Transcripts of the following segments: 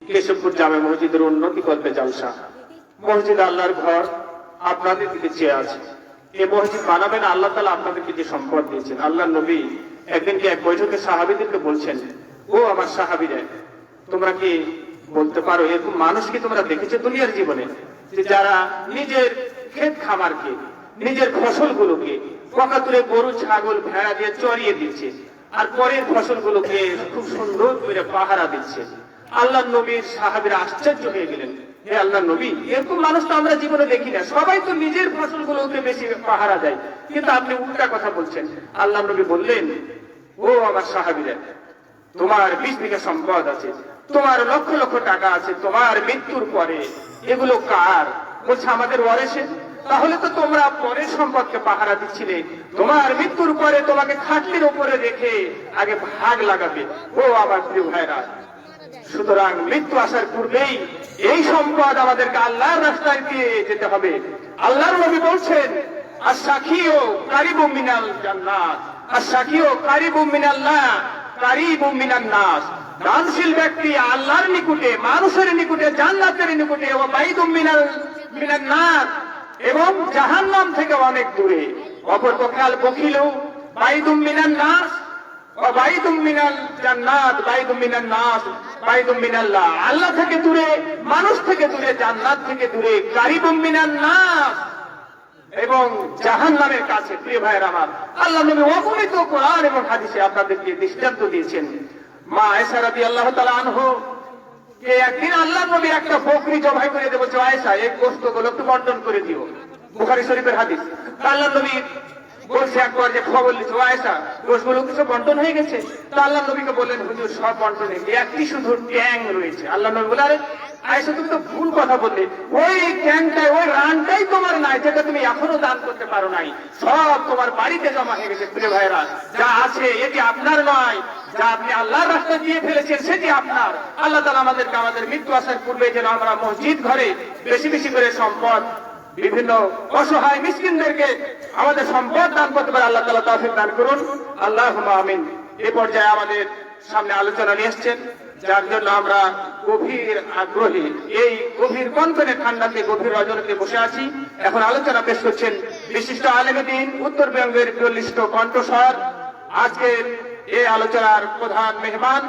কেশবপুর জামে মসজিদের উন্নতি করবে জালসা। মসজিদ আল্লাহর ঘর, আপনাদের দিকে চেয়ে আছে। এই মসজিদ বানাবেন, আল্লাহ তাআলা আপনাদেরকে যে সম্পদ দিয়েছেন। আল্লাহ নবী একদিনকে এক বৈঠকে সাহাবীদেরকে বলছেন, ও আমার সাহাবীরা, তোমরা কি বলতে পারো এরকম মানুষ কি তোমরা দেখেছো দুনিয়ার জীবনে, যে যারা নিজের ক্ষেত খামারকে, নিজের ফসলগুলোকে পকাতুরে গরু ছাগল ভেড়া দিয়ে চড়িয়ে দিচ্ছে, আর পরের ফসলগুলোকে খুব সুন্দর করে পাহারা দিচ্ছে। আল্লাহ নবীর সাহাবীরা আশ্চর্য হয়ে গেলেন, হে আল্লাহ নবী, এরকম মানুষ তো আমরা জীবনে দেখি না, সবাই তো নিজের ফসলগুলোকে বেশি পাহারা দেয়, কিন্তু আপনি উল্টা কথা বলছেন। আল্লাহ নবী বললেন, ও আমার সাহাবীরা, তোমার 20 বিঘা সম্পদ আছে, তোমার লক্ষ লক্ষ টাকা আছে, তোমার মৃত্যুর পরে এগুলো কার? বলছে আমাদের ওয়ারিসে। তাহলে তো তোমরা পরের সম্পদকে পাহারা দিচ্ছিলে, তোমার মৃত্যুর পরে তোমাকে খাটলির উপরে রেখে আগে ভাগ লাগাবে। ও আমার প্রিয় ভাইরা, সুতরাং মৃত্যু আসার পূর্বেই এই সম্পদ আমাদেরকে আল্লাহর রাস্তায় দিয়ে যেতে হবে। আল্লাহর নবী বলছেন, আশ-শাকিউ কারিবুম মিনাল জান্নাত, আশ-শাকিউ কারিবুম মিনাল্লাহ কারিবুম মিনান নাস। দানশীল ব্যক্তি আল্লাহর নিকটে, মানুষের নিকটে, জান্নাতের নিকটে, ও বাইদুম মিনান নার, এবং জাহান্নাম থেকে অনেক দূরে। অপরপক্ষে আল বখিলু বাইদুম মিনান নাস ওয়া বাইদুম মিনাল জান্নাত বাইদুম মিনান নাস বাইদুম মিনাল্লাহ। আল্লাহ থেকে দূরে, মানুষ থেকে দূরে, জান্নাত থেকে দূরে, কারিবুম মিনান নাস, এবং জাহান্নামের কাছে। প্রিয় ভাইয়ের আমার, আল্লাহ নবী অগণিত কোরআন এবং হাদিসে আপনাদেরকে দৃষ্টান্ত দিয়েছেন। মা আয়েশা রাদিয়াল্লাহু তাআলা আনহু কে একদিন আল্লাহ নবী একটা বকরি জবাই করে দিয়ে বলছে, আয়েশা এই গোশতগুলো একটু বন্টন করে দিও। বুখারী শরীফের হাদিস। আল্লাহ নবী বলছে একবার যে খবর লিখছে, আয়েশা গোশতগুলো কিছু বন্টন হয়ে গেছে? তা আল্লাহ নবীকে বললেন, হুজুর সব বন্টন হয়ে গেছে, একটি শুধু ট্যাং রয়েছে। আল্লাহ নবী বলে, আরে আয়েশা তুমি তো ভুল কথা বললে, ওই ট্যাংটাই, ওই রানটাই তোমার নাই, যেটা তুমি এখনো দান করতে পারো নাই, সব তোমার বাড়িতে জমা হয়ে গেছে। প্রিয় ভাইরা, যা আছে এটি আপনার নয়, যা আপনি আল্লাহর রাস্তায় দিয়ে ফেলেছেন সেটি আপনার। আল্লাহ তাআলা আমাদেরকে আমাদের মৃত্যু আসার পূর্বে যেন আমরা মসজিদ ঘরে বেশি বেশি করে সম্পদ, বিভিন্ন অসহায় মিসকিনদেরকে আমাদের সম্পদ দান করতে পারে। আল্লাহ তাআলা তৌফিক দান করুন, আল্লাহুম্মা আমিন। এই পর্যায়ে আমাদের সামনে আলোচনা নিয়ে এসেছেন, যার জন্য আমরা গভীর আগ্রহী, এই গভীর কনকনে ঠান্ডাতে, গভীর রজনীতে বসে আছি। এখন আলোচনা পেশ করছেন বিশিষ্ট আলেমে দ্বীন, উত্তরবঙ্গের বলিষ্ঠ কণ্ঠস্বর, আজকের এই আলোচনার প্রধান মেহমান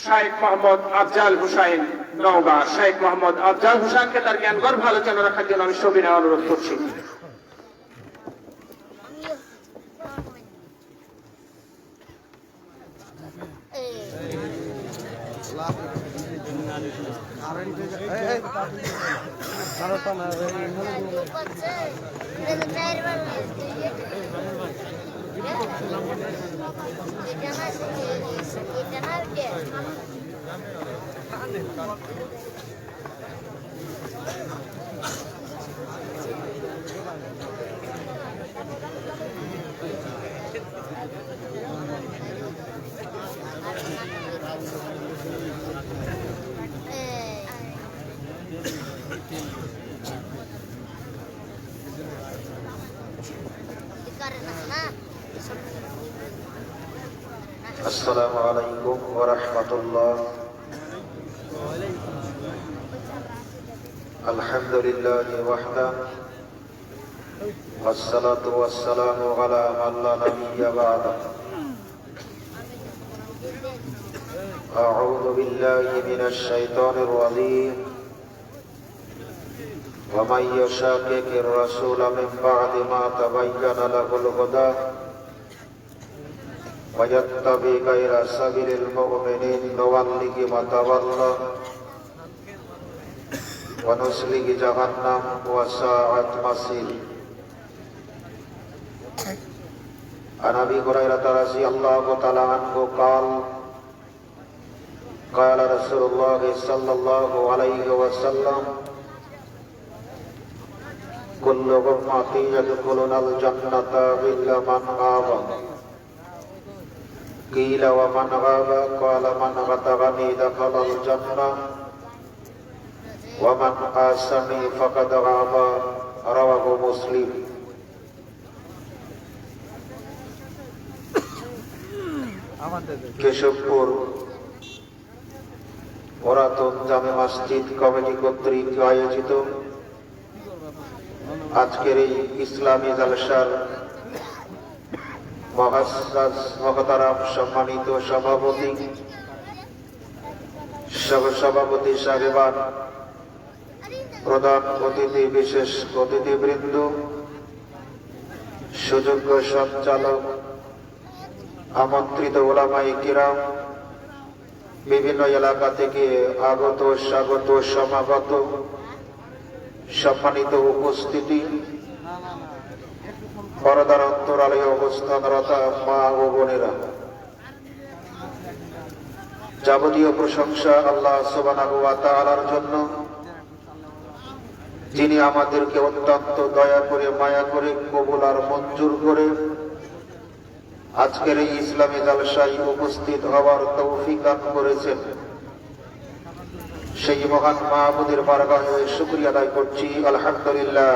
শেখ মোহাম্মদ আফজাল হুসাইন নওগাঁ। শেখ মোহাম্মদ আফজাল হুসাইনকে তার জ্ঞান গর্ভ আলোচনা রাখার জন্য আমি সবিনয় অনুরোধ করছি। السلام عليكم ورحمة الله. الحمد لله وحده والصلاة والسلام على من لا نبي بعده. أعوذ بالله من الشيطان الرجيم. ومن يشاقق الرسول من بعد ما تبين له الهدى ويتبع غير سبيل المؤمنين نوله ما تولى ونصله جهنم وساءت مصير. عن ابي هريره رضي الله تعالى عنه قال قال رسول الله صلى الله عليه وسلم كل أمتي يدخلون الجنة إلا من آب. قيل ومن غاب؟ قال من غتغني دخل الجنة ومن آسني فقد غاب. رواه مسلم. কেশবপুর পুরাতন জামে মসজিদ কমিটি কর্তৃক আয়োজিত আজকের এই ইসলামী জালসার মহতারাম সম্মানিত সভাপতি, সহসভাপতি সাহেবান, প্রধান অতিথি, বিশেষ অতিথিবৃন্দ, সুযোগ্য সঞ্চালক, আমন্ত্রিত ওলামায়ে কিরাম, বিভিন্ন এলাকা থেকে আগত স্বাগত সমাগত সম্মানিত উপস্থিতি, পর্দার অন্তরালে অবস্থানরত মা ও বোনেরা, যাবতীয় প্রশংসা আল্লাহ সুবহানাহু ওয়া তাআলার জন্য, যিনি আমাদেরকে অত্যন্ত দয়া করে, মায়া করে, কবুল আর মঞ্জুর করে আজকের এই ইসলামী জালসায় উপস্থিত হওয়ার তৌফিক দান করেছেন। সেই মহান মাহবুদের বারগাহে শুকরিয়া আদায় করছি, আলহামদুলিল্লাহ।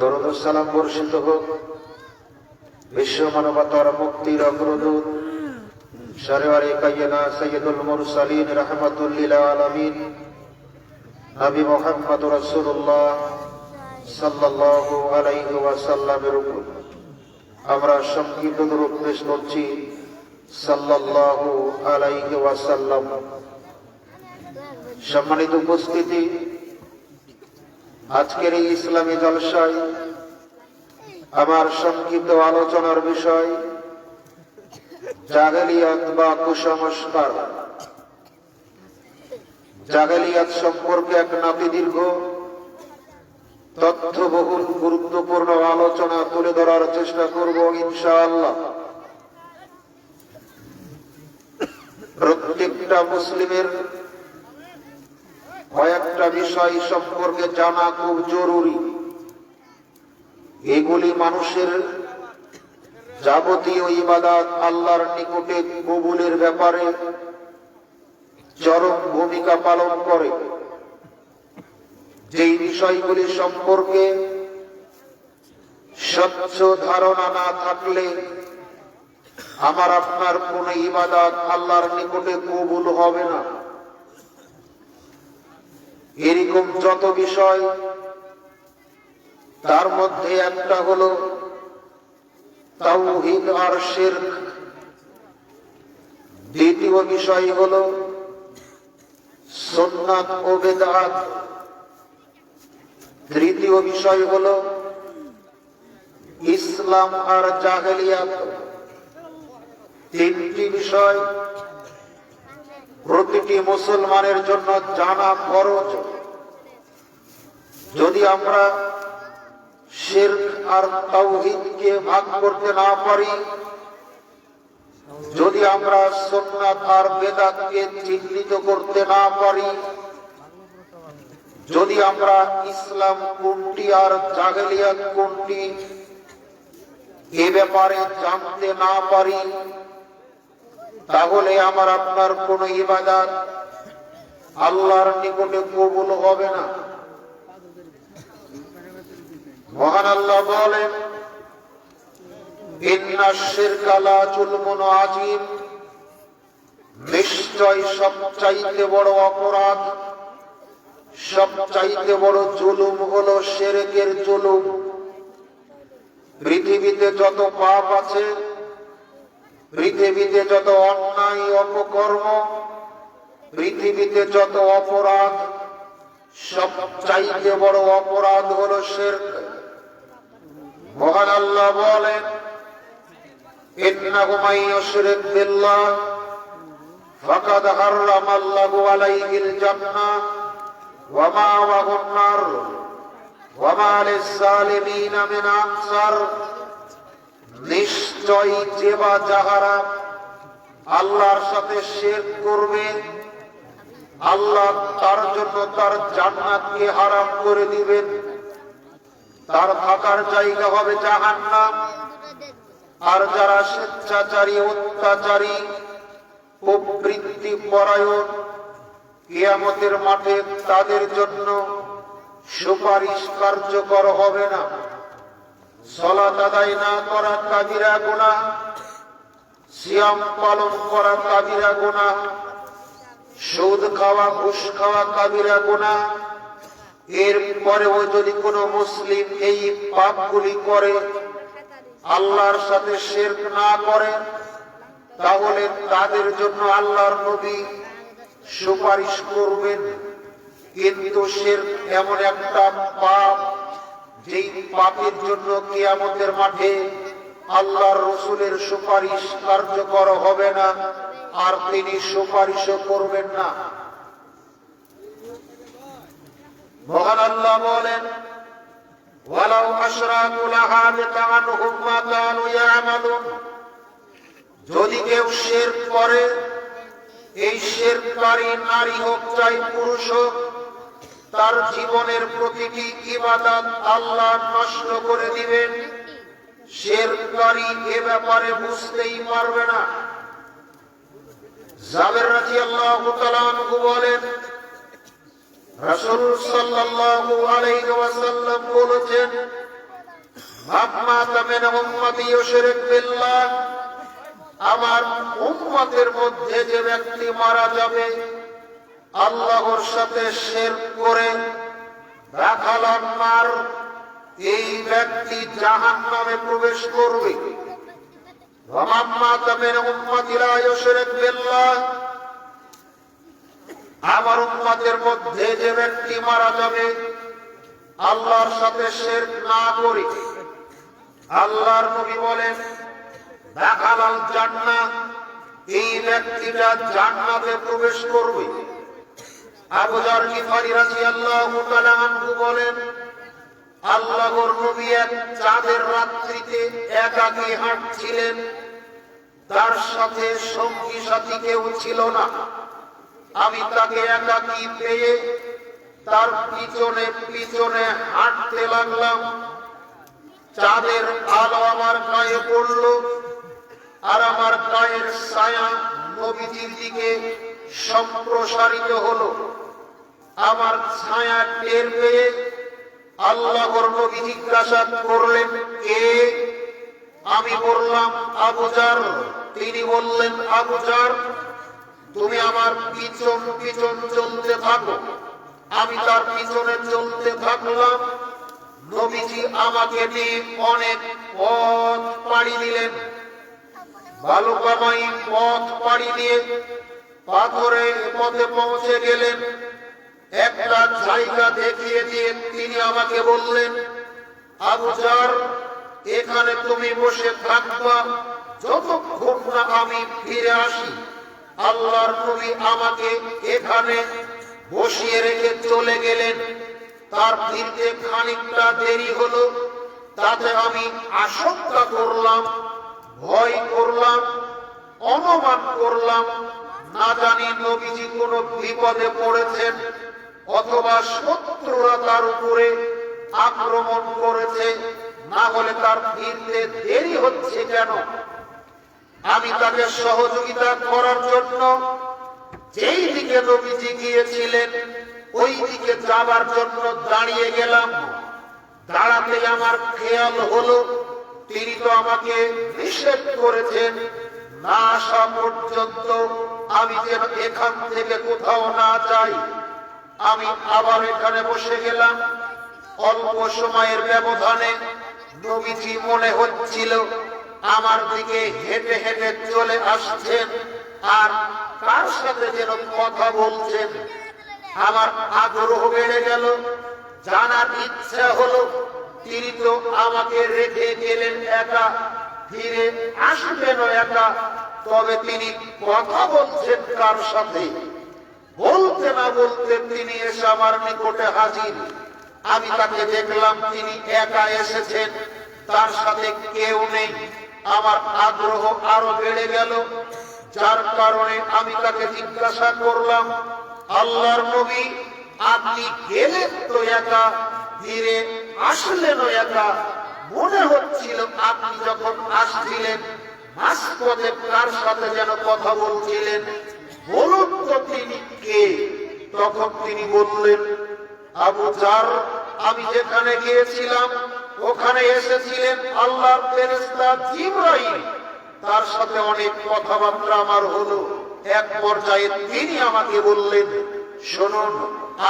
দরুদ ও সালাম বর্ষিত হোক বিশ্ব মানবতার মুক্তির অগ্রদূত শরীয়রে কায়না সাইয়্যিদুল মুরসালিন রাহমাতুল লিল আলামিন নবী মুহাম্মদ রাসূলুল্লাহ সাল্লাল্লাহু আলাইহি ওয়াসাল্লামের উপর আমরা সংক্ষিপ্ত দরুদ পেশ করছি, সাল্লাল্লাহু আলাইহি ওয়াসাল্লাম। সম্মানিত উপস্থিতি, আজকের এই ইসলামী জলসায় আমার সংক্ষিপ্ত আলোচনার বিষয় জাহেলিয়াত বা কুসংস্কার। জাহেলিয়াত সম্পর্কে এক নাতিদীর্ঘ তথ্যবহুল গুরুত্বপূর্ণ আলোচনা তুলে ধরার চেষ্টা করব ইনশাআল্লাহ। প্রত্যেকটা মুসলিমের কয়েকটা বিষয় সম্পর্কে জানা খুব জরুরি। এগুলি মানুষের যাবতীয় ইবাদত আল্লাহর নিকটে কবুলের ব্যাপারে চরম ভূমিকা পালন করে। যেই বিষয়গুলি সম্পর্কে স্বচ্ছ ধারণা না থাকলে আমার আপনার কোন ইবাদত আল্লাহর নিকটে কবুল হবে না। এরকম যত বিষয়, তার মধ্যে একটা হলো তাওহীদ আর শিরক, দ্বিতীয় বিষয় হলো সুন্নাত ও বিদআত, তৃতীয় বিষয় হলো ইসলাম আর জাহেলিয়াত। তিনটি বিষয় প্রতিটি মুসলমানের জন্য জানা ফরজ। যদি আমরা শিরক আর তাওহীদকে ভাগ করতে না পারি, যদি আমরা সুন্নাত আর বেদাতকে চিহ্নিত করতে না পারি, যদি আমরা ইসলাম কোনটি আর জাহেলিয়াত কোনটি এ ব্যাপারে জানতে না পারি, তাহলে আমার আপনার কোন ইবাদত আল্লাহর নিকটে কবুল হবে না। মহান আল্লাহ বলেন, ইন্নাশ শিরকা লা যুলমুন আযীম, নিশ্চয় সবচাইতে বড় অপরাধ, সবচাইতে বড় জুলুম হলো শিরকের জুলুম। পৃথিবীতে যত পাপ আছে, পৃথিবীতে যত অন্যায় অপকর্ম, পৃথিবীতে যত অপরাধ, সবচাইতে বড় অপরাধ হলো শিরক। মহান আল্লাহ বলেন, ইন্নাহু মান ইউশরিক বিল্লাহ ফাকাদ হারামাল্লাহু আলাইহিল জান্নাহ ওয়া মাওয়াহুন নার ওয়া মা লিজ-জালিমিনা মিন আনসার। নিশ্চয় যে বা যাহারা আল্লাহর সাথে শিরক করবে, আল্লাহ তার জন্য তার জান্নাতকে হারাম করে দিবেন, তার থাকার জায়গা হবে জাহান্নাম। আর যারা স্বেচ্ছাচারী, অত্যাচারী, প্রবৃত্তি পরায়ণ, কিয়ামতের মাঠে তাদের জন্য সুপারিশ কার্যকর হবে না। সালাত আদায় না করা কাবিরা গুনাহ, সিয়াম পালন করা কাবিরা গুনাহ, সুদ খাওয়া, ঘুষ খাওয়া কাবিরা গুনাহ। এরপরেও যদি কোনো মুসলিম এই পাপগুলি করে, আল্লাহর সাথে শিরক না করে, তাহলে তাদের জন্য আল্লাহর নবী সুপারিশ করবেন। কিন্তু শিরক এমন একটা পাপ, যেই পাপের জন্য কিয়ামতের মাঠে আল্লাহর রাসূলের সুপারিশ কার্যকর হবে না, আর তিনি সুপারিশও করবেন না। মহান আল্লাহ বলেন, ওয়ালাউ আশরাকু লাহাবিতা আনহুম মা কানু ইয়ামালুন। যদি কেউ শিরক করে, এই শিরককারী নারী হোক চাই পুরুষ হোক, তার জীবনের প্রতিটি ইবাদত আল্লাহ নষ্ট করে দিবেন। শিরককারী এ ব্যাপারে বুঝতেই পারবে না। জাবের রাদিয়াল্লাহু তাআলা আনহু বলেন, রাসূল সাল্লাল্লাহু আলাইহি ওয়াসাল্লাম বলেছেন, মাতা মিন উম্মতি ইউশরিক বিল্লাহ। আমার উম্মতের মধ্যে যে ব্যক্তি মারা যাবে আল্লাহর সাথে শিরক করে, দাখালান নার, এই ব্যক্তি জাহান্নামে প্রবেশ করবে। ওয়া মান মাতা মিন উম্মতি লা ইউশরিক বিল্লাহ। আমার উম্মতের মধ্যে যে ব্যক্তি মারা যাবে আল্লাহর সাথে শিরক না করে, আল্লাহর নবী বলেন, দাখালাল জান্নাহ, এই ব্যক্তিটা জান্নাতে প্রবেশ করবে। আবু যর গিফারী রাদিয়াল্লাহু তাআলা আনহু বলেন, আল্লাহর নবী এক চাঁদের রাত্রিতে একাকী হাঁটছিলেন, তার সাথে সঙ্গী সাথী কেউ ছিল না। আমি তাকে একাকী পেয়ে তার পিছনে পিছনে হাঁটতে লাগলাম। চাঁদের আলো আমার গায়ে পড়ল, আর আমার গায়ের ছায়া নবীজির দিকে সম্প্রসারিত হলো। আমার ছায়া টের পেয়ে আল্লাহর নবী জিজ্ঞাসা করলেন, কে? আমি বললাম, আবু যর। তিনি বললেন, আবু যর, তুমি আমার পিছন পিছন চলতে থাকো। আমি তার পিছনে চলতে থাকলাম। নবীজি আমাকে নিয়ে অনেক পথ পাড়ি দিলেন। বালুকাময়ী পথ পাড়ি দিয়ে পাথরে পথে পৌঁছে গেলেন। একটা জায়গা দেখিয়ে দিয়ে তিনি আমাকে বললেন, আবু যর, এখানে তুমি বসে থাকবা যতক্ষণ না আমি ফিরে আসি। আল্লাহর নবী আমাকে এখানে বসিয়ে রেখে চলে গেলেন। তার ফিরতে খানিকটা দেরি হলো, তাতে আমি আশঙ্কা করলাম, ভয় করলাম, অনুমান করলাম, না জানি নবীজি কোনো বিপদে পড়েছেন, অথবা শত্রুরা তার উপরে আক্রমণ করেছে, না হলে তার ফিরতে দেরি হচ্ছে কেন। আমি তাকে সহযোগিতা করার জন্য যেই দিকে নবীজি গিয়েছিলেন ওই দিকে যাবার জন্য দাঁড়িয়ে গেলাম। দাঁড়াতে আমার খেয়াল হলো তিনি তো আমাকে নিষেধ করেছেন, না আসা পর্যন্ত আমি যেন এখান থেকে কোথাও না যাই। আমি আবার এখানে বসে গেলাম। অল্প সময়ের ব্যবধানে নবীজি মনে হচ্ছিল আমার দিকে হেঁটে হেঁটে চলে আসছেন, আর কার সাথে যেন কথা বলছেন। আমার আগ্রহ বেড়ে গেল, জানার ইচ্ছা হলো তিনি তো আমাকে রেখে গেলেন একা, ফিরে আসবেন একা, তবে তিনি কথা বলছেন কার সাথে? বলতে না বলতে তিনি এসে আমার নিকটে হাজির। আমি তাকে দেখলাম তিনি একা এসেছেন, তার সাথে কেউ নেই। আমার আগ্রহ আরো বেড়ে গেল, যার কারণে আমি তাকে জিজ্ঞাসা করলাম, আল্লাহর নবী, আপনি গেলেন তো একা, ফিরে আসলেনও একা। মনে হচ্ছিল আপনি যখন আসছিলেন মাঝপথে কার সাথে যেন কথা বলছিলেন, বলুন তো তিনি কে? তখন তিনি বললেন, আবু জার, আমি যেখানে গিয়েছিলাম ওখানে এসেছিলেন আল্লাহর ফেরেশতা জিবরাইল, তার সাথে অনেক কথাবার্তা আমার হলো। এক পর্যায়ে তিনি আমাকে বললেন, শুনুন,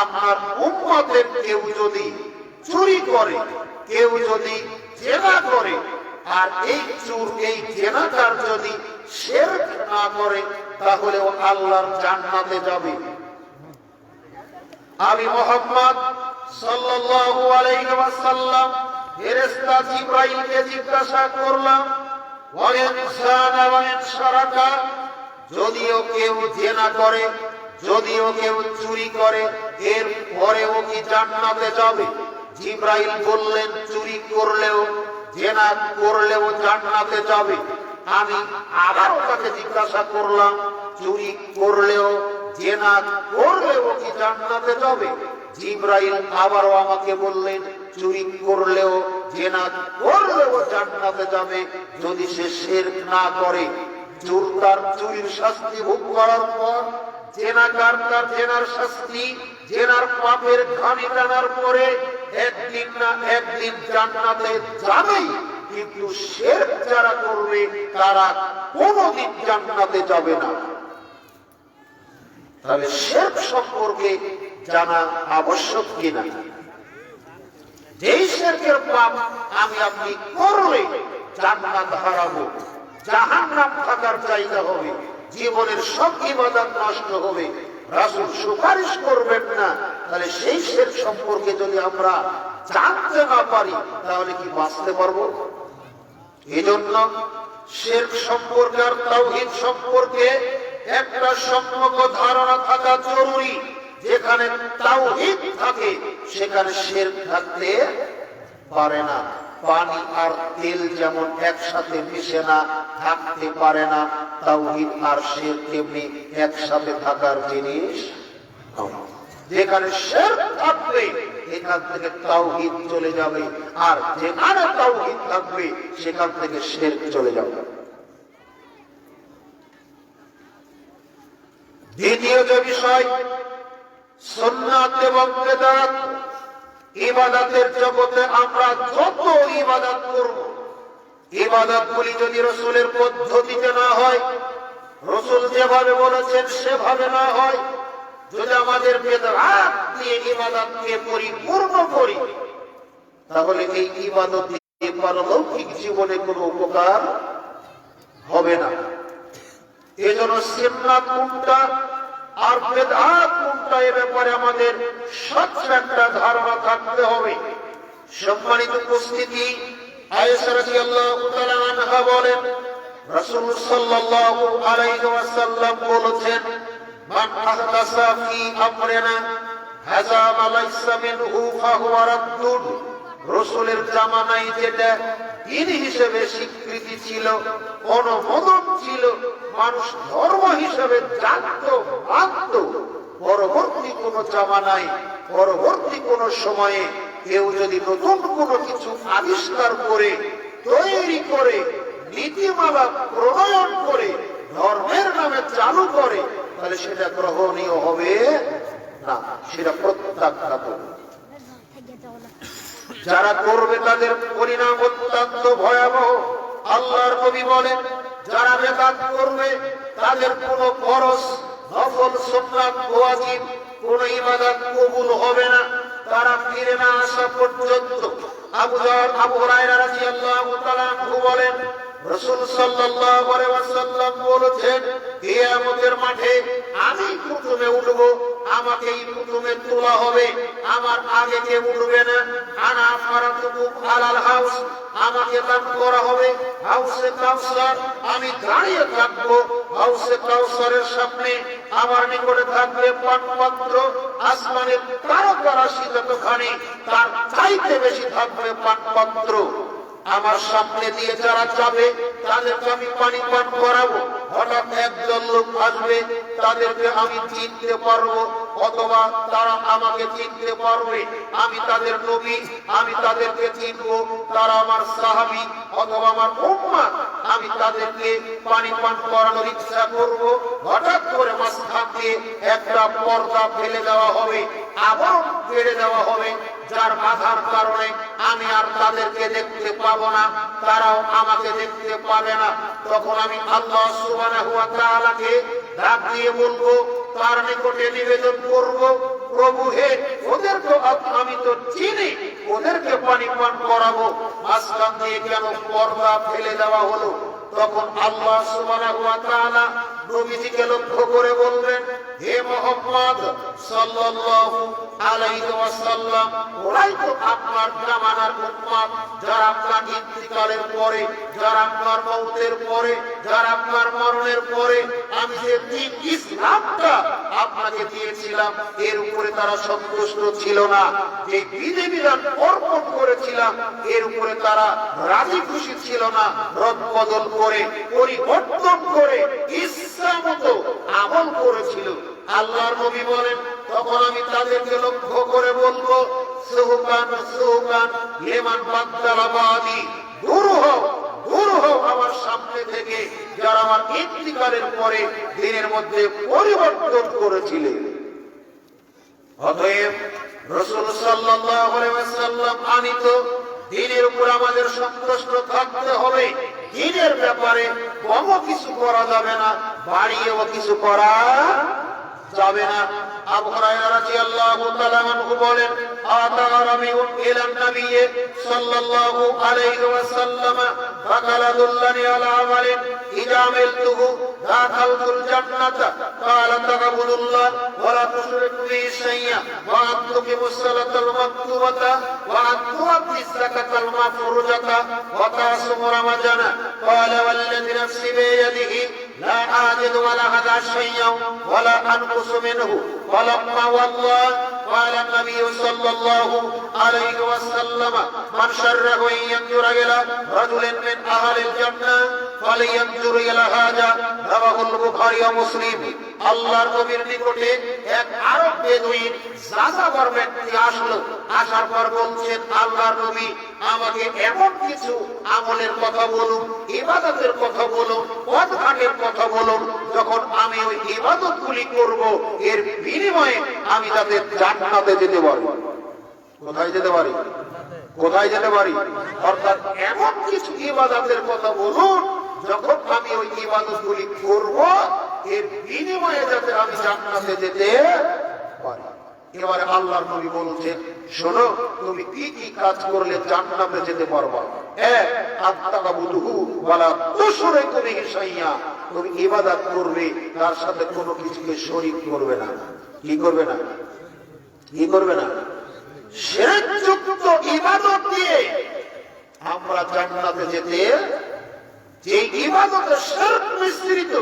আপনার উম্মতের কেউ যদি চুরি করে, কেউ যদি জেনা করে, আর এই চোর এই জেনাকার যদি শিরক না করে, তাহলে ও আল্লাহর জান্নাতে যাবে। আমি মুহাম্মদ সাল্লাল্লাহু আলাইহি ওয়াসাল্লাম ফেরেশতা জিবরাইলকে জিজ্ঞাসা করলাম, ওয়া ইনসানা ওয়া ইনশারাকা, যদিও কেউ জেনা করে, যদিও কেউ চুরি করে, এর পরেও কি জান্নাতে যাবে? জিবরাইল বললেন, চুরি করলেও জেনা করলেও জান্নাতে যাবে। আমি আবারও তাকে জিজ্ঞাসা করলাম, চুরি করলেও জেনা করলেও কি জান্নাতে যাবে? জিবরাইল আবারও আমাকে বললেন, চুরি করলেও জেনা করলেও জান্নাতে যাবে, যদি সে শিরক না করে। চোর তার চুরির শাস্তি ভোগ করার পর, জেনাকার তার জেনার শাস্তি, জেনার পাপের ঘানি টানার পরে একদিন না একদিন জান্নাতে যাবেই। কিন্তু শিরক যারা করবে তারা কোনদিন জান্নাতে যাবে না। তাহলে শিরক সম্পর্কে জানা আবশ্যক কিনা? যেই শিরকের পাপ আমি আপনি করলে জান্নাত হারাবো, জাহান্নাম থাকার জায়গা হবে, জীবনের সব ইবাদত নষ্ট হবে, রাসূল সুপারিশ করবেন না। তাহলে সেই শিরক সম্পর্কে যদি আমরা জানতে না পারি, তাহলে কি বাঁচতে পারবো? এজন্য শিরক সম্পর্কে আর তাওহীদ সম্পর্কে একটা সম্যক ধারণা থাকা জরুরি। যেখানে তাওহীদ থাকে সেখানে শিরক থাকতে পারে না। পানি আর তেল যেমন একসাথে মিশে না, থাকতে পারে না, তাওহীদ আর শিরক তেমনি একসাথে থাকার জিনিস। যেখানে শিরক থাকবে এখান থেকে তাওহীদ চলে যাবে, আর যেখানে তাওহীদ থাকবে সেখান থেকে শিরক চলে যাবে। দ্বিতীয় যে বিষয়, সুন্নাত এবং বিদআত। ইবাদতের জগতে আমরা যত ইবাদত করব, ইবাদতগুলি যদি রাসূলের পদ্ধতিতে না হয়, রাসূল যেভাবে বলেছেন সেভাবে না হয়, যদি আমাদের বিদআত দিয়ে ইবাদতকে পরিপূর্ণ করি, তাহলে এই ইবাদত দিয়ে পারলৌকিক জীবনে কোনো উপকার হবে না। এজন্য সুন্নাত কোনটা আর বিদআত কোনটা, এ ব্যাপারে আমাদের স্বচ্ছ একটা ধারণা থাকতে হবে। সম্মানিত উপস্থিতি, আয়েশা রাদিয়াল্লাহু তাআলা আনহা বলেন, রাসূল সাল্লাল্লাহু আলাইহি ওয়াসাল্লাম বলেছেন, মান আহদাসা ফি আমরিনা হাযা মা লাইসা মিনহু ফাহুয়া রাদ্দুন। রাসূলের জামানায় যেটা দিন হিসেবে স্বীকৃতি ছিল, অনুমোদন ছিল, মানুষ ধর্ম হিসেবে জানত, মানত, পরবর্তী কোন জামানায়, পরবর্তী কোন সময়ে কেউ যদি নতুন কোনো কিছু আবিষ্কার করে, তৈরি করে, নীতিমালা প্রণয়ন করে, ধর্মের নামে চালু করে, তাহলে সেটা গ্রহণীয় হবে না, সেটা প্রত্যাখ্যাত। যারা করবে তাদের পরিণাম অত্যন্ত ভয়াবহ। আল্লাহর নবী বলেন, যারা বেদাত করবে তাদের কোনো ফরজ, নফল, সুন্নাত, ওয়াজিব কোন ইবাদত কবুল হবে না, তারা ফিরে না আসা পর্যন্ত। আবু হুরায়রা রাদিয়াল্লাহু তাআলা আনহু বলেন, রাসূল সাল্লাল্লাহু আলাইহি ওয়াসাল্লাম বলেছেন, কিয়ামতের মাঠে আমি প্রথমে উঠব, আমাকেই প্রথমে তোলা হবে, আমার আগে কেউ উঠবে না। আনা ফারাতুকুম আলাল হাউস, আমাকে দান করা হবে হাউসে কাউসার, আমি দাঁড়িয়ে থাকবো হাউসে কাউসারের সামনে, আমার নিকটে থাকবে পানপাত্র, আসমানের তারকা রাশি যতখানি তার চাইতে বেশি থাকবে পানপাত্র। আমার সামনে দিয়ে যারা যাবে তাদেরকে আমি পানি পান করাবো। হঠাৎ একজন লোক আসবে, তাদেরকে আমি চিনতে পারবো, অথবা তারা আমাকে চিনতে পারবে। আমি তাদের নবী, আমি তাদেরকে চিনবো, তারা আমার সাহাবী অথবা আমার উম্মাত। আমি তাদেরকে পানি পান করানোর ইচ্ছা করবো। হঠাৎ করে মাঝখান দিয়ে একটা পর্দা ফেলে দেওয়া হবে, আবরণ কেড়ে দেওয়া হবে, যার বাধার কারণে আমি আর তাদেরকে দেখতে পাবো না, তারাও আমাকে দেখতে পাবে না। তখন আমি আল্লাহ সুবহানাহু ওয়া তাআলাকে ডাক দিয়ে বলবো, তার নিকটে নিবেদন করব, প্রভু হে, ওদেরকে আমি তো চিনি, ওদেরকে পানি পান করাবো, মাঝখান দিয়ে কেন পর্দা ফেলে দেওয়া হলো? তখন আল্লাহ সুবহানাহু ওয়া তাআলা নবীজিকে লক্ষ্য করে বলবেন, হে মুহাম্মদ সাল্লাল্লাহু আলাইহি ওয়াসাল্লাম, ওরাই তো আপনার জামানার উম্মত, যারা আপনার ইন্তিকালের পরে, যারা আপনার মওতের পরে, যারা আপনার মরণের পরে আমি যে দ্বীন ইসলামটা আপনাকে দিয়েছিলাম, এর উপরে তারা সন্তুষ্ট ছিল না। যে বিধিবিধান অর্পণ করেছিলাম এর উপরে তারা রাজি খুশি ছিল না। রদ বদল করে, পরিবর্তন করে ইচ্ছা মতো আমল করেছিল। আল্লাহর নবী বলেন, তখন আমি তাদেরকে লক্ষ্য করে বলবো, সুবহান সুবহান লিমান বাদদালা বাদি, দূর হও, দূর হও আমার সামনে থেকে, যারা আমার ইন্তিকালের পরে দিনের মধ্যে পরিবর্তন করেছিলেন। অতএব রাসূল সাল্লাল্লাহু আলাইহি ওয়াসাল্লাম আনিত দ্বীনের উপর আমাদের সন্তুষ্ট থাকতে হবে। দ্বীনের ব্যাপারে কমও কিছু করা যাবে না, বাড়িয়েও কিছু করা যাবে না। আবু হুরায়রা রাদিয়াল্লাহু তাআলা আনহু বলেন, আতা আরাবিয়ুন ইলান নবী সাল্লাল্লাহু আলাইহি ওয়াসাল্লাম ফাকালা দুল্লানি আলা আমালিন ইযা আমিলতুহু দাখালতুল জান্নাতা ক্বালা তা'বুদুল্লাহ ওয়া লা তুশরিকু বিহি শাইয়্যা ওয়া তুকিমুস সালাতাল মাকতুবাতা ওয়া তু'আদ্দিস যাকাতাল মাফরুজাতা ওয়া তাসুমু রামাজানা ক্বালা ওয়াল্লাযী নাফসি বিয়াদিহি লা আজিদু ওয়ালা হাদা শাইয়্যান ওয়ালা আনকুসু মিনহু فلما والله قال النبي صلى الله عليه وسلم من شره أن ينظر إلى رجل من أهل الجنة فلينظر إلى هذا رواه البخاري ومسلم। আল্লাহর নবীর নিকটে এক আরব বেদুইন যাযাবর ব্যক্তি আসলো, আসার পর বলছেন, আল্লাহর নবী আমাকে এমন কিছু আমলের কথা বলুন, ইবাদতের কথা বলুন, পথঘাটের কথা বলুন, যখন আমি ওই ইবাদতগুলি করব এর বিনিময়ে আমি তাদের জান্নাতে যেতে পারবো। কোথায় যেতে পারি? কোথায় যেতে পারি? অর্থাৎ এমন কিছু ইবাদতের কথা বলুন, যখন আমি ওই ইবাদতগুলি করব এর বিনিময়ে যাতে আমি জান্নাতে যেতে পারি। এবারে আল্লাহর নবী বলছেন, শোনো, তুমি কি কি কাজ করলে জান্নাতে যেতে পারবা? এক, আত্তাকাবুদুহু ওয়ালা তুশরিকু বিহি শাইয়্যা, তুমি ইবাদত করবে, তার সাথে কোনো কিছুকে শরীক করবে না। কি করবে না? কি করবে না? শিরকযুক্ত ইবাদত দিয়ে আমরা জান্নাতে যেতে, যে ইবাদতে শিরক মিশ্রিত,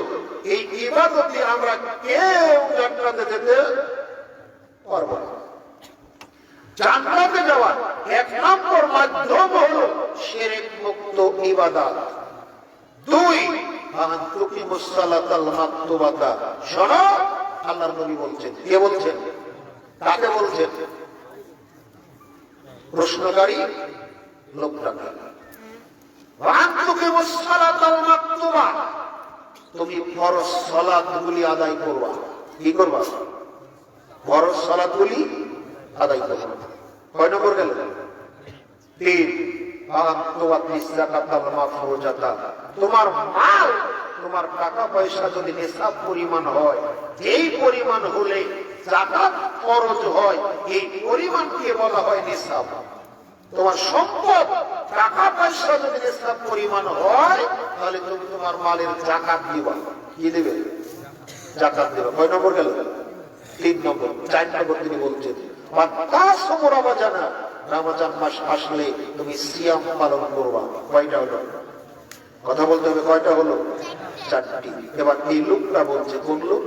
এই ইবাদত দিয়ে আমরা কেউ জান্নাতে যেতে পারবো না। জান্নাতে যাওয়ার এক নম্বর মাধ্যম হলো শিরক মুক্ত ইবাদত। দুই, তুকিমুস সালাতাল মাকতুবাতা। শোনো, আল্লাহর নবী বলছেন। কে বলছেন? কাকে বলছেন? প্রশ্নকারী লোকটাকে। তুকিমুস সালাতাল মাকতুবা, তুমি ফরজ সালাতগুলি আদায় করবা। কি করবা? ফরজ সালাতগুলি আদায় করবা। কয় নম্বর গেল? তিন, তোমার মাল, তোমার টাকা পয়সা যদি নিসাব পরিমাণ হয়, এই পরিমাণ হলে যাকাত খরচ হয়, এই পরিমাণকে বলা হয় নিসাব। তোমার সম্পদ টাকা পয়সা যদি নিসাব পরিমাণ হয় তাহলে তুমি তোমার মালের জাকাত দিবা। কি দেবে? জাকাত দেবে। কয় নম্বর গেল? 3 নম্বর। 4 নম্বর তিনি বলছেন রমজান মাস আসলে তুমি সিয়াম পালন করবা। কয়টা হলো? কথা বলতে হবে, কয়টা হলো? 4টি। এবার এই লোকটা বলছে, কোন লোক?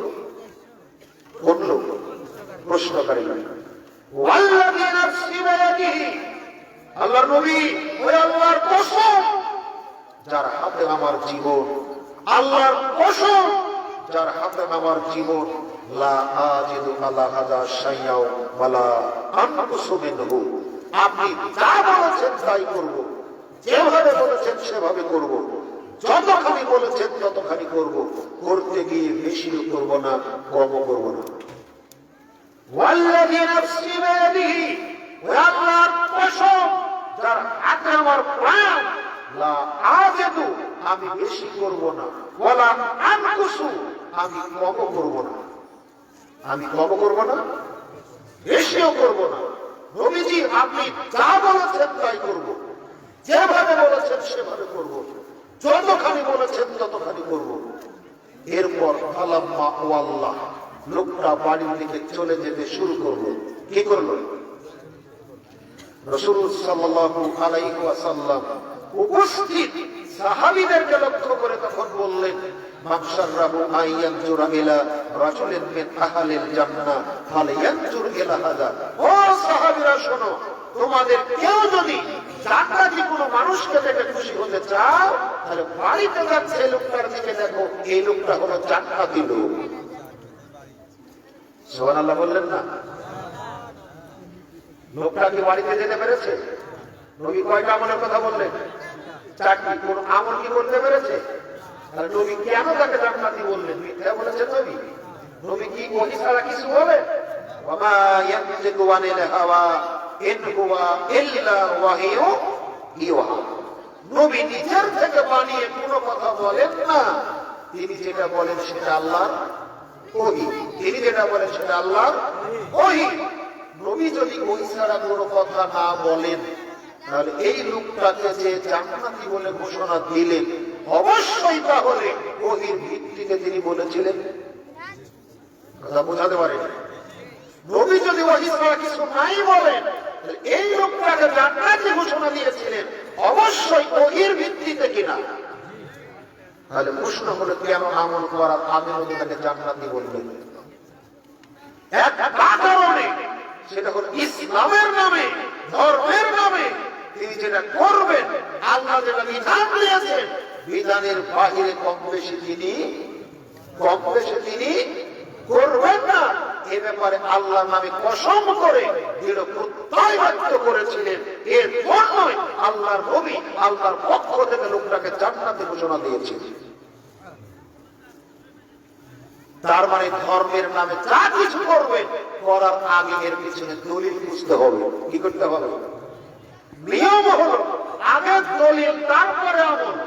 কোন লোক? প্রশ্নকারী লোক। ওয়াল্লাযী নাফসি বিয়াদিহি, আল্লাহর নবী, ওই আল্লাহর কসম যার হাতে আমার জীবন, আল্লাহর কসম যার হাতে আমার জীবন, লা আজিদু আলা হাযা শাইআও ওয়ালা আনকুসু মিনহু, আপনি যা বলেছেন তাই করব, যেভাবে বলেছেন সেভাবে করব, যতখানি বলেছেন ততখানি করব, করতে গিয়ে বেশিও করব না, কমও করব না। ওয়াল্লাযী নাফসি বিয়াদিহি, ওই আল্লাহর কসম যার হাতে আমার প্রাণ, লা আজিদু, আমি বেশি করব না, ওয়ালা আনকুসু, আমি কমও করব না। আমি কম করব না, বেশিও করব না। নবীজি আপনি যা বলেছেন তাই করব, যেভাবে বলেছেন সেভাবে করব, যতখানি বলেছেন ততখানি করব। এরপর ফালাম্মা ওয়াল্লাহ, লোকটা বাড়ির দিকে চলে যেতে শুরু করলো। কি করলো? রাসূল সাল্লাল্লাহু আলাইহি ওয়াসাল্লাম উপস্থিত সাহাবীদেরকে লক্ষ্য করে তখন বললেন, মান শাররাহু আইয়ানজুরা ইলা রাজুলিন মিন আহলিল জান্নাহ ফালয়ানজুর ইলা হাযা। ও সাহাবীরা শোনো, তোমাদের কেউ যদি জান্নাতি কোনো মানুষকে দেখে খুশি হতে চাও তাহলে বাড়িতে যাচ্ছে এই লোকটার দিকে দেখো, এই লোকটা হলো জান্নাতি লোক। সুবহানাল্লাহ বললেন না? লোকটা কি বাড়িতে যেতে পেরেছে? নবী কয়টা আমলের কথা বললেন? 4টি। কোন আমল কি করতে পেরেছে? তাহলে নবী কেন তাকে জান্নাতি বললেন? মিথ্যা বলেছেন নবী? নবী কি ওহী ছাড়া কিছু বলেন? ওয়া মা ইয়ানতিকু আনিল হাওয়া ইন হুয়া ইল্লা ওয়াহিয়ু ইউহা। নবী নিজের থেকে বানিয়ে কোনো কথা বলেন না, তিনি যেটা বলেন সেটা আল্লাহর ওহী। তিনি যেটা বলেন সেটা আল্লাহর ওহী। নবী যদি ওহী ছাড়া কোনো কথা না বলেন তাহলে এই লোকটাকে যে জান্নাতি বলে ঘোষণা দিলেন অবশ্যই তাহলে ওহীর ভিত্তিতে তিনি বলেছিলেন। কথা বোঝাতে পারেন? নবী যদি ওহী ছাড়া কিছু নাই বলেন তাহলে এই লোকটাকে জান্নাতি ঘোষণা দিয়েছিলেন অবশ্যই ওহীর ভিত্তিতে কিনা। তাহলে প্রশ্ন হলো, কেন আমল করার আগে নবী তাকে জান্নাতি বললেন? একটা কারণে, সেটা হলো ইসলামের নামে, ধর্মের নামে তিনি যেটা করবেন, আল্লাহ যেটা বিধান দিয়েছেন, বিধানের বাহিরে কম বেশি তিনি করবেন না। এ ব্যাপারে আল্লাহর নামে কসম করে দৃঢ় প্রত্যয় ব্যক্ত করেছিলেন। এর জন্যই আল্লাহর নবী আল্লাহর পক্ষ থেকে লোকটাকে জান্নাতে ঘোষণা দিয়েছেন। তার মানে ধর্মের নামে যা কিছু করবেন, করার আগে এর পিছনে দলিল খুঁজতে হবে। কি করতে হবে? নিয়ম হলো আগে দলিল, তারপরে আমল।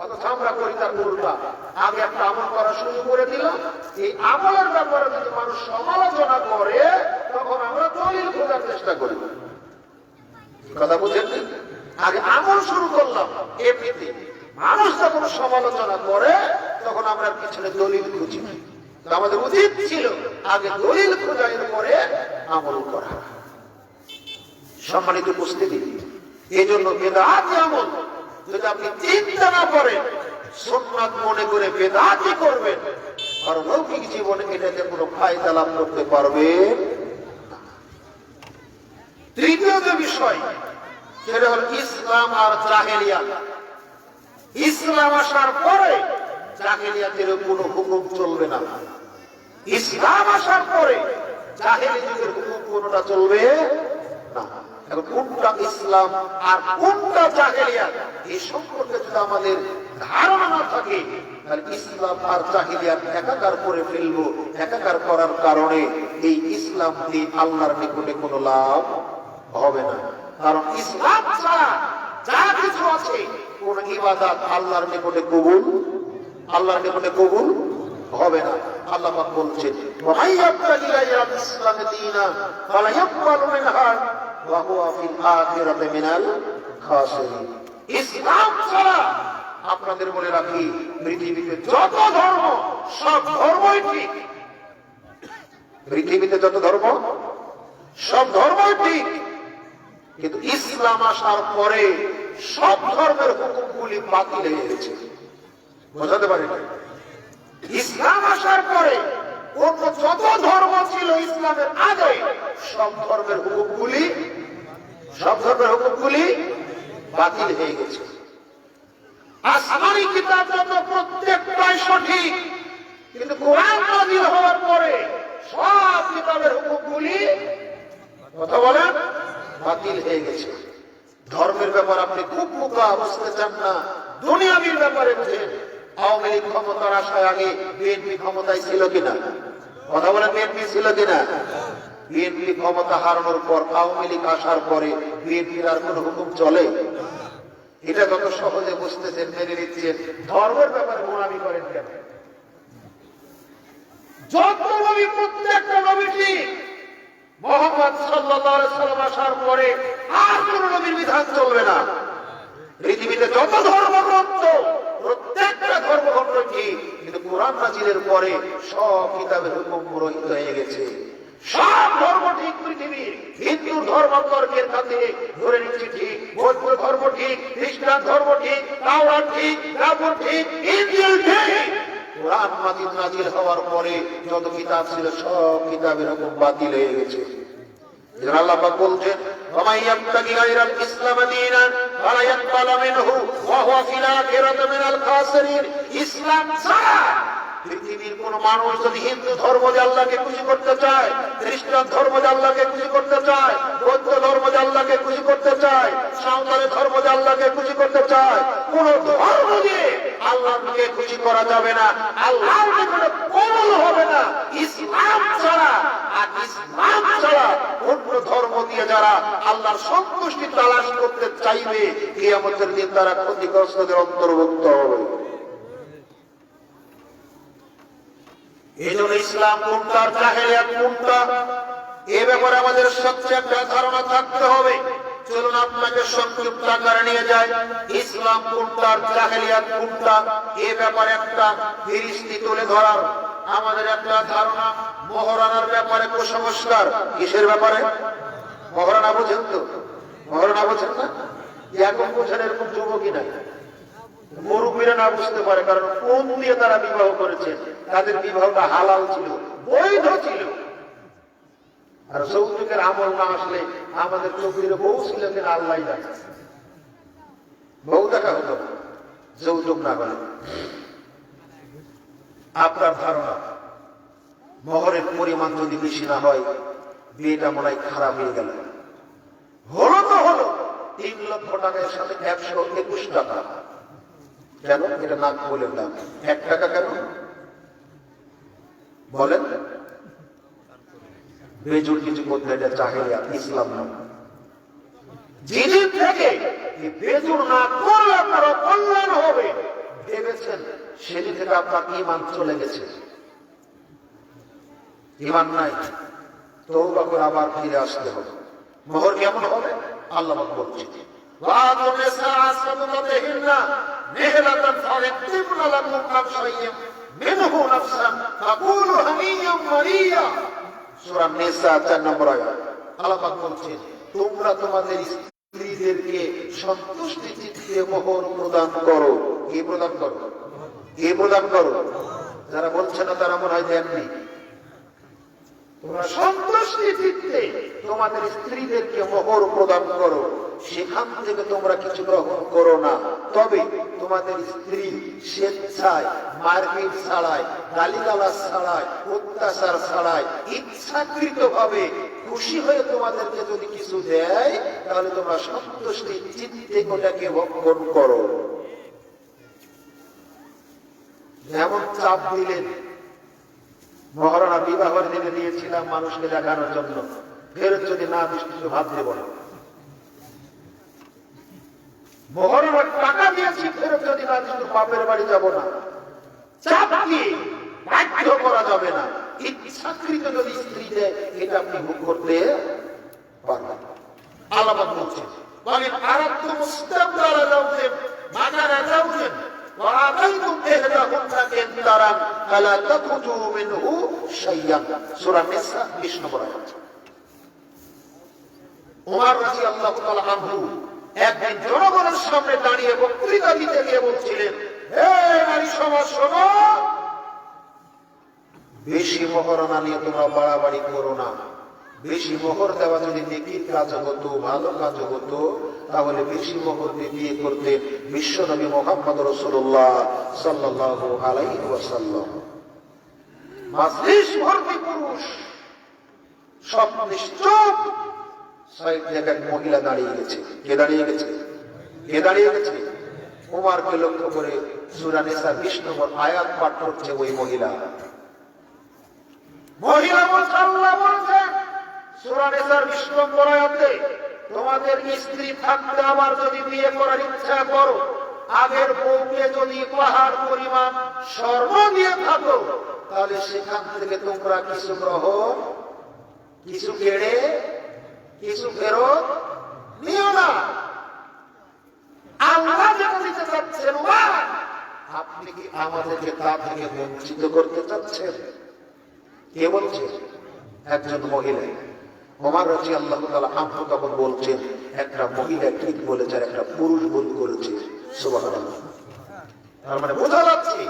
অথচ আমরা করি তার উল্টা, আগে একটা আমল করা শুরু করে দিলাম, এই আমলের ব্যাপারে যদি মানুষ সমালোচনা করে তখন আমরা দলিল খোঁজার চেষ্টা করি। কথা বুঝেন? আগে আমল শুরু করলাম, এমনিতে মানুষ যখন সমালোচনা করে তখন আমরা পিছনে দলিল খুঁজি। আমাদের উচিত ছিল আগে দলিল খোঁজা, এরপরে আমল করা। সম্মানিত উপস্থিতি, এই জন্য বেদাতি আমল যদি আপনি চিন্তা না করেন, সুন্নাত মনে করে বেদাতি করবেন, আর লৌকিক জীবনে এটাতে কোনো ফায়দা লাভ করতে পারবে না। তৃতীয় যে বিষয়, সেটা হল ইসলাম আর জাহেলিয়াত। ইসলাম আসার পরে জাহেলিয়াতের কোনো হুকুম চলবে না। ইসলাম আসার পরে জাহেলি যুগের হুকুম কোনটা চলবে না। এখন কোনটা ইসলাম আর কোনটা জাহেলিয়াত, এই সম্পর্কে যদি আমাদের ধারণা না থাকে তাহলে ইসলাম আর জাহেলিয়াত একাকার করে ফেলবো। একাকার করার কারণে এই ইসলাম দিয়ে আল্লাহর নিকটে কোনো লাভ হবে না। কারণ ইসলাম ছাড়া যা কিছু আছে, কোন ইবাদত আল্লাহর নিকটে কবুল হবে না। আল্লাহ পাক বলছেন, ওয়া মাইয়াবতাগি গায়রা ইসলামি দীনা ফালা ইয়াকবালু মিনহা ওয়া হুয়া ফিল আখিরাতি মিনাল খাসিরিন। ইসলাম ছাড়া আপনাদের বলে রাখি, পৃথিবীতে যত ধর্ম সব ধর্মই ঠিক। পৃথিবীতে যত ধর্ম সব ধর্মই ঠিক, কিন্তু ইসলাম আসার পরে সব ধর্মের হুকুমগুলি বাতিল হয়ে গেছে। বোঝাতে পারি? ইসলাম আসার পরে অন্য যত ধর্ম ছিল ইসলামের আগে সব ধর্মের হুকুমগুলি বাতিল হয়ে গেছে। আসমানি কিতাব যত প্রত্যেকটাই সঠিক, কিন্তু কোরআন নাযিল হওয়ার পরে সব কিতাবের হুকুমগুলি কথা বলেন বাতিল হয়ে গেছে। ধর্মের ব্যাপার আপনি খুব বোকা, বুঝতে চান না, দুনিয়াবীর ব্যাপারে বুঝেন। আওয়ামী লীগ ক্ষমতার আসার আগে বিএনপি ক্ষমতায় ছিল কিনা? কথা বলেন, বিএনপি ছিল কিনা? বিএনপি ক্ষমতা হারানোর পর আওয়ামী লীগ আসার পরে বিএনপির আর কোন হুকুম চলে? এটা যত সহজে বুঝতেছেন, মেনে নিচ্ছেন, ধর্মের ব্যাপারে গোলামি করেন কেন? যত নবী, প্রত্যেকটা নবী ঠিক, মুহাম্মদ সাল্লাল্লাহু আলাইহি সাল্লাম আসার পরে আর কোন নবীর বিধান চলবে না। পৃথিবীতে যত ধর্মগ্রন্থ প্রত্যেকটা ধর্মগ্রন্থ ঠিক, কিন্তু কোরআন নাযিলের পরে সব কিতাবের হুকুম রহিত হয়ে গেছে। সব ধর্ম ঠিক পৃথিবীর, হিন্দু ধর্মান্তর্কের কাছে ধরে নিচ্ছে ঠিক, বৌদ্ধ ধর্ম ঠিক, খ্রিস্টান ধর্ম ঠিক, তাওরাত ঠিক, জাবুর ঠিক, ইনজিল ঠিক। কোরআন নাযিল হওয়ার পরে যত কিতাব ছিল সব কিতাবের হুকুম বাতিল হয়ে গেছে। আল্লাহ পাক বলছেন, ওয়ামান ইয়াবতাগি গায়রাল ইসলাম দীনান ফালা ইয়াকবালু মিনহু ওয়া হুয়া ফিল আখিরাতি মিনাল খাসিরিন। ইসলাম ছাড়া পৃথিবীর কোন মানুষ যদি হিন্দু ধর্ম যে আল্লাহকে খুশি করতে চায়, খ্রিস্টান ধর্ম যে আল্লাহকে খুশি করতে চায়, বৌদ্ধ ধর্ম যে আল্লাহকে খুশি করতে চায়, সাঁওতালি ধর্ম যে আল্লাহকে খুশি করতে চায়, কোন ধর্ম দিয়ে আল্লাহকে খুশি করা যাবে না, আল্লাহর নিকটে কবুল হবে না ইসলাম ছাড়া। আর ইসলাম ছাড়া অন্য ধর্ম দিয়ে যারা আল্লাহর সন্তুষ্টি তালাশ করতে চাইবে, কিয়ামতের দিন তারা ক্ষতিগ্রস্তদের অন্তর্ভুক্ত হবে। এজন্য ইসলাম কোনটা আর জাহেলিয়াত কোনটা, এ ব্যাপারে আমাদের সবচেয়ে একটা ধারণা থাকতে হবে। চলুন আপনাকে সংক্ষিপ্ত আকারে নিয়ে যায়, ইসলাম কোনটা আর জাহেলিয়াত কোনটা, এ ব্যাপারে একটা ফিরিস্তি তুলে ধরার আমাদের একটা ধারণা। মহারানার ব্যাপারে কুসংস্কার, কিসের ব্যাপারে? মহারানা বোঝেন তো? মহারানা বোঝেন না? এখন বোঝেন এরকম যুবকই নাই। মুরব্বীরা না বুঝতে পারে, কারণ কোন দিয়ে তারা বিবাহ করেছে, তাদের বিবাহটা হালাল ছিল, বৈধ ছিল। আর যৌতুকের আমল না আসলে আমাদের চোখের বউ ছিল কিনা আল্লাহ জানে, বউ দেখা হতো না যৌতুক না বলে। আপনার ধারণা মহরের পরিমাণ যদি বেশি না হয়, বিয়েটা মনে হয় খারাপ হয়ে গেল। হলো তো হলো 3 লক্ষ টাকার সাথে 121 টাকা। কেন এটা না বলে দাম 1 টাকা কেন বলেন? বেজুর কিছু করতে, এটা জাহেলিয়াত, ইসলাম না। যেদিন থেকে বেজুর না করলে আপনার কল্যাণ হবে ভেবেছেন, সেদিন থেকে আপনার ঈমান চলে গেছে। ঈমান নাই, তওবা করে আবার ফিরে আসতে হবে। মোহর কেমন হবে? আল্লাহ পাক বলছেন, ওয়াতুন নিসা সাদকাতিহিন্না নিহলাতান ফায়াতিমনা লাকুম আফসাইয়্যিম মিনহু নাফসান তাকুলু হামিয়াম মারিয়া। সূরা নিসা 4 নম্বর আয়াত। আল্লাহ পাক বলছেন, তোমরা তোমাদের স্ত্রীদেরকে সন্তুষ্টি চিত্তে মোহর প্রদান করো। কি প্রদান করো? কি প্রদান করো? যারা বলছে না তারা মনে হয় দেননি। তোমরা সন্তুষ্টি চিত্তে তোমাদের স্ত্রীদেরকে মোহর প্রদান করো, সেখান থেকে তোমরা কিছু গ্রহণ করো না। তবে তোমাদের স্ত্রী স্বেচ্ছায়, মারপিট ছাড়াই, গালিগালাজ ছাড়াই, অত্যাচার ছাড়াই, ইচ্ছাকৃত ভাবে খুশি হয়ে তোমাদেরকে যদি কিছু দেয়, তাহলে তোমরা সন্তুষ্টি চিত্তে ওটাকে ভক্ষণ করো। যেমন চাপ দিলেন, মহারানা বিবাহের দিনে দিয়েছিলাম মানুষকে দেখানোর জন্য, ফেরত যদি না দিস কিছু ভাব দেব না। মহারানা টাকা দিয়েছি, ফেরত যদি না দিস বাপের বাড়ি যাব না। চাপ দিয়ে বাধ্য করা যাবে না। ইচ্ছাকৃত যদি স্ত্রী দেয়, এটা আপনি ভোগ করতে পারবেন। আলামত বলছেন, বলেন আরাদতুম ইস্তিবদালা যাওজেন মাকানা যাওজেন ওয়া আতাইতুম ইহদাহুন্না কিনতারান ফালা তাখুজু মিনহু শাইয়ান। সূরা নিসা 20 নম্বর আয়াত। ওমর রাদিয়াল্লাহু তাআলা আনহু একদিন জনগণের সামনে দাঁড়িয়ে বক্তৃতা দিতে গিয়ে বলছিলেন, হে নারী সমাজ শোনো, বেশি মহরণা নিয়ে তোমরা বাড়াবাড়ি করো না। বেশি মোহর দেওয়া যদি নেকির কাজ হতো, ভালো কাজ হতো, তাহলে বেশি মোহর দিয়ে বিয়ে করতে বিশ্বনবী মুহাম্মদ রাসূলুল্লাহ সাল্লাল্লাহু আলাইহি ওয়াসাল্লাম। মাজলিস ভর্তি পুরুষ, সব নিশ্চুপ, সাইড থেকে এক মহিলা দাঁড়িয়ে গেছে। কে দাঁড়িয়ে গেছে? কে দাঁড়িয়ে গেছে? ওমরকে লক্ষ্য করে সূরা নিসা 20 নম্বর আয়াত পাঠ করছে ওই মহিলা। মহিলা বলছে, আল্লাহ বলেছেন সূরা নিসার 20 নম্বর আয়াতে, তোমাদের স্ত্রী থাকতে আবার যদি বিয়ে করার ইচ্ছা করো, আগের বউকে যদি পাহাড় পরিমাণ স্বর্ণ দিয়ে থাকো, তাহলে সেখান থেকে তোমরা কিছু গ্রহণ, কিছু কেড়ে, কিছু ফেরত নিও না। আল্লাহ যেটা দিতে চাচ্ছেন, আপনি কি আমাদেরকে তা থেকে বঞ্চিত করতে চাচ্ছেন? কে বলছে? একজন মহিলা। ওমর রাদিয়াল্লাহু তাআলা আনহু তখন বলছেন, একটা মহিলা ঠিক বলেছে আর একটা পুরুষ ভুল করেছে। সুবহানাল্লাহ। তার মানে বোঝা যাচ্ছে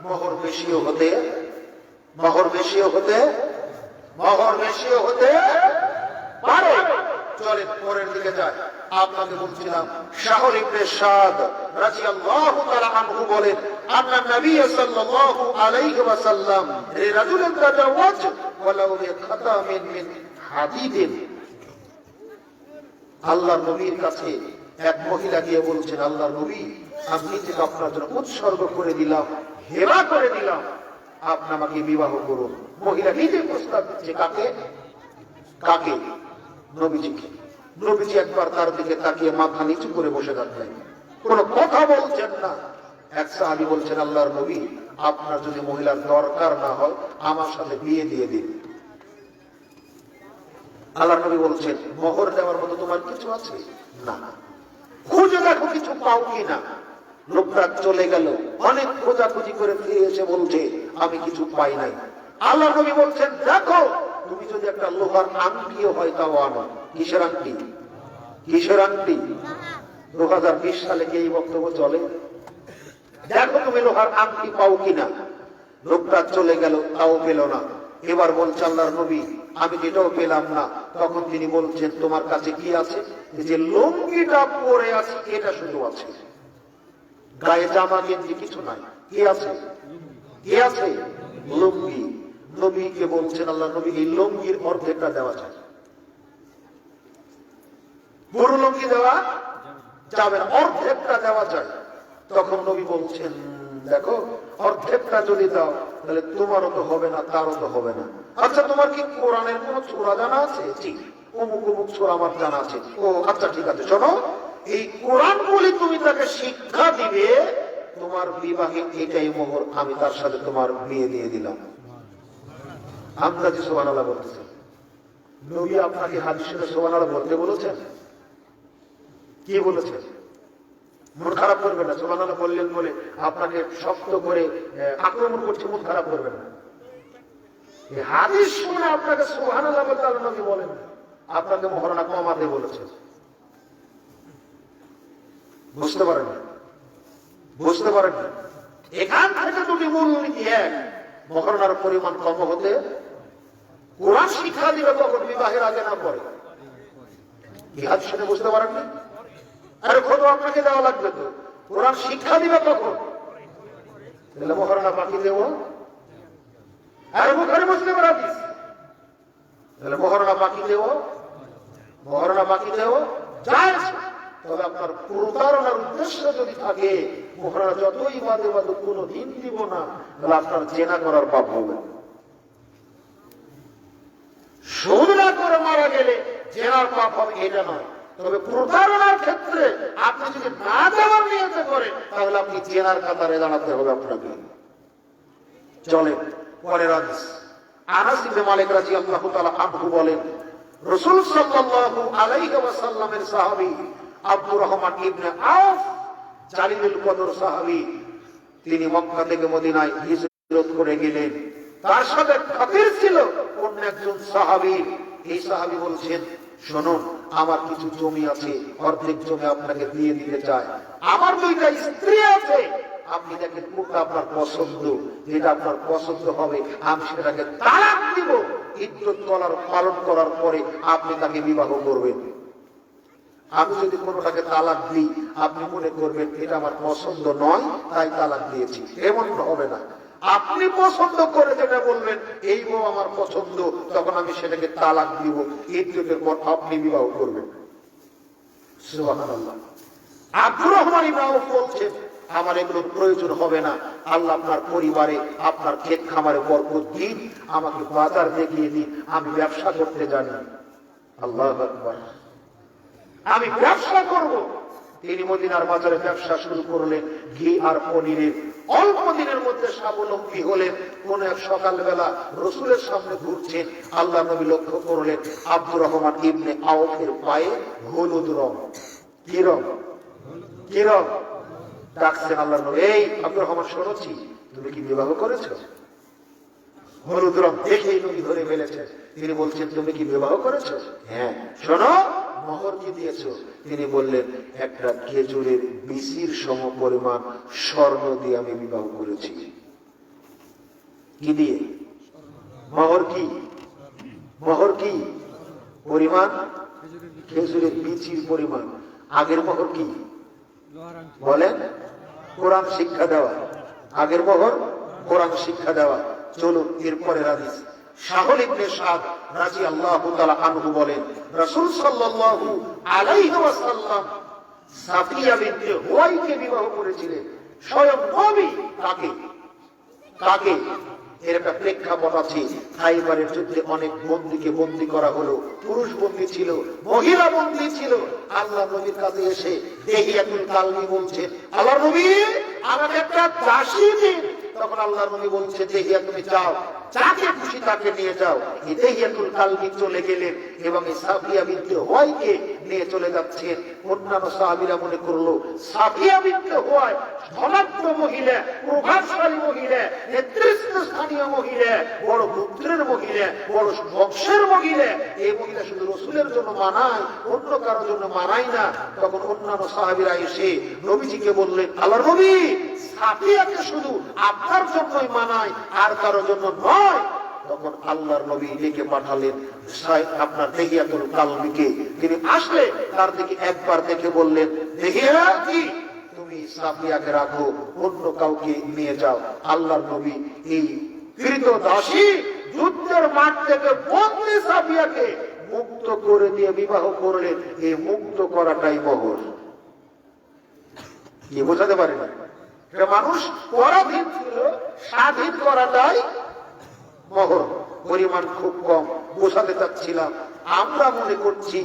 মোহর বেশিও হতে পারে। চলেন পরের দিকে যাই। আপনাকে বলছিলাম শাহর ইবনে সাদ রাদিয়াল্লাহু তাআলা আনহু বলেন, আন্না নবী সাল্লাল্লাহু আলাইহি ওয়াসাল্লাম লিরাজুলিন তাজাওয়াজ ওয়ালাউ বিখাতামিন মিন হাদিদিন। আল্লাহর নবীর কাছে এক মহিলা গিয়ে বলছেন, আল্লাহর নবী, আমি নিজেকে আপনার জন্য উৎসর্গ করে দিলাম, হেবা করে দিলাম, আপনি আমাকে বিবাহ করুন। মহিলা নিজে প্রস্তাব দিচ্ছে। কাকে? কাকে? নবীজিকে। নবীজি একবার তার দিকে তাকিয়ে মাথা নিচু করে বসে থাকলেন, কোনো কথা বলছেন না। এক সাহাবী বলছেন, আল্লাহর নবী, আপনার যদি মহিলার দরকার না হয় আমার সাথে বিয়ে দিয়ে দিন। আল্লাহর নবী বলছেন, মোহর দেওয়ার মতো তোমার কিছু আছে? না। খুঁজে দেখো কিছু পাও কিনা। লোকটা চলে গেল, অনেক খোঁজাখুঁজি করে ফিরে এসে বলছে, আমি কিছু পাই নাই। আল্লাহর নবী বলছেন, দেখো তুমি যদি একটা লোহার আংটিও হয় তাও আনো। কিসের আংটি? কিসের আংটি? 2020 সালে কি এই বক্তব্য চলে? দেখো তুমি লোহার আংটি পাও কিনা। লোকটা চলে গেল, তাও পেল না। এবার বলছে, আল্লাহর নবী, আমি যেটাও পেলাম না। তখন তিনি বলছেন, তোমার কাছে কি আছে? যে লুঙ্গিটা পরে আছে এটা শুধু আছে, গায়ে জামা গেঞ্জি কিছু নাই। কি আছে? কি আছে? লুঙ্গি। নবীকে বলছেন, আল্লাহ নবী, এই লুঙ্গির অর্ধেকটা দেওয়া যায়। পুরো লুঙ্গি দেওয়া যাবে না, অর্ধেকটা দেওয়া যায়। তখন নবী বলছেন, দেখো অর্ধেকটা যদি দাও তাহলে তোমারও তো হবে না, তারও তো হবে না। আচ্ছা, তোমার কি কোরআনের কোন সূরা জানা আছে? জি, অমুক অমুক সূরা আমার জানা আছে। ও আচ্ছা, ঠিক আছে, শোনো, এই কোরআন বলে তুমি তাকে শিক্ষা দিবে, তোমার বিবাহে এটাই মোহর, আমি তার সাথে তোমার বিয়ে দিয়ে দিলাম। আমরা যে সুবহানাল্লাহ বলতেছি, নবী আপনাকে হাদিসে সুবহানাল্লাহ বলতে বলেছেন? কি বলেছেন? মন খারাপ করবেন না। সুবহানাল্লাহ বললেন বলে আপনাকে শক্ত করে আক্রমণ করছে, মন খারাপ করবেন না। এই হাদিস শুনে আপনাকে সুবহানাল্লাহ বলতে আল্লাহর নবী বলেন, আপনাকে মহরণা কমাতে বলেছেন। বুঝতে পারেন? বুঝতে পারেন? এখান থেকে দুটি মূলনীতি। এক, মহরণার পরিমাণ কম হতে কোরআন শিক্ষা দিবে কখন? বিবাহের আগে না পরে। এই হাদিস শুনে বুঝতে পারেননি? আরে কত আপনাকে দেওয়া লাগবে তো, কোরআন শিক্ষা দিবে কখন? তাহলে মহরণা বাকি দেব। আরে বুখারী মুসলিমের হাদিস, তাহলে মহরণা বাকি দেব। মহরণা বাকি দেব জায়েজ। তবে আপনার প্রতারণার উদ্দেশ্য যদি থাকে, মহরণা যতই বাদে বাদে কোনো দিন দিব না, তাহলে আপনার জেনা করার পাপ হবে। সুদ না করে মারা গেলে জেনার পাপ হবে এটা নয়। তবে প্রতারণার ক্ষেত্রে আপনি যদি না দেওয়ার নিয়ত করেন, তাহলে আপনি জেনার কাতারে দাঁড়াতে হবে আপনাকে। চলে পরের হাদিস। আনাস ইবনে মালিক রাদিয়াল্লাহু তাআলা আনহু বলেন, রাসূল সাল্লাল্লাহু আলাইহি ওয়াসাল্লামের সাহাবী আব্দুর রহমান ইবনে আওফ, জালিলুল কদর সাহাবী, তিনি মক্কা থেকে মদিনায় হিজরত করে গেলেন। তার সাথে খাতির ছিল অন্য একজন সাহাবী। এই সাহাবী বলছেন, শুনুন, আমার কিছু জমি আছে, অর্ধেক জমি আপনাকে দিয়ে দিতে চাই। আমার দুইটা স্ত্রী আছে, আপনি দেখেন কোনটা আপনার পছন্দ, যেটা আপনার পছন্দ হবে আমি সেটাকে তালাক দিব। ইদ্যত পালন করার পরে আপনি তাকে বিবাহ করবেন। আমি যদি কোনোটাকে তালাক দিই, আপনি মনে করবেন এটা আমার পছন্দ নয় তাই তালাক দিয়েছি, এমন হবে না। আপনি পছন্দ করে যেটা বলবেন এই বউ আমার পছন্দ, তখন আমি সেটাকে তালাক দিব, ইদ্যতের পর আপনি বিবাহ করবেন। সুবহানাল্লাহ। আব্দুর রহমান ইবনে আওফ বলছেন, আমার এগুলোর প্রয়োজন হবে না, আল্লাহ আপনার পরিবারে, আপনার ক্ষেত খামারে বরকত দিন, আমাকে বাজার দেখিয়ে দিন, আমি ব্যবসা করতে জানি। আল্লাহু আকবার। আমি ব্যবসা করব। তিনি মদিনার বাজারে ব্যবসা শুরু করলেন, ঘি আর পনিরের। অল্প দিনের মধ্যে স্বাবলম্বী হলেন। কোন এক সকালবেলা রসুলের সামনে ঘুরছেন, আল্লাহ নবী লক্ষ্য করলেন আব্দুর রহমান ইবনে আওফের পায়ে হলুদ রং। কি রং? কি রং? ডাকছেন আল্লাহ নবী, এই আব্দুর রহমান, শুনেছি তুমি কি বিবাহ করেছো? হলুদ রং দেখেই নবী ধরে ফেলেছেন। তিনি বলছেন, তুমি কি বিবাহ করেছো? হ্যাঁ। শোনো, মোহর কি দিয়েছো? তিনি বললেন, একটা খেজুরের বিচির সম পরিমাণ স্বর্ণ দিয়ে আমি বিবাহ করেছি। কি দিয়ে? মোহর কি? মোহর কি পরিমাণ? খেজুরের বিচির পরিমাণ। আগের মোহর কি বলেন? কোরআন শিক্ষা দেওয়া। আগের মোহর কোরআন শিক্ষা দেওয়া। চলুন এরপরে হাদিস। শাহুল ইবনে সাদ রাদিয়াল্লাহু তাআলা আনহু বলেন, রাসূল সাল্লাল্লাহু আলাইহি ওয়াসাল্লাম সাফিয়া বিনতে হুয়াইকে বিবাহ করেছিলেন। স্বয়ং নবী। কাকে? এর একটা প্রেক্ষাপট আছে। খাইবারের যুদ্ধে অনেক বন্দীকে বন্দী করা হলো। পুরুষ বন্দী ছিল, মহিলা বন্দী ছিল। আল্লাহ নবীর কাছে এসে দেহিয়াতুল কালবি বলছেন, আল্লাহ নবী আমাকে একটা দাসী দিন। তখন আল্লাহ নবী বলছে, দেহিয়া তুমি যাও, যাকে খুশি তাকে নিয়ে যাও। এই দেহিয়াতুল কালবি চলে গেলেন এবং এই সাফিয়া বিনতে হুয়াইকে নিয়ে চলে যাচ্ছেন। অন্যান্য সাহাবীরা মনে করলো সাফিয়া বিনতে হুয়াই ধনাঢ্য মহিলা, প্রভাবশালী মহিলা, নেতৃস্থানীয় মহিলা, বড় পুত্রের মহিলা, বড় বংশের মহিলা। এই মহিলা শুধু রসুলের জন্য মানায়, অন্য কারোর জন্য মানায় না। তখন অন্যান্য সাহাবীরা এসে নবীজিকে বললেন, আল্লাহ নবী সাফিয়াকে শুধু আপনার জন্যই মানায়, আর কারোর জন্য নয়। তখন আল্লাহর নবী ডেকে পাঠালেন আপনার দেহিয়াতুল কালবিকে। তিনি আসলে তার দিকে একবার দেখে বললেন, দেহিয়া কি তুমি সাফিয়াকে রাখো, অন্য কাউকে নিয়ে যাও। আল্লাহর নবী এই কৃত দাসী যুদ্ধের মাঠ থেকে বন্দী সাফিয়াকে মুক্ত করে দিয়ে বিবাহ করলেন। এই মুক্ত করাটাই মোহর। কি বোঝাতে পারে না? মানুষ পরাধীন ছিল, স্বাধীন করাটাই মোহর। পরিমাণ খুব কম। বোঝাতে চাচ্ছিলাম, আমরা মনে করছি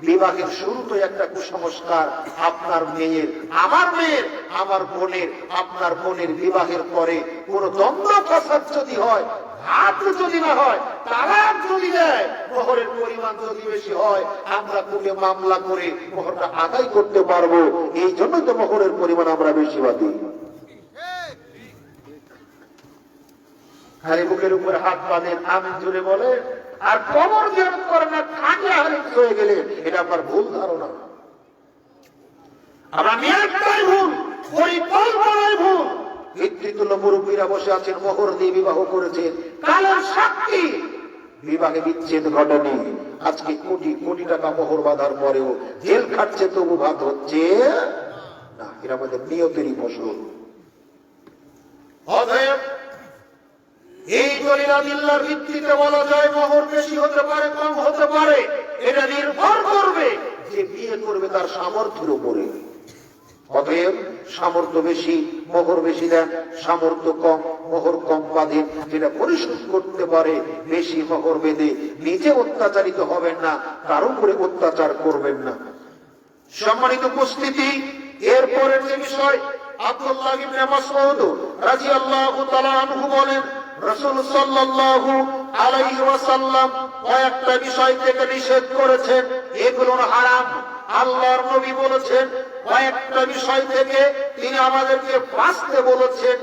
বিবাহের শুরু তো একটা কুসংস্কার। আপনার মেয়ের, আমার মেয়ের, আমার বোনের, আপনার বোনের বিবাহের পরে কোন দ্বন্দ্ব ফাসাদ যদি হয়, হাত যদি না হয়, তালাক যদি দেয়, মোহরের পরিমাণ যদি বেশি হয়, আমরা কোর্টে মামলা করে মোহরটা আদায় করতে পারবো। এই জন্যই তো মোহরের পরিমাণ আমরা বেশি বাঁধি। খালি বুকের উপরে হাত বাঁধেন, আমিন জুড়ে বলে, আর কবর জিয়ারত করেন না, কাটিয়া হারিক হয়ে গেলে এটা আপনার ভুল ধারণা। আমরা নিয়তটাই ভুল, পরিকল্পনাই ভুল। নেতৃত্ব মুরব্বীরা বসে আছেন, মোহর দিয়ে বিবাহ করেছেন, কালের সাক্ষী বিবাহে বিচ্ছেদ ঘটেনি। আজকে কোটি কোটি টাকা মোহর বাঁধার পরেও জেল খাটছে, তবু ভাত হচ্ছে না। এর আমাদের নিয়তেরই ফসল। অতএব এই দলিলাদিল্লার ভিত্তিতে বলা যায় মোহর বেশি হতে পারে, কম হতে পারে। এটা নির্ভর করবে যে বিয়ে করবে তার সামর্থ্যের উপরে। অতএব সামর্থ্য বেশি মোহর বেশি দেন, সামর্থ্য কম মোহর কম বাঁধেন। যেটা পরিশোধ করতে পারে বেশি মোহর বেঁধে নিজে অত্যাচারিত হবেন না, কারো উপরে অত্যাচার করবেন না। সম্মানিত উপস্থিতি, এরপরের যে বিষয়, আব্দুল্লাহ ইবনে মাসউদ রাদিয়াল্লাহু তাআলা আনহু বলেন, রাসূল সাল্লাল্লাহু আলাইহি ওয়াসাল্লাম কয়েকটা বিষয় থেকে নিষেধ করেছেন, এগুলো হারাম। আল্লাহর নবী বলেছেন কয়েকটা বিষয় থেকে তিনি আমাদেরকে বাঁচতে বলেছেন।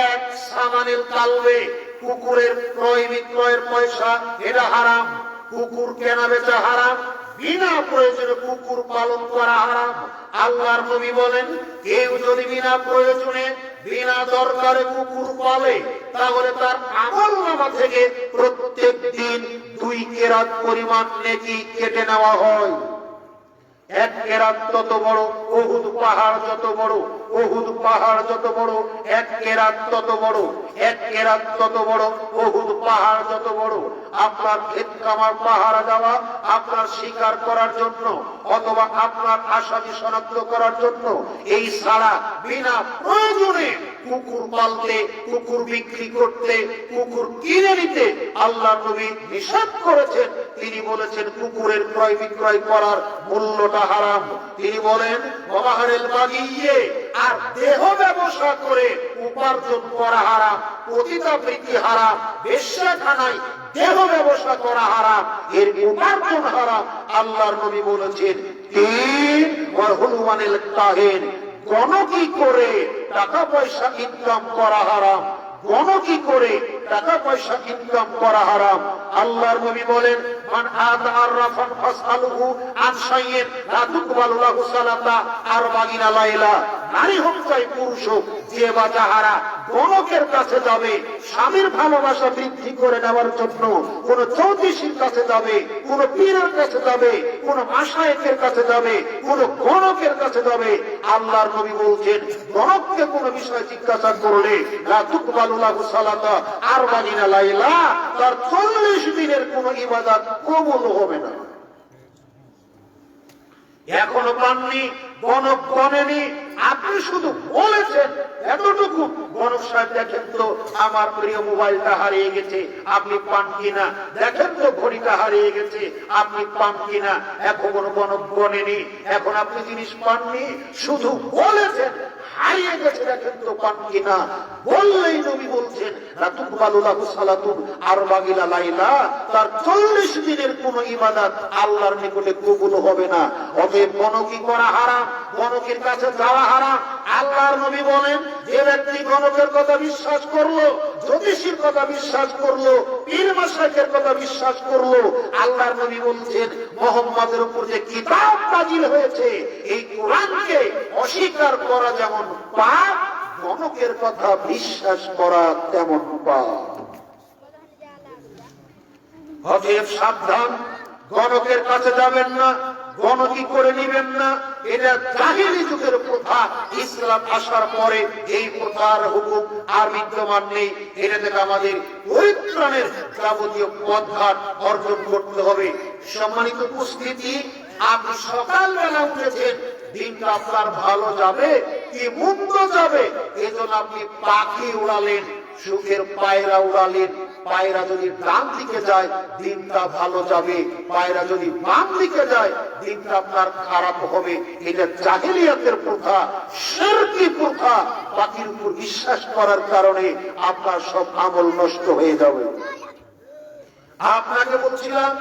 এক, সামানিল কালবে, কুকুরের ক্রয় বিক্রয়ের পয়সা, এটা হারাম। কুকুর কেনা বেচা হারাম, বিনা প্রয়োজনে কুকুর পালন করা হারাম। আল্লাহর নবী বলেন কেউ যদি বিনা প্রয়োজনে বিনা দরকারে কুকুর পালে তাহলে তার আমলনামা থেকে প্রত্যেক দিন 2 কেরাত পরিমাণ নেকি কেটে নেওয়া হয়। 1 কেরাত তত বড়, উহুদ পাহাড় যত বড়, উহুদ পাহাড় যত বড়, 1 কেরাত তত বড়, 1 কেরাত তত বড়, উহুদ পাহাড় যত বড়। আপনার ক্ষেত কামার পাহারা দেওয়া, আপনার শিকার করার জন্য অথবা আপনার আসামি শনাক্ত করার জন্য, এই ছাড়া বিনা প্রয়োজনে কুকুর পালতে, কুকুর বিক্রি করতে, কুকুর কিনে নিতে আল্লাহর নবী নিষেধ করেছেন। তিনি বলেছেন কুকুরের ক্রয় বিক্রয় করার মূল্যটা হারাম। তিনি বলেন ওমাহারেল বাগিয়ে, আর দেহ ব্যবসা করে উপার্জন করা হারাম, পতিতাবৃত্তি হারাম, বেশ্যাখানায় দেহ ব্যবসা করা হারাম, এর উপার্জন হারাম। আল্লাহর নবী বলেছেন তিন, ওয়া হুলওয়ানিল কাহিন, গণকি করে টাকা পয়সা ইনকাম করা হারাম, গণকি করে টাকা পয়সা ইনকাম করা হারাম। আল্লাহর নবী বলেন মান আতাআররাফান ফাসআলুহু আন শাইইন লা তুকবালু লাহু সালাতা আরবাঈনা লাইলা। নারী হোক চাই পুরুষ হোক, যে বা যাহারা গণকের কাছে যাবে স্বামীর ভালোবাসা বৃদ্ধি করে নেওয়ার জন্য, কোন জ্যোতিষীর কাছে যাবে, কোন পীরের কাছে যাবে, কোন মাশায়েখের কাছে যাবে, কোন গণকের কাছে যাবে, আল্লাহর নবী বলছেন গণককে কোন বিষয় জিজ্ঞাসা করলে লা তুকবালু লাহু সালাতা আরবাঈনা লাইলা, তার 40 দিনের কোন ইবাদত কবুল হবে না। এখনো পাননি, গণক গণেনি, আপনি শুধু বলেছেন এতটুকু। গণক সাহেব দেখেন তো আমার প্রিয় মোবাইলটা হারিয়ে গেছে, আপনি পান কিনা? দেখেন তো ঘড়িটা হারিয়ে গেছে, আপনি পান কিনা? এখনো গণক গণেনি, এখন আপনি জিনিস পাননি, শুধু বলেছেন হারিয়ে গেছে, দেখেন তো পান কিনা। বললেই নবী বলছেন লা তুকবালু লাহু সালাতুন আরবাঈনা লাইলা, তার 40 দিনের কোন ইবাদত আল্লাহর নিকটে কবুল হবে না। অতএব গণকি করা হারাম, গণকের কাছে যাওয়া হারাম। আল্লাহর নবী বলেন যে ব্যক্তি গণকের কথা বিশ্বাস করলো, জ্যোতিষীর কথা বিশ্বাস করলো, পীর মাশায়েখের কথা বিশ্বাস করলো, আল্লাহর নবী বলছেন মুহাম্মাদের উপর যে কিতাব নাজিল হয়েছে এই কোরআনকে অস্বীকার করা যেমন পাপ, গণকের কথা বিশ্বাস করা তেমন পাপ। অতএব সাবধান, গণকের কাছে যাবেন না, গণকি করে নিবেন না। এটা জাহেলি যুগের প্রথা, ইসলাম আসার পরে এই প্রথার হুকুম আর বিদ্যমান নেই। এটা থেকে আমাদের পরিত্রাণের যাবতীয় পথঘাট অর্জন করতে হবে। সম্মানিত উপস্থিতি, আপনি সকালবেলা উঠেছেন, দিনটা আপনার ভালো যাবে কি মন্দ যাবে, এজন্য আপনি পাখি উড়ালেন, সুখের পায়রা উড়ালেন। পায়রা যদি ডান দিকে যায় দিনটা ভালো যাবে, পায়রা যদি বাম দিকে যায় দিনটা আপনার খারাপ হবে। এটা জাহেলিয়াতের প্রথা, শিরকি প্রথা। পাখির উপর বিশ্বাস করার কারণে আপনার সব আমল নষ্ট হয়ে যাবে। আপনাকে বলছিলাম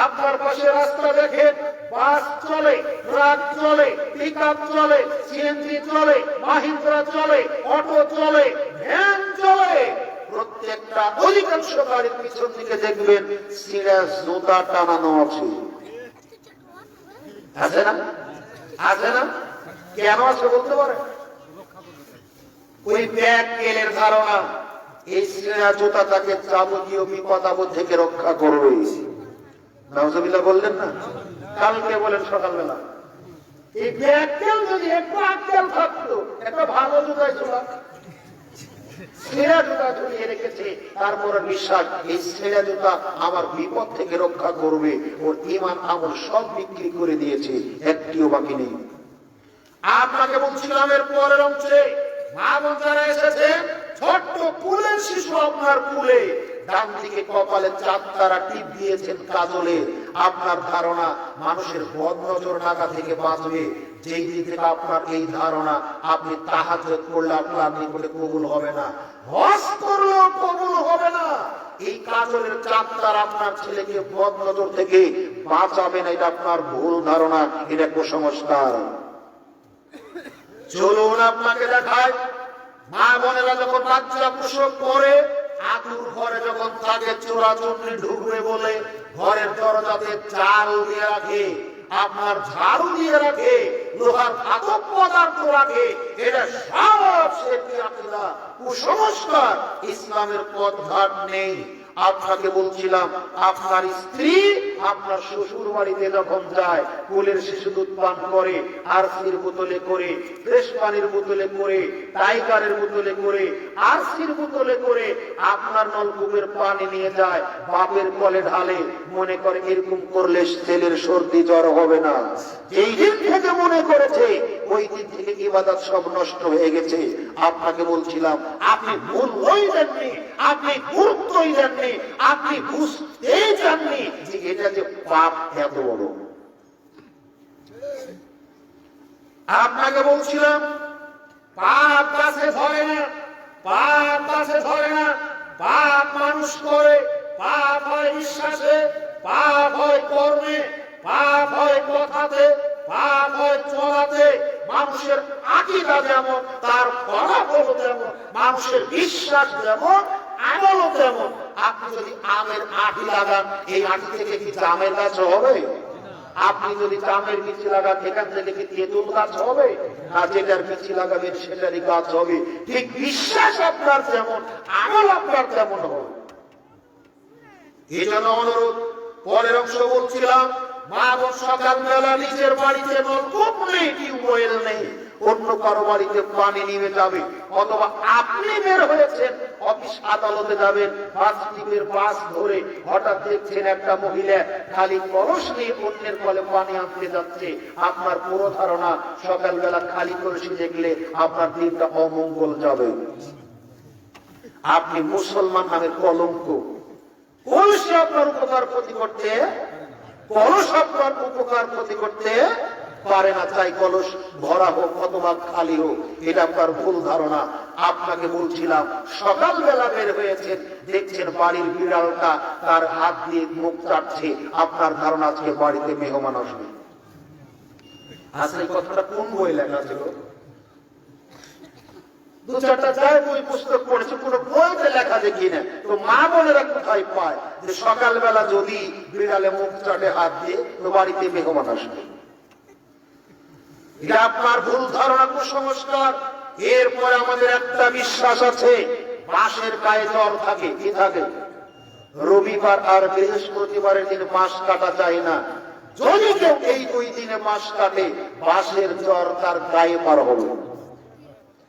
আপনার পাশে রাস্তা দেখেন, বাস চলে, ট্রাক চলে, পিকআপ চলে, সিএনজি চলে, মাহিন্দ্রা চলে, অটো চলে, ভ্যান চলে। প্রত্যেকটা অধিকাংশ গাড়ির পিছন দিকে দেখবেন ছিঁড়া জুতা টানানো আছে, আছে না? আছে না? কেন আছে বলতে পারে? ওই ব্যাগ কেলের ধারণা এই ছিঁড়া জুতা তাকে যাবতীয় বিপদ আপদ থেকে রক্ষা করবে। নাউজুবিল্লাহ বললেন না? কালকে বলেন সকালবেলা এই ব্যাগ কেল যদি একটু আক্কেল থাকতো, একটা ভালো জুতায় ছোড়া, ছেঁড়া জুতা ঝুলিয়ে রেখেছে, তারপরে বিশ্বাস এই ছেঁড়া জুতা আমার বিপদ থেকে রক্ষা করবে। ওর ঈমান আমল সব বিক্রি করে দিয়েছে, একটিও বাকি নেই। আপনাকে বলছিলাম এর পরের অংশে মা বোন যারা এসেছেন, ছোট্ট কুলের শিশু আপনার কুলে, ডান দিকে কপালে 4 তারা টিপ দিয়েছেন কাজলে। আপনার ধারণা মানুষের বদ নজর নাকা থেকে বাঁচবে। যেই দিক থেকে আপনার এই ধারণা, আপনি তাহাজ্জুদ করলে আপনার নিকটে কবুল হবে না, হজ করলেও কবুল হবে না। এই কাজলের চাঁদটার আপনার ছেলেকে বদ নজর থেকে বাঁচাবেন, এটা আপনার ভুল ধারণা, এটা কুসংস্কার। চলুন আপনাকে দেখায়, মা বোনেরা যখন বাচ্চা প্রসব করে আতুর ঘরে যখন থাকে চোরাচুন্নি ঢুকবে বলে ঘরের দরজাতে চাল দিয়ে রাখে, আপনার ঝাড়ু দিয়ে রাখে, লোহার ধাতব পদার্থ রাখে, এটা সব শিরকি কুসংস্কার, ইসলামের পথঘাট নেই। আপনাকে বলছিলাম, আপনার স্ত্রী আপনার শ্বশুর বাড়িতে যখন যায় কোলের শিশু দুধ পান করে, আরসির বোতলে করে, ফ্রেশ পানির বোতলে করে, টাইগারের বোতলে করে, আরসির বোতলে করে আপনার নলকূপের পানি নিয়ে যায়, বাপের কলে ঢালে, মনে করে এরকম করলে ছেলের সর্দি জ্বর হবে না। যেই দিন থেকে মনে করেছে ওই দিন থেকে ইবাদত সব নষ্ট হয়ে গেছে। আপনাকে বলছিলাম, আপনি মূল্যই দেননি, আপনি গুরুত্বই দেননি, আপনি বুঝতেই চাননি যে এটা যে পাপ এত বড়। আপনাকে বলছিলাম, পাপ গাছে ধরে না, পাপ গাছে ধরে না, পাপ মানুষ করে, পাপ হয় বিশ্বাসে, পাপ হয় কর্মে, পাপ হয় কথাতে, পাপ হয় চলাতে। মানুষের আকীদা যেমন তার ফলাফল তেমন, মানুষের বিশ্বাস যেমন আমলও তেমন। আপনি যদি আমের আটি লাগান, এই আটি থেকে কি জামের গাছ হবে? আপনি যদি জামের বিচি লাগান, এখান থেকে কি তেঁতুল গাছ হবে? না, যেটার বিচি লাগাবেন সেটারই গাছ হবে। ঠিক বিশ্বাস আপনার যেমন, আমল আপনার তেমন হবে। এই জন্য অনুরোধ, পরের অংশ বলছিলাম, মা বোন সকালবেলা নিজের বাড়িতে নলকূপ নেই, টিউবওয়েল নেই, অন্য কারো বাড়িতে পানি নিয়ে যাবে, অথবা আপনি বের হয়েছেন অফিস আদালতে যাবেন, বাস টিপের বাস ধরে হঠাৎ দেখছেন একটা মহিলা খালি কলস নিয়ে অন্যের কলে পানি আনতে যাচ্ছে। আপনার পুরো ধারণা সকালবেলা খালি কলসি দেখলে আপনার দিনটা অমঙ্গল যাবে। আপনি মুসলমান নামের কলঙ্ক। কলসি আপনার উপকার ক্ষতি করতে, কলস আপনার উপকার ক্ষতি করতে পারে না, চাই কলস ভরা হোক অথবা খালি হোক, এটা আপনার ভুল ধারণা। আপনাকে বলছিলাম, সকালবেলা বের হয়েছেন, দেখছেন বাড়ির বিড়ালটা তার হাত দিয়ে মুখ চাটছে, আপনার ধারণা আজকে বাড়িতে মেহমান আসবে। আসলে কথাটা কোন বই লেখা ছিল? দু চারটা যায় বই পুস্তক পড়েছে, কোন বইতে লেখা দেখি না। তো মা বোনেরা কোথায় পায় যে সকালবেলা যদি বিড়ালে মুখ চাটে হাত দিয়ে তো বাড়িতে মেহমান আসবে? এটা আপনার ভুল ধারণা, কুসংস্কার। এরপরে আমাদের একটা বিশ্বাস আছে, মাসের গায়ে জ্বর থাকে, কি থাকে? রবিবার আর বৃহস্পতিবারের দিন মাস কাটা যায় না। যদি কেউ এই দুই দিনে মাস কাটে, মাসের জ্বর তার গায়ে পার হবে।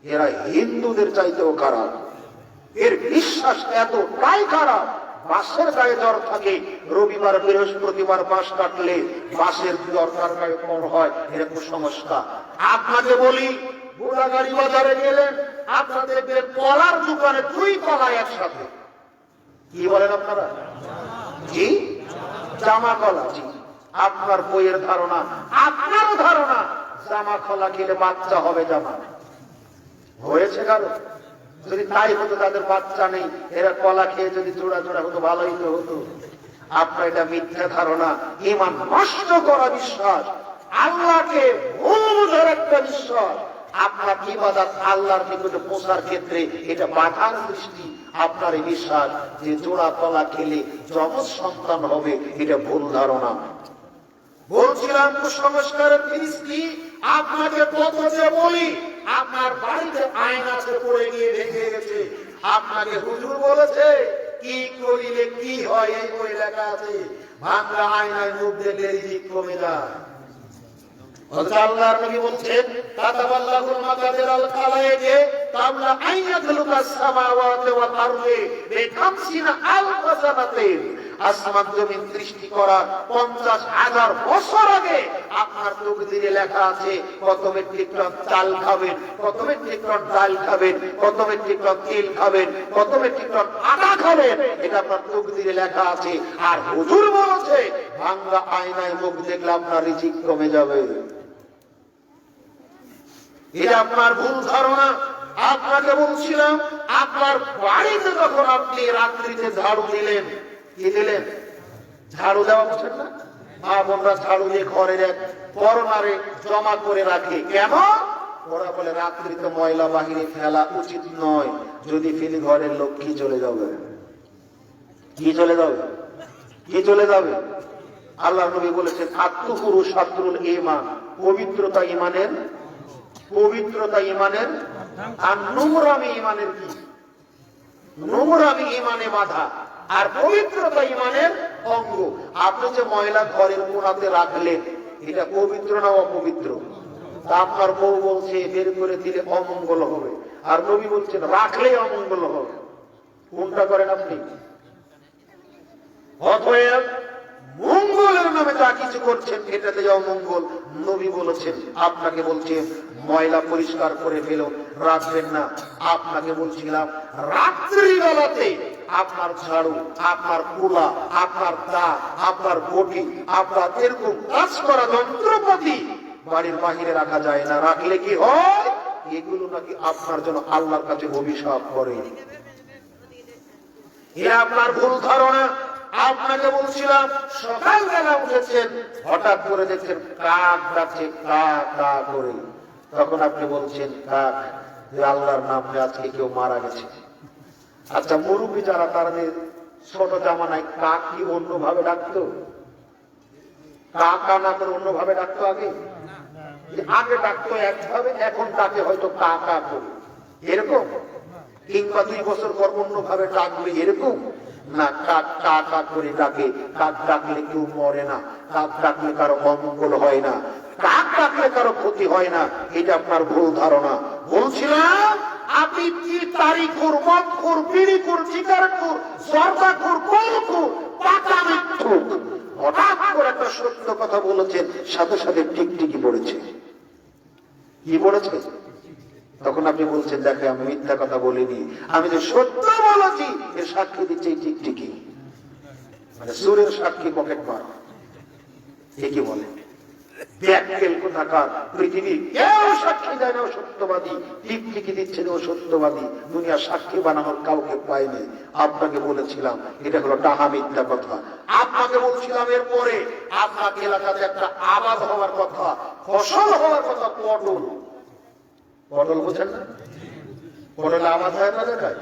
এরা হিন্দুদের চাইতেও খারাপ, এর বিশ্বাস এতটাই খারাপ। মাসের গায়ে জ্বর থাকে, রবিবার বৃহস্পতিবার মাস কাটলে মাসের জ্বর তার গায়ে কম হয়, এর কুসংস্কার। আপনাকে বলি, গোলাগাড়ি বাজারে গেলেন, আপনারা দেখবেন কলার দোকানে দুই কলা একসাথে। কি বলেন আপনারা? জি, জামা কলা। জি, আপনার বইয়ের ধারণা, আপনারও ধারণা জামা কলা খেলে বাচ্চা হবে। জামা হয়েছে কারো? যদি তাই হতো, তাদের বাচ্চা নেই, এরা কলা খেয়ে যদি জোড়া জোড়া হতো, ভালোই তো হতো। আপনার এটা মিথ্যা ধারণা, ঈমান নষ্ট করা বিশ্বাস, আল্লাহকে ভুল বুঝার একটা বিশ্বাস। আপনার ইবাদত আল্লাহর নিকটে পৌঁছার ক্ষেত্রে এটা বাধার সৃষ্টি। আপনার এই বিশ্বাস যে জোড়া কলা খেলে যমজ সন্তান হবে, এটা ভুল ধারণা। বলছিলাম কুসংস্কারের ফিরিস্তি। আপনাকে কত যে বলি, আপনার বাড়িতে আয়না আছে পড়ে গিয়ে ভেঙে গেছে, আপনাকে হুজুর বলেছে কি করিলে কি হয়, এই বই লেখা আছে। ভাঙা আয়নায় মুখ দেখলে রিজিক কমে যায়। আল্লাহর নবী বলছেন, কাতাবাল্লাহুল মাকাদিরাল খালায়েকে কাবলা আইয়াতুলুকাস সামাওয়াতি ওয়াল আরদি বিখামসিনা আলফ সানাতিন। আসমান জমিন সৃষ্টি করার 50,000 বছর আগে আপনার তকদিরে লেখা আছে কত মেট্রিক টন চাল খাবেন, কত মেট্রিক টন ডাল খাবেন, কত মেট্রিক টন তেল খাবেন, কত মেট্রিক টন আটা খাবেন, এটা আপনার তকদিরে লেখা আছে। আর হুজুর বলেছে ভাঙা আয়নায় মুখ দেখলে আপনার রিজিক কমে যাবে। এটা আপনার ভুল ধারণা। আপনাকে বলছিলাম আপনার বাড়িতে যখন আপনি রাত্রিতে ঝাড়ু দিলেন, কি দিলেন? ঝাড়ু দেওয়া বুঝেন না? মা বোনরা ঝাড়ু দিয়ে ঘরের এক করোনারে জমা করে রাখে। কেন? ওরা বলে রাত্রিতে ময়লা বাহিরে ফেলা উচিত নয়, যদি ফেলি ঘরের লক্ষ্মী চলে যাবে। কি চলে যাবে? কি চলে যাবে? আল্লাহ নবী বলেছেন আত্মপুরু শাস্ত্রুল ঈমান, পবিত্রতা ঈমানের, পবিত্রতা ঈমানের, আর নোংরামি ঈমানের কি? নোংরামি ঈমানে বাধা, আর পবিত্রতা ঈমানের অঙ্গ। আপনি যে ময়লা ঘরের কোণাতে রাখলেন, এটা পবিত্র না অপবিত্র? তা আপনার বউ বলছে বের করে দিলে অমঙ্গল হবে, আর নবী বলছেন রাখলেই অমঙ্গল হবে। কোনটা করেন আপনি? অতএব মঙ্গলের নামে যা কিছু করছেন এটাতে অমঙ্গল। নবী বলেছেন, আপনাকে বলছেন ময়লা পরিষ্কার করে ফেলো, রাখবেন না। আপনাকে বলছিলাম রাত্রিবেলাতে আপনার ঝাড়ু, আপনার কুলা, আপনার দা, আপনার বটি, আপনার এরকম কাজ করা যন্ত্রপাতি বাড়ির বাহিরে রাখা যায় না। রাখলে কি হয়? এগুলো নাকি আপনার জন্য আল্লাহর কাছে অভিশাপ করে। এরা আপনার ভুল ধারণা। আপনাকে বলছিলাম সকালবেলা উঠেছেন, হঠাৎ করে দেখছেন কাক ডাকছে কা কা করে। তখন আপনি বলছেন কাক, যে আল্লাহর নামে আজকে কেউ মারা গেছে। আচ্ছা, মুরব্বী যারা, তাদের ছোট জামানায় কাক কি অন্যভাবে ডাকতো? কা কা না করে অন্যভাবে ডাকতো আগে? আগে ডাকতো একভাবে, এখন ডাকে হয়তো কা কা করে, এরকম। কিংবা 2 বছর পর অন্যভাবে ডাকবে, এরকম না। কাক কা কা করে ডাকে। কাক ডাকলে কেউ মরে না, কাক ডাকলে কারো অমঙ্গল হয় না, কাক ডাকলে কারো ক্ষতি হয় না। এটা আপনার ভুল ধারণা। বলছিলাম আপনি কি তারিখুর, মদখুর, বিড়িখুর, সিগারেটখুর, জর্দাখুর, কলখুর, পাকা মিথ্যুক। হঠাৎ করে একটা সত্য কথা বলেছেন, সাথে সাথে টিকটিকি পড়েছে। কি পড়েছে? তখন আপনি বলছেন দেখে আমি মিথ্যা কথা বলিনি, আমি যে সত্য বলেছি এর সাক্ষী দিচ্ছে এই টিকটিকি। মানে সুরের সাক্ষী পকেট মার, কি বলে? পৃথিবীর কেউ সাক্ষী দেয় না ও সত্যবাদী, টিকটিকি দিচ্ছে ও সত্যবাদী। দুনিয়া সাক্ষী বানানোর কাউকে পায়নি। আপনাকে বলেছিলাম এটা হলো ডাহা মিথ্যা কথা। আপনাকে বলছিলাম এরপরে আপনার এলাকাতে একটা আবাদ হওয়ার কথা, ফসল হওয়ার কথা, পটল। পটল বোঝেন না? পটল আবাদ হয় না জায়গায়।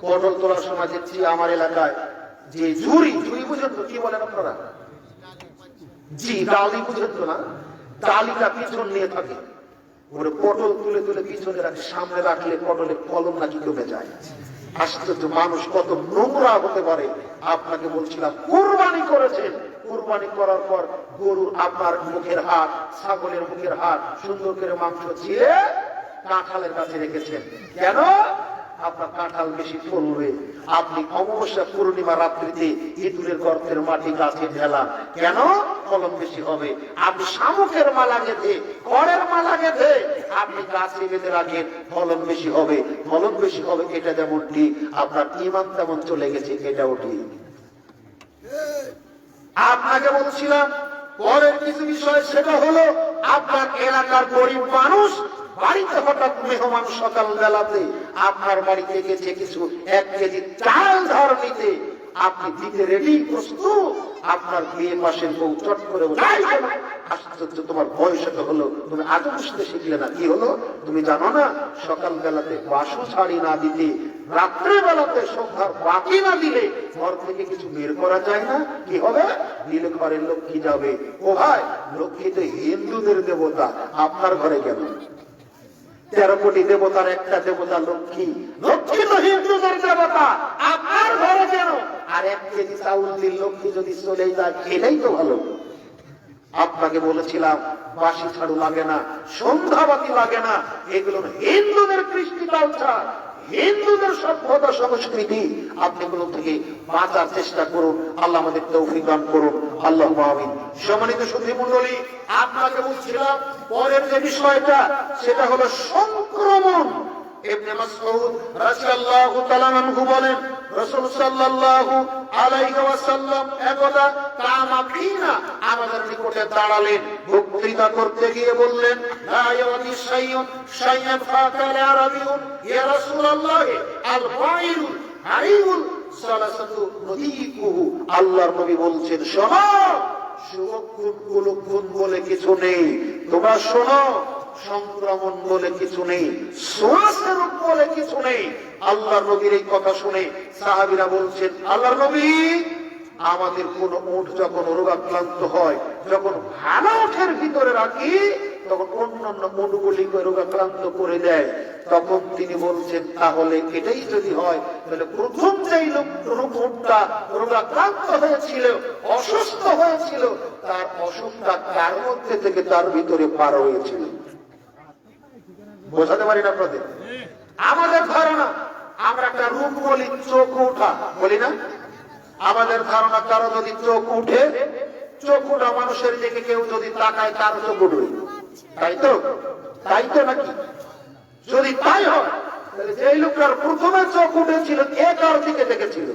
পটল তোলার সময় দেখছি আমার এলাকায় যে ঝুড়ি, ঝুড়ি বুঝেন তো? কি বলেন আপনারা? জি, ডালি বুঝেন তো না? ডালিটা পিছন নিয়ে থাকে, ওরে পটল তুলে তুলে পিছনে রাখে, সামনে রাখলে পটলের ফলন নাকি কমে যায়। আশ্চর্য, মানুষ কত নোংরা হতে পারে। আপনাকে বলছিলাম কুরবানি করেছেন, কুরবানি করার পর গরুর আপনার মুখের হাড়, ছাগলের মুখের হাড় সুন্দর করে মাংস ছিঁড়ে কাঁঠালের কাছে রেখেছেন। কেন? আপনার কাঁঠাল বেশি ফলবে। আপনি অমাবস্যা পূর্ণিমা রাত্রিতে ইঁদুরের গর্তের মাটি গাছে ঢেলান, কেন? ফলন বেশি হবে। আপনি শামুকের মালা গেঁথে, খড়ের মালা গেঁথে আপনি গাছে বেঁধে রাখেন, ফলন বেশি হবে। ফলন বেশি হবে, এটা যেমন ঠিক, আপনার ঈমান তেমন চলে গেছে, এটাও ঠিক। আপনাকে বলছিলাম পরের কিছু বিষয়, সেটা হলো আপনার এলাকার গরিব মানুষ বাড়িতে হঠাৎ মেহমান সকাল বেলাতে আপনার বাড়িতে গেছে কিছু 1 কেজি চাল ধার নিতে, আপনি দিতে রেডি, প্রস্তুত। আপনার বিয়ে পাশের বউ চট করে আশ্চর্য, তোমার বয়স তো হলো, তুমি আজও বুঝতে শিখলে না। কি হলো? তুমি জানো না সকাল বেলাতে বাসু ছাড়ি না দিতে, রাত্রে বেলাতে সন্ধ্যার বাকি না দিলে ঘর থেকে কিছু বের করা যায় না। কি হবে? দিলে ঘরের লক্ষ্মী যাবে। ও ভাই, লক্ষ্মী তো হিন্দুদের দেবতা, আপনার ঘরে কেন? 13 কোটি দেবতার একটা দেবতা লক্ষ্মী। লক্ষ্মী তো হিন্দুদের দেবতা, আপনার ঘরে কেন? আর 1 কেজি চাউল দিল লক্ষ্মী যদি চলে যায়, এটাই তো ভালো। আপনাকে বলেছিলাম বাসি ঝাড়ু লাগে না, সন্ধ্যাবাতি লাগে না, এগুলো হিন্দুদের কৃষ্টি কালচার, হিন্দুদের সভ্যতা সংস্কৃতি। আপনি এগুলো থেকে বাঁচার চেষ্টা করুন। আল্লাহ আমাদের তৌফিক দান করুন, আল্লাহুম্মা আমিন। সম্মানিত সুধী মণ্ডলী, আপনাকে বলছিলাম পরের যে বিষয়টা, সেটা হলো সংক্রমণ। ইবনে মাসউদ রাদিয়াল্লাহু তাআলা আনহু বলেন, রাসূল সাল্লাল্লাহু আলাইহি ওয়াসাল্লাম একদা কামাকিনা আমাদের নিকটে দাঁড়ালেন, বক্তৃতা করতে গিয়ে বললেন, লা ইয়াদি শাইউন শাইয়ান ফাকাল আরাবিয়ুন ইয়া রাসূলুল্লাহ আল ফাইলু হারিউল সালাসাতু নদীকুহু। আল্লাহর নবী বলছেন, শোনো, সুরক্ষণ কুলক্ষণ বলে কিছু নেই, তোমরা শোনো, সংক্রমণ বলে কিছু নেই, শ্বাসের রোগ বলে কিছু নেই। আল্লাহর নবীর এই কথা শুনে সাহাবীরা বলছেন, আল্লাহর নবী, আমাদের কোন উট যখন রোগাক্রান্ত হয়, যখন ভালো উটের ভিতরে রাখি, তখন অন্যান্য উটগুলিকে রোগাক্রান্ত করে দেয়। তখন তিনি বলছেন, তাহলে এটাই যদি হয়, তাহলে প্রথম যেই উটটা রোগাক্রান্ত হয়েছিল, অসুস্থ হয়েছিল, তার অসুখটা কার মধ্যে থেকে তার ভিতরে পার হয়েছিল? বোঝাতে পারি না আপনাদের? আমাদের ধারণা, আমরা একটা রূপ বলি চোখ উঠা, বলি না? আমাদের ধারণা, কারো যদি চোখ উঠে, চোখ উঠা মানুষের দিকে কেউ যদি তাকায়, তার চোখ উঠবে, তাই তো? তাই তো নাকি? যদি তাই হয়, তাহলে যে লোকটার প্রথমে চোখ উঠেছিল, কে কার দিকে দেখেছিল?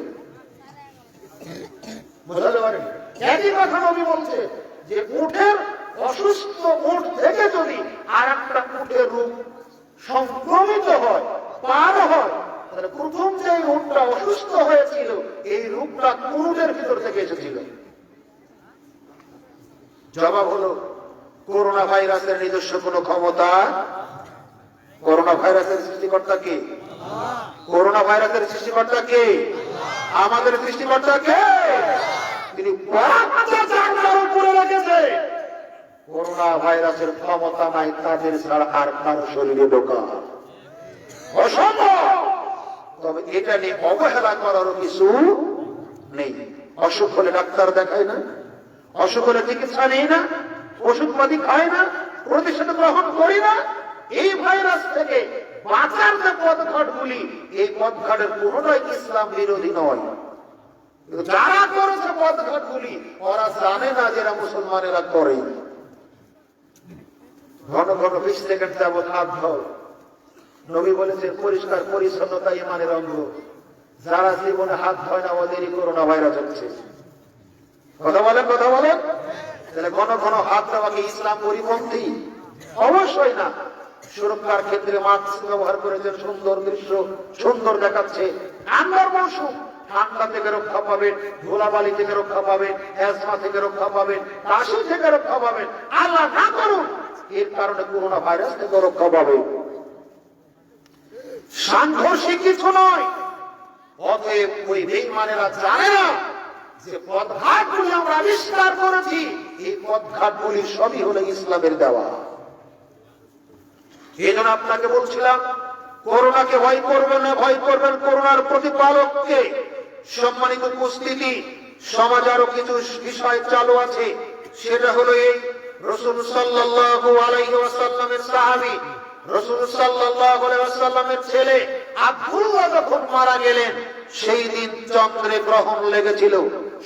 বোঝাতে পারেন? একই কথা নবী বলছে যে উঠের অসুস্থ উঠ থেকে যদি আর একটা উঠের রূপ সংক্রমিত হয়, পার হয়, তাহলে প্রথম যে রূপটা অসুস্থ হয়েছিল, এই রূপটা কোন উটের ভিতর থেকে এসেছিল? জবাব হলো, করোনা ভাইরাসের নিজস্ব কোন ক্ষমতা? করোনা ভাইরাসের সৃষ্টিকর্তা কে? করোনা ভাইরাসের সৃষ্টিকর্তা কে? আমাদের সৃষ্টিকর্তা কে? তিনি উপরে রেখেছে। করোনা ভাইরাসের ক্ষমতা নাই তাদের ছাড়া আর কারো শরীরে ঢোকা অসম্ভব। তবে এটা নিয়ে অবহেলা করারও কিছু নেই। অসুখ হলে ডাক্তার দেখায় না, অসুখ হলে চিকিৎসা নেই না, ওষুধপাতি খায় না, প্রতিষেধক গ্রহণ করি না। এই ভাইরাস থেকে বাঁচার যে পথঘাটগুলি, এই পথঘাটের কোনটাই ইসলাম বিরোধী নয়। যারা করেছে পথঘাটগুলি, ওরা জানে না যেটা মুসলমানেরা করে। ঘন ঘন 20 সেকেন্ড যাবত হাত ধর। নবী বলেছেন, পরিষ্কার পরিচ্ছন্নতা ইমানের অঙ্গ। যারা জীবনে হাত ধয় না, ওদেরই করোনা ভাইরাস হচ্ছে। কথা বলেন, কথা বলেন। তাহলে ঘন ঘন হাত দেওয়া কি ইসলাম পরিপন্থী? অবশ্যই না। সুরক্ষার ক্ষেত্রে মাস্ক ব্যবহার করেছেন, সুন্দর দৃশ্য, সুন্দর দেখাচ্ছে। ঠান্ডার মৌসুম, ঠান্ডা থেকে রক্ষা পাবেন, ধুলাবালি থেকে রক্ষা পাবেন, অ্যাজমা থেকে রক্ষা পাবেন, কাশি থেকে রক্ষা পাবেন। আল্লাহ না করুন, এর কারণে করোনা ভাইরাস থেকে রক্ষা পাবেন। সাংঘর্ষিক কিছু নয়। অতএব ওই বেঈমানেরা জানে না যে পথঘাটগুলি আমরা আবিষ্কার করেছি, এই পথঘাটগুলি সবই হলো ইসলামের দেওয়া। এই জন্য আপনাকে বলছিলাম, করোনাকে ভয় করবেন না, ভয় করবেন করোনার প্রতিপালককে। সম্মানিত উপস্থিতি, সমাজ আরো কিছু বিষয় চালু আছে। সেটা হলো এই, রাসূল সাল্লাল্লাহু আলাইহি ওয়াসাল্লামের সাহাবী, রাসূল সাল্লাল্লাহু আলাইহি ওয়াসাল্লামের ছেলে আব্দুল্লাহ যখন মারা গেলেন, সেই দিন চন্দ্রে গ্রহণ লেগেছিল,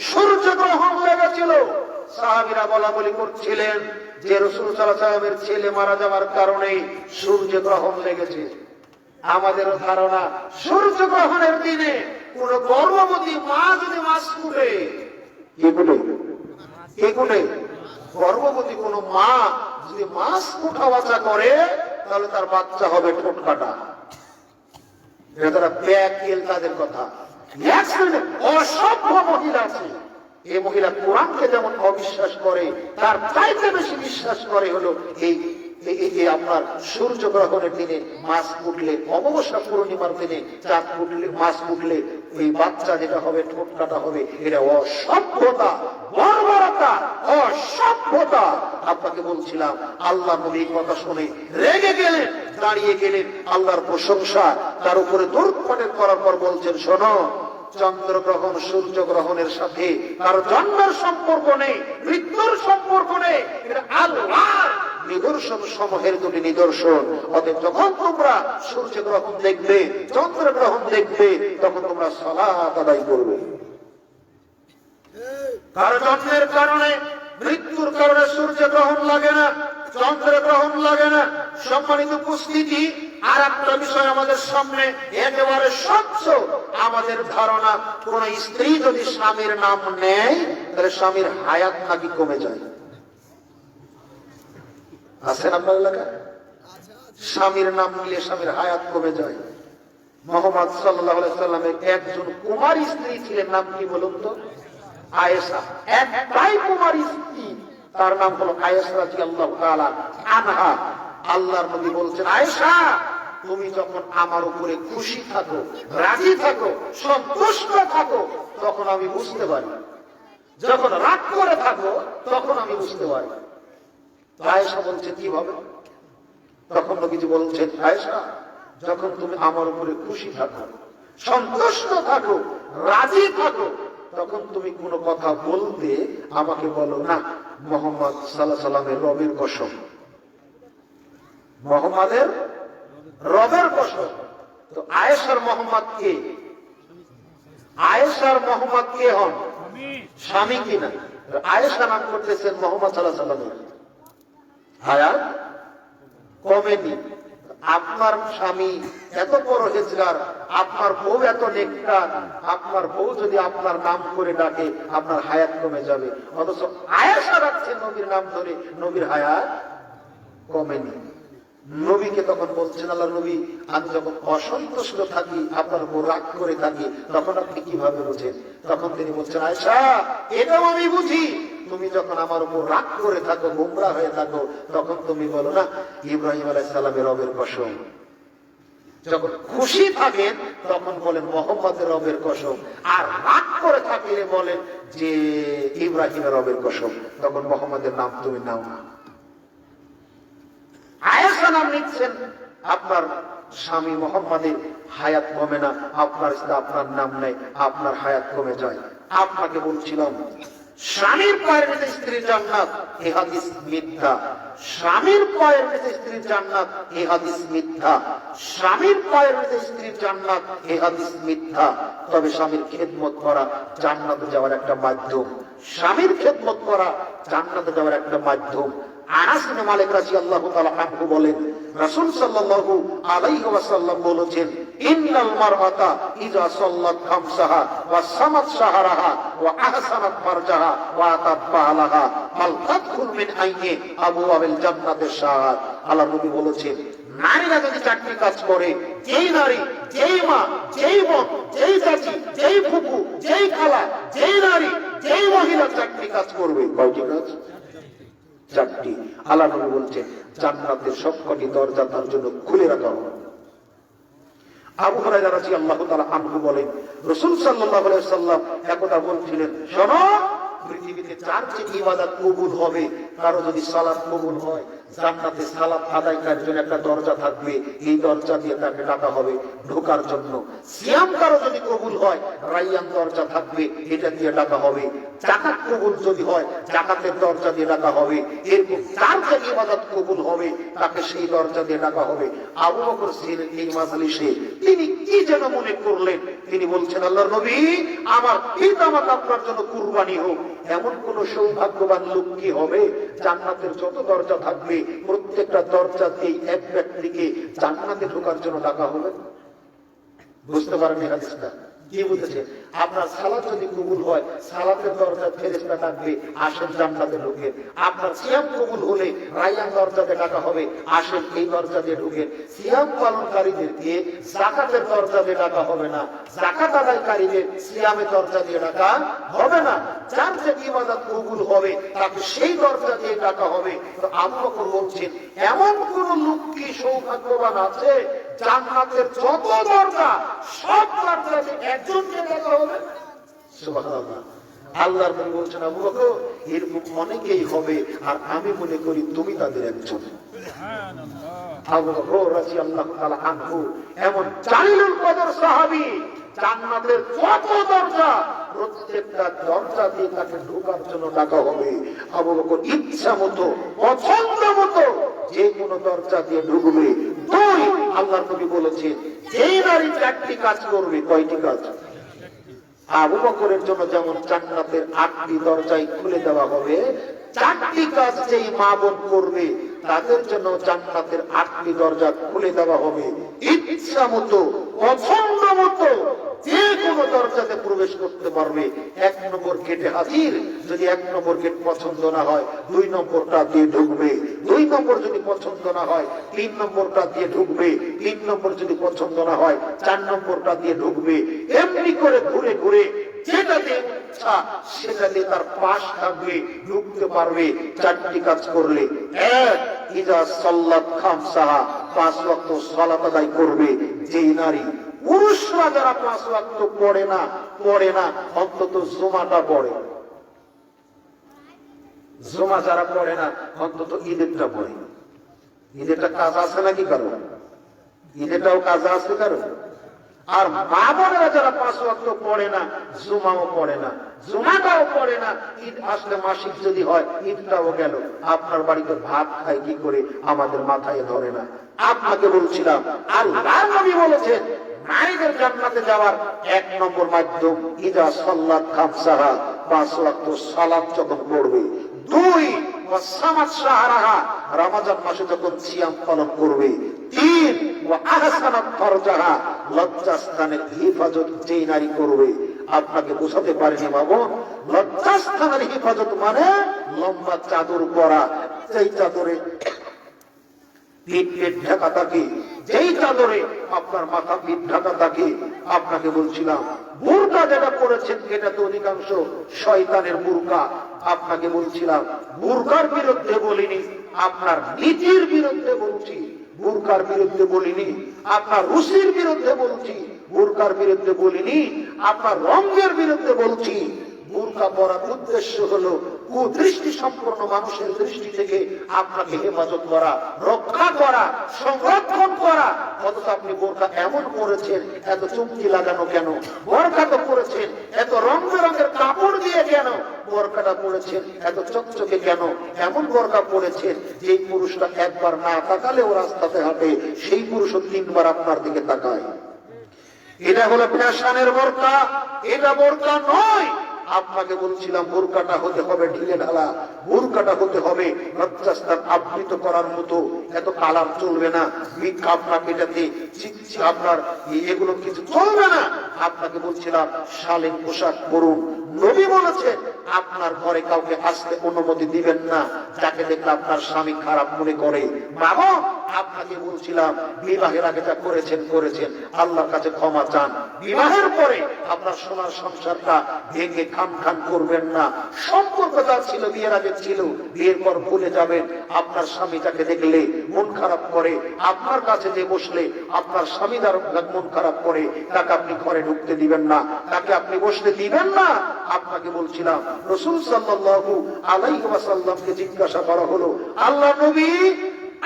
সূর্য গ্রহণ লেগেছিল। সাহাবীরা বলা বলি করছিলেন যে রাসূল সাল্লাল্লাহু আলাইহি ওয়াসাল্লামের ছেলে মারা যাওয়ার কারণে সূর্য গ্রহণ লেগেছে। আমাদের ধারণা, সূর্য গ্রহণের দিনে কোন গর্ভবতী মা যদি মাছ কুটে, কে কুটে? কে কুটে? গর্ভবতী কোন মা যদি মাছ কুটা বাছা করে, তাহলে তার বাচ্চা হবে ঠোঁট কাটা। যারা ব্যাকেল, তাদের কথা। অসভ্য মহিলা আছে, এই মহিলা কোরআনকে যেমন অবিশ্বাস করে, তার চাইতে বেশি বিশ্বাস করে হলো এই আপনার সূর্য গ্রহণের দিনে মাছ ফুটলে, অমাবস্যা পূর্ণিমার দিনে চাঁদ ফুটলে, মাছ ফুটলে ওই বাচ্চা যেটা হবে ঠোঁট কাটা হবে। এটা অসভ্যতা, বর্বরতা, অসভ্যতা। আপনাকে বলছিলাম, আল্লাহ নবী কথা শুনে রেগে গেলেন, দাঁড়িয়ে গেলেন, আল্লাহর প্রশংসা তার উপরে দৌড়পাটের করার পর বলছেন, শোনো, চন্দ্রগ্রহণ সূর্য গ্রহণের সাথে কারো জন্মের সম্পর্ক নেই, মৃত্যুর সম্পর্ক নেই। এটা আল্লাহর নিদর্শন সমূহের দুটি নিদর্শন। অতএব যখন তোমরা সূর্য গ্রহণ দেখবে, চন্দ্র গ্রহণ দেখবে, তখন তোমরা সালাত আদায় করবে। কারো জন্মের কারণে, মৃত্যুর কারণে সূর্য গ্রহণ লাগে না, চন্দ্র গ্রহণ লাগে না। সম্মানিত উপস্থিতি, আর একটা বিষয় আমাদের সামনে একেবারে স্বচ্ছ আমাদের ধারণা, কোন স্ত্রী যদি স্বামীর নাম নেয় তাহলে স্বামীর হায়াত নাকি কমে যায়। আছেন আপনার এলাকায়? স্বামীর নাম নিলে স্বামীর হায়াত কমে যায়। মুহাম্মদ সাল্লাল্লাহু আলাইহি সাল্লামের একজন কুমারী স্ত্রী ছিলেন, নাম কি বলুন তো? আয়েশা। একটাই কুমারী স্ত্রী, তার নাম হলো আয়েশা রাদিয়াল্লাহু তাআলা আনহা। আল্লাহর নবী বলছেন, আয়েশা তুমি যখন আমার উপরে খুশি থাকো, রাজি থাকো, সন্তুষ্ট থাকো, তখন আমি বুঝতে পারি। যখন রাগ করে থাকো তখন আমি বুঝতে পারি। আয়েশা বলছে কিভাবে? তখন নবীজি বলছেন, আয়েশা যখন তুমি আমার উপরে খুশি থাকো, সন্তুষ্ট থাকো, রাজি থাকো, তখন তুমি কোনো কথা বলতে আমাকে বলো না মুহাম্মদ সাল্লাল্লাহু আলাইহি সাল্লামের রবের কসম, মুহাম্মাদের রবের কসম। তো আয়েশার মুহাম্মদ কে? আয়েশার মুহাম্মদ কে হন? স্বামী কিনা? আয়েশা নাম করতেছেন মুহাম্মদ সাল্লাল্লাহু আলাইহি সাল্লামের হায়াত কমেনি। আপনার স্বামী এত পরহেজগার, আপনার বউ এত নেককার, আপনার বউ যদি আপনার নাম করে ডাকে আপনার হায়াত কমে যাবে, অথচ আয়েশা রাখছেন নবীর নাম ধরে, নবীর হায়াত কমেনি। নবীকে তখন বলছেন, আল্লাহ নবী আমি যখন অসন্তুষ্ট থাকি, আপনার উপর রাগ করে থাকি, তখন আপনি কিভাবে বুঝেন? তখন তিনি বলছেন, আয়েশা এটাও আমি বুঝি, তুমি যখন আমার উপর রাগ করে থাকো, গোমরা হয়ে থাকো, তখন তুমি বলো না ইব্রাহিম আলাইহিস সালামের রবের কসম। যখন খুশি থাকেন তখন বলেন মুহাম্মদের রবের কসম, আর রাগ করে থাকলে বলেন যে ইব্রাহিমের রবের কসম। তখন মুহাম্মদের নাম তুমি নাও না। আয়েশা নাম নিচ্ছেন, আপনার স্বামী মুহাম্মদের হায়াত কমে না, আপনার আপনার নাম নেই, আপনার হায়াত কমে যায়। আপনাকে বলছিলাম স্বামীর পায়ের নিচে স্ত্রীর জান্নাত, এই হাদিস মিথ্যা। স্বামীর পায়ের নিচে স্ত্রীর জান্নাত, এই হাদিস মিথ্যা। স্বামীর পায়ের নিচে স্ত্রীর জান্নাত, এই হাদিস মিথ্যা। তবে স্বামীর খেদমত করা জান্নাতে যাওয়ার একটা মাধ্যম। স্বামীর খেদমত করা জান্নাতে যাওয়ার একটা মাধ্যম। আনাস ইবনে মালিক রাদিয়াল্লাহু তাআলা আনহু বলেন, রাসূল সাল্লাল্লাহু আলাইহি ওয়াসাল্লাম বলেছেন, ইন্নাল মারআতা ইযা সাল্লাত খামসাহা ওয়া সামাত শাহরাহা ওয়া আহসানাত ফারজাহা ওয়া আতাত বালাহা ফাল তাদখুল মিন আইয়ি আবওয়াবিল জান্নাতিশ শাহাদ। আল্লাহর নবী বলেছেন, নারীরা যদি চারটি কাজ করে, যেই নারী, যেই মা, যেই বোন, যেই চাচি, যেই ফুফু, যেই খালা, যেই নারী, যেই মহিলা চারটি কাজ করবে, কয়টি কাজ? চারটি। আল্লাহ নবী বলছেন জান্নাতের সবকটি দরজা তার জন্য খুলে রাখা হবে। আবু হুরায়রা রাদিয়াল্লাহু তাআলা আনহু বলেন, রাসূল সাল্লাল্লাহু আলাইহি ওয়াসাল্লাম একদা বলছিলেন, শোনো পৃথিবীতে চারটি ইবাদত কবুল হবে, কারো যদি সালাত কবুল হয় জান্নাতে সালাত আদায়কারীর জন্য একটা দরজা থাকবে, এই দরজা দিয়ে তাকে ডাকা হবে ঢোকার জন্য। সিয়াম কারো যদি কবুল হয় রাইয়ান দরজা থাকবে, এটা দিয়ে ডাকা হবে। যাকাত কবুল যদি হয় যাকাতের দরজা দিয়ে ডাকা হবে। এরকম চারটি ইবাদত কবুল হবে, তাকে সেই দরজা দিয়ে ডাকা হবে। আবু বকর ছিলেন এই মাজলিসে, তিনি কি যেন মনে করলেন, তিনি বলছেন, আল্লাহর নবী আমার পিতামাতা আপনার জন্য কুরবানি হোক। এমন কোন সৌভাগ্যবান লোক কি হবে জান্নাতের যত দরজা থাকবে প্রত্যেকটা দরজা দিয়ে এক ব্যক্তিকে জান্নাতে ঢোকার জন্য ডাকা হবে? বুঝতে পারেন হাদিসটা? কি বুঝেছে? আপনার সালাত যদি কবুল হয় সালাতের দরজা ফেরেশতা ডাকবে, আসেন জান্নাতে ঢোকেন। আপনার সিয়াম কবুল হলে রায়্যান দরজাতে ডাকা হবে, আসেন এই দরজা দিয়ে ঢোকেন। সিয়াম পালনকারীদেরকে যাকাতের দরজা দিয়ে ডাকা হবে না, যাকাত আদায়কারীদের সিয়ামের দরজা দিয়ে ডাকা হবে না। যার যে ইবাদত কবুল হবে তাকে সেই দরজা দিয়ে ডাকা হবে। তো আবু বকর বলছেন, এমন কোন লোক কি সৌভাগ্যবান আছে জান্নাতের যত দরজা সব দরজাতে একজনকে ডাকা হবে? সুবহানাল্লাহ। আল্লাহর নবী বলছেন, আবু বকর এরকম অনেকেই হবে, আর আমি মনে করি তুমি তাদের একজন। আবু বকর রাদিয়াল্লাহু তাআলা আনহু এমন জালিলুল কদর সাহাবী, জান্নাতের যত দরজা প্রত্যেকটা দরজা দিয়ে তাকে ঢোকার জন্য ডাকা হবে। আবু বকর ইচ্ছা মতো পছন্দ মতো যে কোনো দরজা দিয়ে ঢুকবে। দুই, আল্লাহর নবী বলেছেন যেই নারী চারটি কাজ করবে, কয়টি কাজ? আবু বকরের জন্য যেমন জান্নাতের 8টি দরজাই খুলে দেওয়া হবে, চারটি কাজ যেই মা বোন করবে তাদের জন্য জান্নাতের 8টি দরজা খুলে দেওয়া হবে। ইচ্ছা মতো, পছন্দ মতো যে কোনো দরজাতে প্রবেশ করতে পারবে। 1 নম্বর গেটে হাজির, যদি 1 নম্বর গেট পছন্দ না হয় 2 নম্বরটা দিয়ে ঢুকবে, 2 নম্বর যদি পছন্দ না হয় 3 নম্বরটা দিয়ে ঢুকবে, 3 নম্বর যদি পছন্দ না হয় 4 নম্বরটা দিয়ে ঢুকবে। এমনি করে ঘুরে ঘুরে যেটা দিয়ে ইচ্ছা সেটা দিয়ে তার পাশ থাকবে, ঢুকতে পারবে। 4টি কাজ করলে, 1, ইজা সাল্লাত খামসাহা, 5 ওয়াক্ত সালাত আদায় করবে যেই নারী। পুরুষরা যারা 5 ওয়াক্ত পড়ে না অন্তত জুমাটা পড়ে, জুমা যারা পড়ে না অন্তত ঈদেরটা পড়ে। ঈদেরটা কাজ আছে নাকি কারো? ঈদেরটাও কাজ আছে কারো? আর মা বোনেরা যারা 5 ওয়াক্ত পড়ে না, জুমাও পড়ে না, জুমাটাও পড়ে না, ঈদ আসলে মাসিক যদি হয় ঈদটাও গেল। আপনার বাড়িতে ভাত খায় কি করে আমাদের মাথায় ধরে না। আপনাকে বলছিলাম আল্লাহর নবী বলেছেন নারীদের জান্নাতে যাওয়ার 1 নম্বর মাধ্যম ইজা সাল্লাত খামসাহা, 5 ওয়াক্ত সালাত যখন পড়বে। 2, ওয়াসামাত শাহরাহা, রমজান মাসে যখন সিয়াম পালন করবে। 3, ওয়া আহসানাত ফারজাহা, লজ্জাস্থানের হেফাজত যেই নারী করবে। আপনাকে বোঝাতে পারিনি বাবু, লজ্জাস্থানের হেফাজত মানে লম্বা চাদর পরা, যেই চাদরে পিঠ ঢাকা থাকে, যেই চাদরে আপনার মাথা পিঠ ঢাকা থাকে। আপনাকে বলছিলাম বুরকা যেটা পড়েছেন এটা তো অধিকাংশ শয়তানের বুরকা। আপনাকে বলছিলাম বুরকার বিরুদ্ধে বলিনি, আপনার নীতির বিরুদ্ধে বলছি। বুরকার বিরুদ্ধে বলিনি, আপনার রুচির বিরুদ্ধে বলছি। বুরকার বিরুদ্ধে বলিনি, আপনার রঙের বিরুদ্ধে বলছি। বুরকা পরার উদ্দেশ্য হলো কুদৃষ্টি সম্পন্ন মানুষের দৃষ্টি থেকে আপনাকে হেফাজত করা, রক্ষা করা, সংরক্ষণ করা। অথচ আপনি বোরকা এমন পরেছেন, এত চুমকি লাগানো কেন? বোরকা তো পরেছেন এত রং বেরঙের কাপড় দিয়ে কেন? বোরকাটা পরেছেন এত চকচকে কেন? এমন বোরকা পরেছেন যেই পুরুষটা একবার না তাকালেও রাস্তাতে হাঁটে, সেই পুরুষও 3 বার আপনার দিকে তাকায়। এটা হলো ফ্যাশনের বোরকা, এটা বোরকা নয়। আপনাকে বলছিলাম বোরকাটা হতে হবে ঢিলে ঢালা, বোরকাটা হতে হবে লজ্জাস্থান আবৃত করার মতো। এত কালার চলবে না, আপনাকে এটাতে আপনার এগুলো কিছু চলবে না। আপনাকে বলছিলাম শালীন পোশাক পরুন। নবী বলেছেন আপনার ঘরে কাউকে আসতে অনুমতি দিবেন না যাকে দেখলে আপনার স্বামী খারাপ মনে করে। বাবা আপনাকে বলছিলাম বিবাহের আগে যা করেছেন আল্লাহর কাছে ক্ষমা চান। বিবাহের পরে আপনার সোনার সংসারটা ভেঙে খান খান করবেন না। সম্পর্ক যা ছিল বিয়ের আগে ছিল, বিয়ের পর ভুলে যাবেন। আপনার স্বামী যাকে দেখলে মন খারাপ করে, আপনার কাছে যে বসলে আপনার স্বামী যার মন খারাপ করে, তাকে আপনি ঘরে ঢুকতে দিবেন না, তাকে আপনি বসতে দিবেন না। আপনাকে বলছিলাম রাসূল সাল্লাল্লাহু আলাইহি ওয়াসাল্লামকে জিজ্ঞাসা করা হলো, আল্লাহ নবী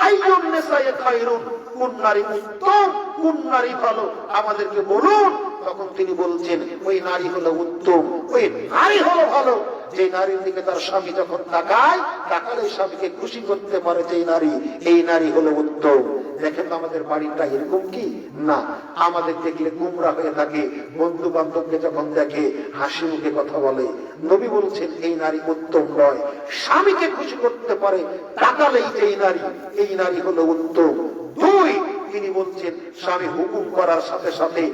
আইয়ুন নিসায়ে খায়রুন, কোন নারী উত্তম, কোন নারী ভালো আমাদেরকে বলুন। তখন তিনি বলছেন ওই নারী হলো উত্তম, ওই নারী হলো ভালো যে নারীর দিকে তার স্বামী যখন তাকায়, তাকালে স্বামীকে খুশি করতে পারে যে নারী, এই নারী হলো উত্তম। দেখেন তো আমাদের বাড়িটা এরকম কি না? আমাদের দেখলে গুমরা হয়ে থাকে, বন্ধু বান্ধবকে যখন দেখে হাসি মুখে কথা বলে। নবী বলছেন এই নারী উত্তম নয়। স্বামীকে খুশি করতে পারে তাকালেই এই নারী, এই নারী হলো উত্তম। 2, তিনি বলছেন স্বামী হুকুম করার সাথে সাথে,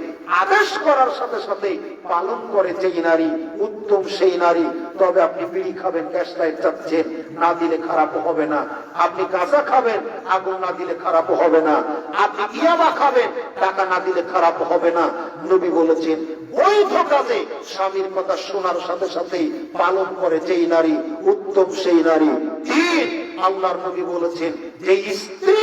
আদেশ করার সাথে সাথে পালন করে যেই নারী, উত্তম সেই নারী। তবে আপনি বিড়ি খাবেন, ক্যাশলাইট চাচ্ছেন, না দিলে খারাপ হবে না। আপনি গাঁজা খাবেন, আগুন না দিলে খারাপ হবে না। আপনি ইয়াবা খাবেন, টাকা না দিলে খারাপ হবে না। নবী বলেছেন বৈধ কাজে স্বামীর কথা শোনার সাথে সাথে পালন করে যেই নারী, উত্তম সেই নারী। 3, আল্লাহর নবী বলেছেন যে স্ত্রী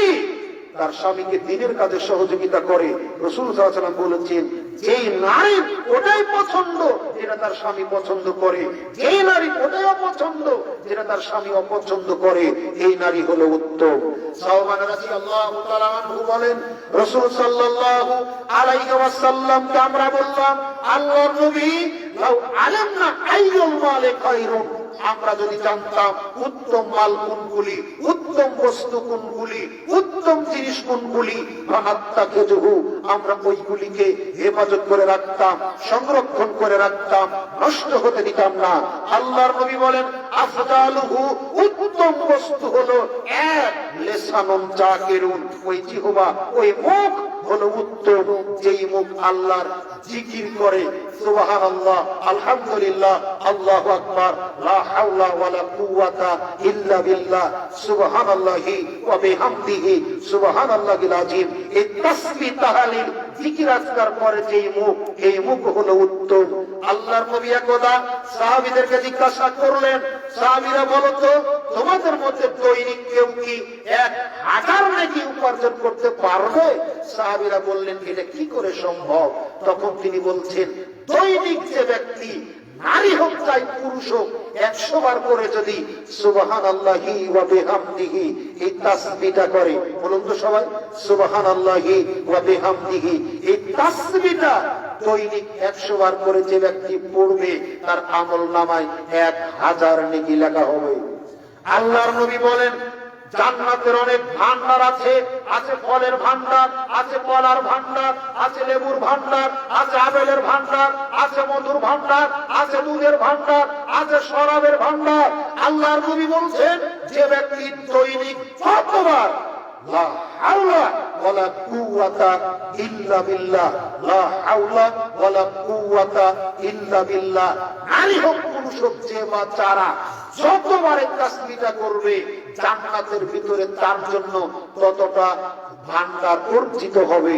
তার স্বামীকে দিনের কাজে সহযোগিতা করে, রাসূল সাল্লাল্লাহু আলাইহি ওয়াসাল্লাম বলেছেন যেই নারী ওটাই পছন্দ যেটা তার স্বামী পছন্দ করে, যেই নারী ওটাই অপছন্দ যেটা তার স্বামী অপছন্দ করে, এই নারী হলো উত্তম। সাওবান রাদিয়াল্লাহু তাআলা আনহু বলেন রাসূল সাল্লাল্লাহু আলাইহি ওয়াসাল্লামকে আমরা বললাম আল্লাহর নবী লাউ আলামনা আইয়ুল মালি খায়রুন, আমরা যদি জানতাম উত্তম মাল কোনগুলি, উত্তম বস্তু কোনগুলি, উত্তম জিনিস কোনগুলি, আমরা ওইগুলিকে হেফাজত করে রাখতাম, সংরক্ষণ করে রাখতাম, নষ্ট হতে দিতাম না। আল্লাহর নবী বলেন আফদালুহু, উত্তম বস্তু হলো এক লিসানুন জাকিরুন, ওই জিহ্বা, ওই মুখ হলো উত্তম, যেই মুখ আল্লাহর জিকির করে, সুবহানাল্লাহ, আলহামদুলিল্লাহ, আল্লাহু আকবার, লা হাওলা ওয়ালা কুওয়াতা ইল্লা বিল্লাহ, সুবহানাল্লাহি ওয়া বিহামদিহি, সুবহানাল্লাহিল আযীম। এই তাসবিহ তাহলিল জিকির আজকার করে যেই মুখ, এই মুখ হলো উত্তম। আল্লাহর নবী একদা সাহাবীদেরকে জিজ্ঞাসা করলেন, সাহাবীরা বলো তো, তোমাদের মধ্যে দৈনিক কেউ কি 1000 নেকি উপার্জন করতে পারবে? সাহাবীরা বললেন, এটা কি করে সম্ভব? তখন তিনি বলছেন, দৈনিক যে ব্যক্তি, নারী হোক চাই পুরুষ হোক, 100 বার করে যদি সুবহানাল্লাহি ওয়া বিহামদিহি এই তাসবিহটা করে, বলুন তো সবাই, সুবহানাল্লাহি ওয়া বিহামদিহি, এই তাসবিহটা দৈনিক 100 বার করে যে ব্যক্তি পড়বে, তার আমলনামায় 1000 নেকি লেখা হবে। আল্লাহর নবী বলেন, জান্নাতের অনেক ভান্ডার আছে, আছে ফলের ভান্ডার, আছে কলার ভান্ডার, আছে লেবুর ভান্ডার, আছে আপেলের ভান্ডার, আছে মধুর ভান্ডার, আছে দুধের ভান্ডার, আছে শরাবের ভান্ডার। আল্লাহর নবী বলছেন, যে ব্যক্তি দৈনিক যতবার লা হাওলা ওয়ালা কুওয়াতা ইল্লা বিল্লাহ, লা হাওলা ওয়ালা কুওয়াতা ইল্লা বিল্লাহ, নারী হোক পুরুষ হোক, যে বা যারা যতবার এই তাসবিহটা করবে, জান্নাতের ভিতরে তার জন্য ততটা ভান্ডার অর্জিত হবে।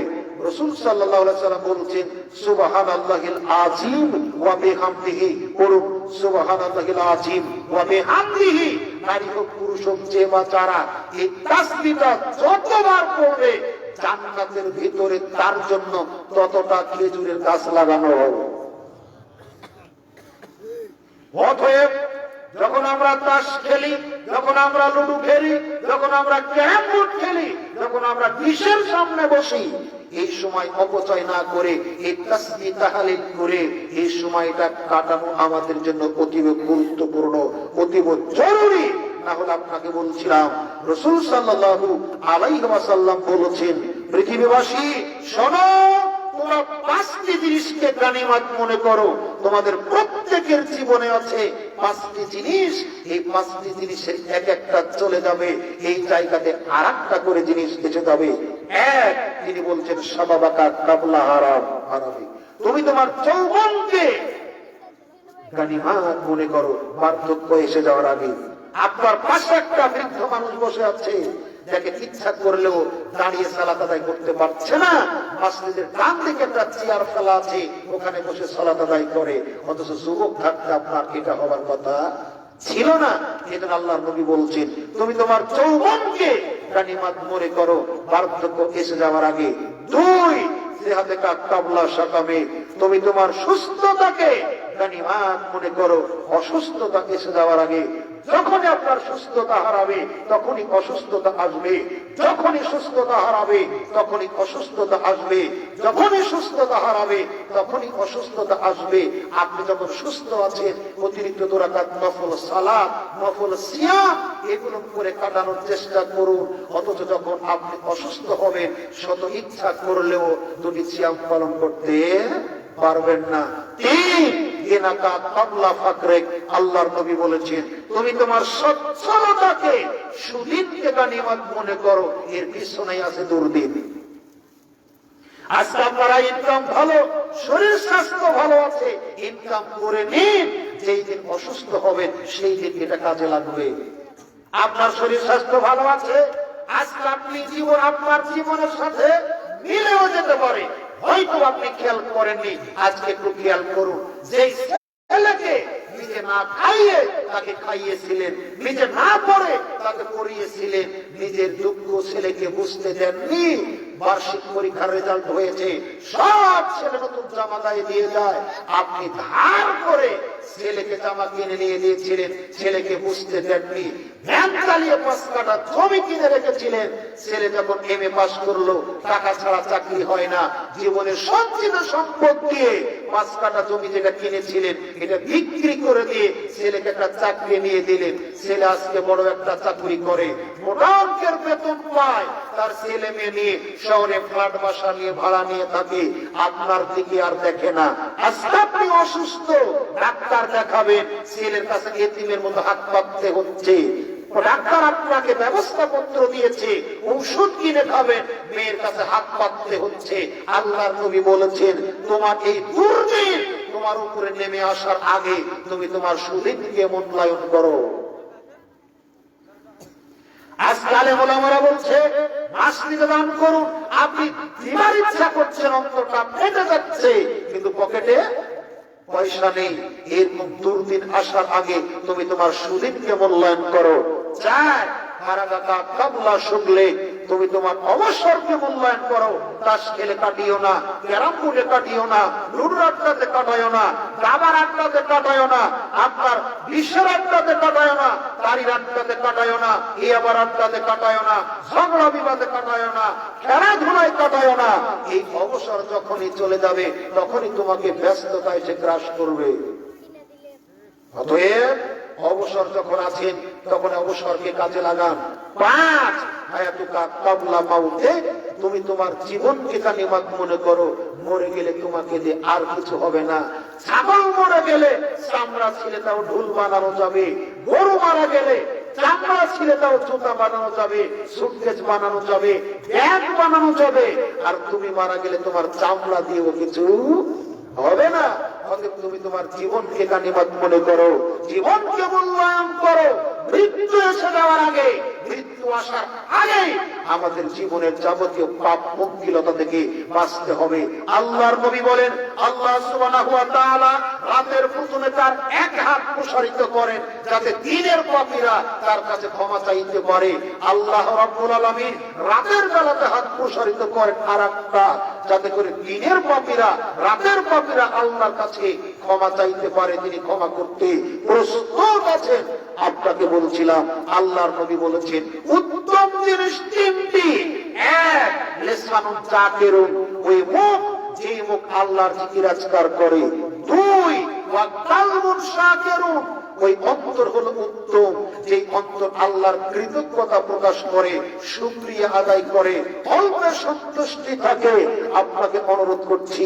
রাসূল সাল্লাল্লাহু আলাইহি সাল্লাম বলছেন, সুবহানাল্লাহিল আযীম ওয়া বিহামদিহি, পড়ুন সুবহানাল্লাহিল আযীম ওয়া বিহামদিহি, নারী হোক পুরুষ হোক, যে বা যারা এই তাসবিহটা যতবার পড়বে, জান্নাতের ভিতরে তার জন্য ততটা খেজুরের গাছ লাগানো হবে। অতএব যখন আমরা তাস খেলি, যখন আমরা লুডু খেলি, যখন আমরা ক্যারাম বোর্ড খেলি, যখন আমরা ডিশের সামনে বসি, এই সময় অপচয় না করে এই তাসবিহ তাহলিল করে এই সময়টা কাটানো আমাদের জন্য অতীব গুরুত্বপূর্ণ, অতীব জরুরি। না হলে আপনাকে বলছিলাম, রাসূল সাল্লাল্লাহু আলাইহি ওয়াসাল্লাম বলেছেন, পৃথিবীবাসী শোনো, তোমরা 5টি জিনিসকে গানিমত মনে করো। তোমাদের প্রত্যেকের জীবনে আছে 5টি জিনিস, এই 5টি জিনিসের এক একটা চলে যাবে, এই জায়গাতে আরেকটা করে জিনিস এসে যাবে। এক, তিনি বলছেন, শাবাবাকা কাবলা হারামি, তুমি তোমার যৌবনকে গানিমত মনে করো, বার্ধক্য এসে যাওয়ার আগে। আপনার পাশে একটা বৃদ্ধ মানুষ বসে আছে, যাকে ইচ্ছা করলেও দাঁড়িয়ে সালাত আদায় করতে পারছে না, মসজিদের ডান দিকে একটা চেয়ার ফেলা আছে, ওখানে বসে সালাত আদায় করে, অথচ যুবক থাকতে আপনার এটা হবার কথা ছিল না। এটা আল্লাহর নবী বলছেন, তুমি তোমার যৌবনকে গানিমত মনে করো, বার্ধক্য এসে যাওয়ার আগে। 2, সেহাতেকা কাবলা সাকামে, তুমি তোমার সুস্থতাকে গানিমত মনে করো, অসুস্থতা এসে যাওয়ার আগে। যখনই আপনার সুস্থতা হারাবে, তখনই অসুস্থতা আসবে, যখনই সুস্থতা হারাবে, তখনই অসুস্থতা আসবে, যখনই সুস্থতা হারাবে, তখনই অসুস্থতা আসবে। আপনি যখন সুস্থ আছেন, অতিরিক্ত 2 রাকাত নফল সালাত, নফল সিয়াম, এগুলো করে কাটানোর চেষ্টা করুন। অথচ যখন আপনি অসুস্থ হবেন, শত ইচ্ছা করলেও 2টি সিয়াম পালন করতে পারবেন না। 3, আল্লাহর নবী বলেছেন, তুমি তোমার সচ্ছলতাকে, সুদিনকে গানিমত মনে করো, এর পিছনে আছে দুর্দিন। আজকে আপনারা ইনকাম ভালো, শরীর স্বাস্থ্য ভালো আছে, ইনকাম করে নিন, যেই দিন অসুস্থ হবেন সেই দিন এটা কাজে লাগবে। আপনার শরীর স্বাস্থ্য ভালো আছে, আজকে আপনি আপনার জীবনের সাথে মিলেও যেতে পারে, হয়তো আপনি খেয়াল করেননি, আজকে একটু খেয়াল করুন। যে ছেলেকে নিজে না খাইয়ে তাকে খাইয়েছিলেন, নিজে না পড়ে তাকে পড়িয়েছিলেন, নিজের যোগ্য ছেলেকে বুঝতে দেননি। বার্ষিক পরীক্ষার রেজাল্ট হয়েছে, সব ছেলে নতুন জামা গায়ে দিয়ে যায়, আপনি ধার করে ছেলেকে জামা কিনে নিয়ে দিয়েছিলেন, ছেলেকে বুঝতে দেননি। ভ্যান চালিয়ে 5 কাঠা জমি কিনে রেখেছিলেন। ছেলে যখন এমএ পাস করলো, টাকা ছাড়া চাকরি হয় না, জীবনের সঞ্চিত সম্পদ দিয়ে 5 কাঠা জমি যেটা কিনেছিলেন এটা বিক্রি করে দিয়ে ছেলেকে একটা চাকরি নিয়ে দিলেন। ছেলে আজকে বড় একটা চাকরি করে, মোটা অঙ্কের বেতন পায়, তার ছেলে মেয়ে নিয়ে শহরে ফ্ল্যাট বাসা নিয়ে ভাড়া নিয়ে থাকে, আপনার দিকে আর দেখে না। আজকে আপনি অসুস্থ, ডাক্তার দেখাবেন, ছেলের কাছে এতিমের মতো হাত পাততে হচ্ছে। ডাক্তার আপনাকে ব্যবস্থাপত্র দিয়েছে, ঔষধ কিনে খাবেন, মেয়ের কাছে হাত পাততে হচ্ছে। আল্লাহর নবী বলেছেন, তোমার এই দুর্দিন তোমার উপরে নেমে আসার আগে তুমি তোমার সুদিনকে মূল্যায়ন করো। আজকাল ওলামারা বলছে মাসনিকে দান করুন, আপনি দিবার ইচ্ছা করছেন, অন্তরটা ফেটে যাচ্ছে, কিন্তু পকেটে পয়সা নেই। এরকম দুর্দিন আসার আগে তুমি তোমার সুদিনকে মূল্যায়ন করো। চার হারাগাতা কাবলা শুনলে তুমি তোমার অবসরকে মূল্যায়ন করো। তাস খেলে কাটিও না, ক্যারাম বোর্ডে কাটিও না, লুডুর আড্ডাতে কাটাইও না, দাবার আড্ডাতে কাটাইও না, আপনার বিশ্বের আড্ডাতে কাটাইও না, তারির আড্ডাতে কাটাইও না, ইয়াবার আড্ডাতে কাটাইও না, ঝগড়া বিবাদে কাটাইও না, খেলাধুলায় কাটাইও না। এই অবসর যখনই চলে যাবে তখনই তোমাকে ব্যস্ততা এসে গ্রাস করবে। অতএব অবসর যখন আছেন তখন অবসরকে কাজে লাগান। 5 হায়াতুকা কাবলা মাউতে, তুমি তোমার জীবনকে গানিমত মনে করো। মরে গেলে তোমাকে দিয়ে আর কিছু হবে না। ছাগল মরে গেলে চামড়া ছিলে তাও ঢোল বানানো যাবে, গরু মারা গেলে চামড়া ছিলে তাও জুতা বানানো যাবে, সুটকেস বানানো যাবে, ব্যাগ বানানো যাবে। আর তুমি মারা গেলে তোমার চামড়া দিয়েও কিছু হবে না। অতএব তুমি তোমার জীবনকে গানিমত মনে করো, জীবনকে মূল্যায়ন করো। মৃত্যু এসে যাওয়ার আগে, মৃত্যু আসার আগে আমাদের জীবনের যাবতীয় পাপ মুক্তিলতা থেকে বাঁচতে হবে। আল্লাহর নবী বলেন, আল্লাহ সুবহানাহু ওয়া তাআলা রাতের প্রথমে তার এক হাত প্রসারিত করেন যাতে দিনের পাপীরা তার কাছে ক্ষমা চাইতে পারে। আল্লাহ রাব্বুল আলামিন রাতের বেলাতে হাত প্রসারিত করেন আরেকটা, যাতে করে দিনের পাপীরা, রাতের পাপীরা আল্লাহর কাছে ক্ষমা চাইতে পারে, তিনি ক্ষমা করতে প্রস্তুত আছেন। আপনাকে বলছিলাম, আল্লাহর নবী বলেছেন উত্তম জিনিস 3টি। 1 লিসানুন যাকিরুন, ওই মুখ যে মুখ আল্লাহর জিকির আজকার করে। 2 ওয়া কালবুন শাকিরুন, ওই অন্তর হলো উত্তম, যে অন্তর আল্লাহর কৃতজ্ঞতা প্রকাশ করে, শুকরিয়া আদায় করে, অল্পে সন্তুষ্টি থাকে। আপনাকে অনুরোধ করছি,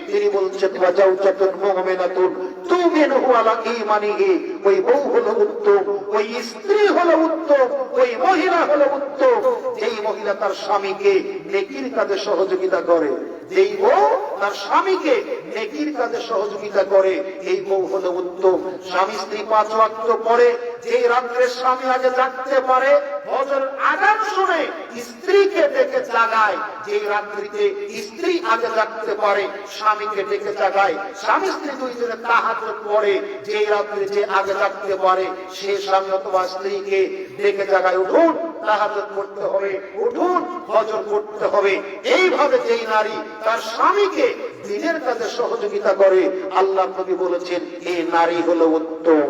তিনি বলছেন ওয়াজাউজাতুন মুমিনাতুন তুমিনহু আলা ঈমানিহি, ওই বউ হলো উত্তম, ওই স্ত্রী হলো উত্তম, ওই মহিলা হলো উত্তম, যেই মহিলা তার স্বামীকে নেকির কাজে সহযোগিতা করে, যেই বউ তার স্বামীকে নেকির কাজে সহযোগিতা করে, এই বউ হলো উত্তম। স্বামী স্ত্রী 5 ওয়াক্ত পড়ে, যে রাত্রে স্বামী আগে জাগতে পারে, ফজর আযান শুনে স্ত্রীকে ডেকে জাগায়, যে রাত্রিতে স্ত্রী আগে জাগতে পারে স্বামীকে ডেকে জাগায়। স্বামী স্ত্রী দুইজনে তাহাজ্জুদ পড়ে, যে রাত্রে যে আগে জাগতে পারে সে স্বামী অথবা স্ত্রীকে ডেকে জাগায়, উঠুন তাহাজ্জুদ পড়তে হবে, উঠুন ফজর পড়তে হবে। এইভাবে যেই নারী তার স্বামীকে দিনের কাজে সহযোগিতা করে, আল্লাহর নবী বলেছেন এই নারী হলো উত্তম।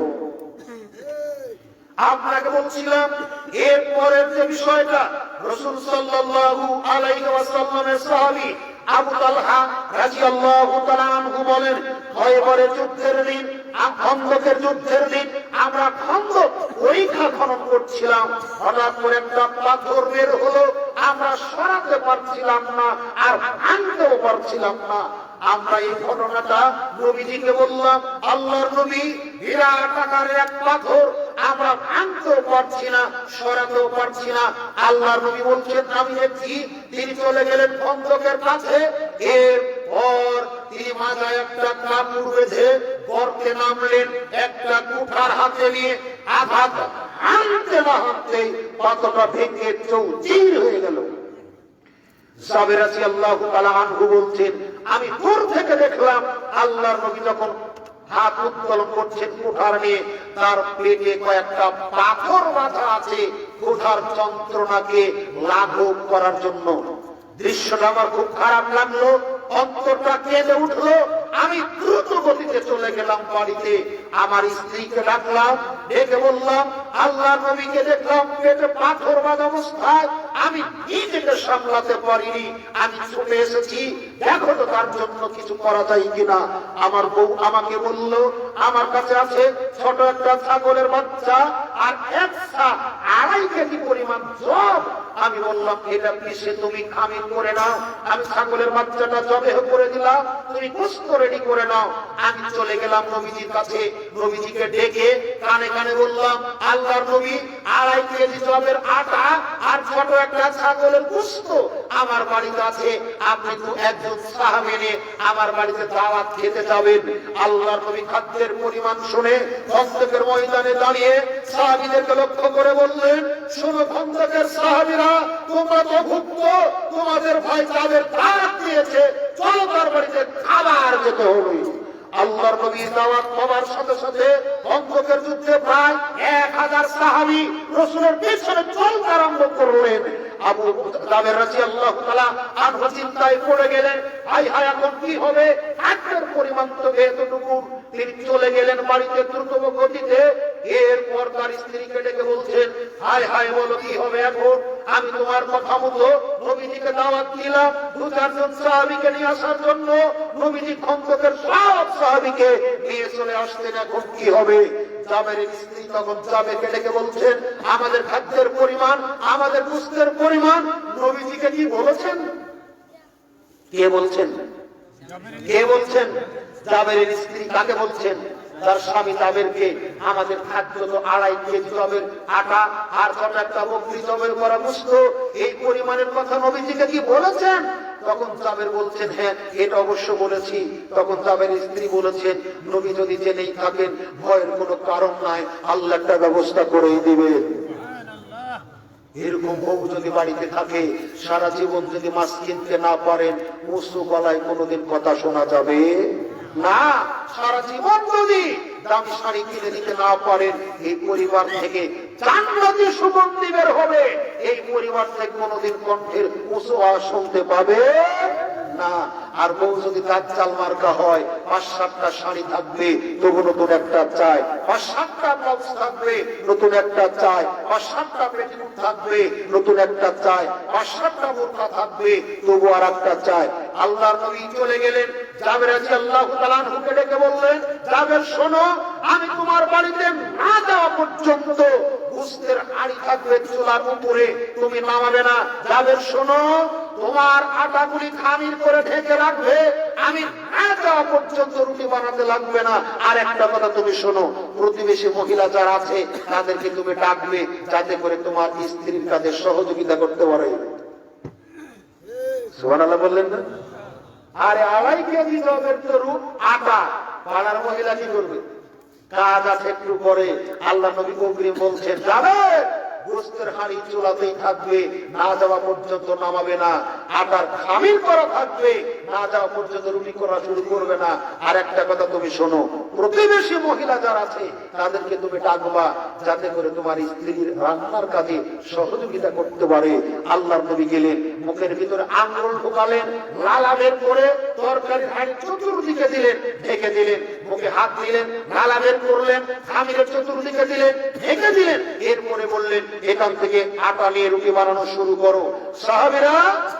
আপনাকে বলছিলাম এরপরের যে বিষয়টা, রাসূল সাল্লাল্লাহু আলাইহি ওয়াসাল্লামের সাহাবী আবু তালহা রাদিয়াল্লাহু তাআলা আনহু বলেন, খয়বরের যুদ্ধের দিন, খন্দকের যুদ্ধের দিন আমরা খন্দক পরীক্ষা খনন করছিলাম, হঠাৎ করে একটা পাথর বের হলো, আমরা সরাতে পারছিলাম না আর ভাঙতেও পারছিলাম না। আমরা এই ঘটনাটা নবীজিকে বললাম, আল্লাহর নবী বিরাট আকারের এক পাথর, আমরা ভাঙতেও পারছি না, সরাতেও পারছি না। আল্লাহর নবী বলছেন আমি দেখছি। তিনি চলে গেলেন খন্দকের কাছে, এরপর তিনি মাথায় একটা কাপড় বেঁধে গর্তে নামলেন, একটা কুঠার হাতে নিয়ে আঘাত হানতে না হানতেই পাথরটা ভেঙে চৌচির হয়ে গেল। সাবের রাদিয়াল্লাহু তাআলা আনহু বলছেন, আমি দূর থেকে দেখলাম আল্লাহর নবী যখন হাত উত্তোলন করছেন কুঠার নিয়ে, তার পেটে কয়েকটা পাথর বাঁধা আছে কুঠার যন্ত্রণাকে লাঘব করার জন্য। দৃশ্যটা আমার খুব খারাপ লাগলো, অন্তরটা কেঁদে উঠলো। আমি দ্রুত গতিতে চলে গেলাম বাড়িতে। আমার স্ত্রীকে ডাকলাম, ডেকে বললাম, আল্লাহ নবীকে দেখলাম পেটে পাথর বাঁধা অবস্থায়, আমি নিজেকে সামলাতে পারিনি, আমি ছুটে এসেছি, দেখো তো তার জন্য কিছু করা যায় কিনা। আমার বউ আমাকে বলল, আমার কাছে আছে ছোট একটা ছাগলের বাচ্চা আর 1.5 কেজি পরিমাণ জব। আমি বললাম, এটা পিষে তুমি খামির করে নাও, আমি ছাগলের বাচ্চাটা জবে করে দিলাম, তুমি গোশত রেডি করে নাও। আমি চলে গেলাম নবীজির কাছে, নবীজিকে ডেকে কানে কানে বললাম, আল্লাহর নবী, 2.5 কেজি জবের আটা আর ছোট একটা ছাগলের গোশত আমার বাড়িতে আছে, আপনি তো একজন সাহাবী নিয়ে আমার বাড়িতে দাওয়াত খেতে যাবেন। আল্লাহর নবী খাদ্যের পরিমাণ শুনে খন্দকের ময়দানে দাঁড়িয়ে সাহাবীদেরকে লক্ষ্য করে বললেন, শোনো খন্দকের সাহাবীরা, তোমরা তো ভুক্ত, তোমাদের ভাই তাদের দাওয়াত দিয়েছে, চলো তার বাড়িতে খাবার যেতে হবে। আল্লাহর নবীর দাওয়াত পাওয়ার সাথে সাথে খন্দকের যুদ্ধে প্রায় 1000 সাহাবী রাসূলের পেছনে চলতে আরম্ভ করলেন। আবু জাবের রাদিয়াল্লাহু তাআলা আনহু চিন্তায় পড়ে গেলেন, হায় হায়, এখন কি হবে? খাদ্যের পরিমাণ তো এতটুকু। তিনি চলে গেলেন বাড়িতে দ্রুত গতিতে। এরপর তার স্ত্রীকে ডেকে বলছেন, হায় হায়, বলো কি হবে এখন? আমি তোমার কথা মতো নবীজিকে দাওয়াত দিলাম 2-4 জন সাহাবীকে নিয়ে আসার জন্য, নবীজি খন্দকের সব সাহাবীকে নিয়ে চলে আসলেন, এখন কি হবে? জাবেরের স্ত্রী তখন জাবেরকে ডেকে বলছেন, আমাদের খাদ্যের পরিমাণ, আমাদের গোশতের পরিমাণ নবীজিকে কি বলেছেন? কে বলছেন? কে বলছেন? জাবেরের স্ত্রী কাকে বলছেন? তার স্বামী জাবেরকে। আমাদের খাদ্য তো 2.5 কেজি জবের আটা আর ছোট একটা বকরি জবের করা গোশত, এই পরিমাণের কথা নবীজিকে কি বলেছেন? তখন জাবের বলছেন, হ্যাঁ, এটা অবশ্য বলেছি। তখন জাবের স্ত্রী বলেছেন, নবী যদি জেনেই থাকেন, ভয়ের কোনো কারণ নাই, আল্লাহ একটা ব্যবস্থা করেই দিবেন। এরকম বউ যদি বাড়িতে থাকে, সারা জীবন যদি মাছ কিনতে না পারেন, উঁচু গলায় কোনোদিন কথা শোনা যাবে না। সারা জীবন যদি দামি শাড়ি কিনে দিতে না পারেন, এই পরিবার থেকে জান্নাতি সুগন্ধি বের হবে, এই পরিবার থেকে কোনোদিন কণ্ঠের উঁচু আওয়াজ শুনতে পাবে না। আর বউ যদি দাজ্জাল মার্কা হয়, 5-7টা শাড়ি থাকবে, তবু নতুন একটা চায়, 5-7টা ব্লাউজ থাকবে, নতুন একটা চায়, 5-7টা পেটিকোট থাকবে, নতুন একটা চায়, 5-7টা বোরকা থাকবে, তবু আর একটা চায়। আল্লাহর নবী চলে গেলেন, জাবের রাদিয়াল্লাহু তাআলা আনহুকে ডেকে বললেন, জাবের শোনো, আমি তোমার বাড়িতে না যাওয়া পর্যন্ত গোশতের হাঁড়ি থাকবে চুলার উপরে, তুমি নামাবে না। জাবের শোনো, তোমার আটাগুলি খামির করে ঢেকে রাখবে, আমি না যাওয়া পর্যন্ত রুটি বানাতে লাগবে না। আর একটা কথা তুমি শোনো, প্রতিবেশী মহিলা যারা আছে তাদেরকে তুমি ডাকবে, যাতে করে তোমার স্ত্রীর কাজে সহযোগিতা করতে পারে। সুবহানাল্লাহ বললেন না? আরে 2.5 কেজি জবের তরু আটা, পাড়ার মহিলা কি করবে? কাজ আছে একটু পরে। আল্লাহ নবী করিম বলছেন, যাবে গোশতের হাঁড়ি চুলাতেই থাকবে, না যাওয়া পর্যন্ত নামাবে না। আটার খামির করা থাকবে, না যাওয়া পর্যন্ত রুটি করা শুরু করবে না। আর একটা কথা তুমি শোনো, প্রতিবেশী মহিলা যারা আছে তাদেরকে তুমি ডাকবা, যাতে করে তোমার স্ত্রীর রান্নার কাজে সহযোগিতা করতে পারে। আল্লাহর নবী গেলেন, মুখের ভিতরে আঙ্গুল ঢুকালেন, লালা বের করে তরকারির হাঁড়ি চতুর্দিকে দিলেন, ঢেকে দিলেন, মুখে হাত দিলেন, লালা বের করলেন, খামিরের চতুর্দিকে দিলেন, ঢেকে দিলেন। এরপরে বললেন, এখান থেকে আটা নিয়ে রুটি বানানো শুরু করো। সাহাবীরা,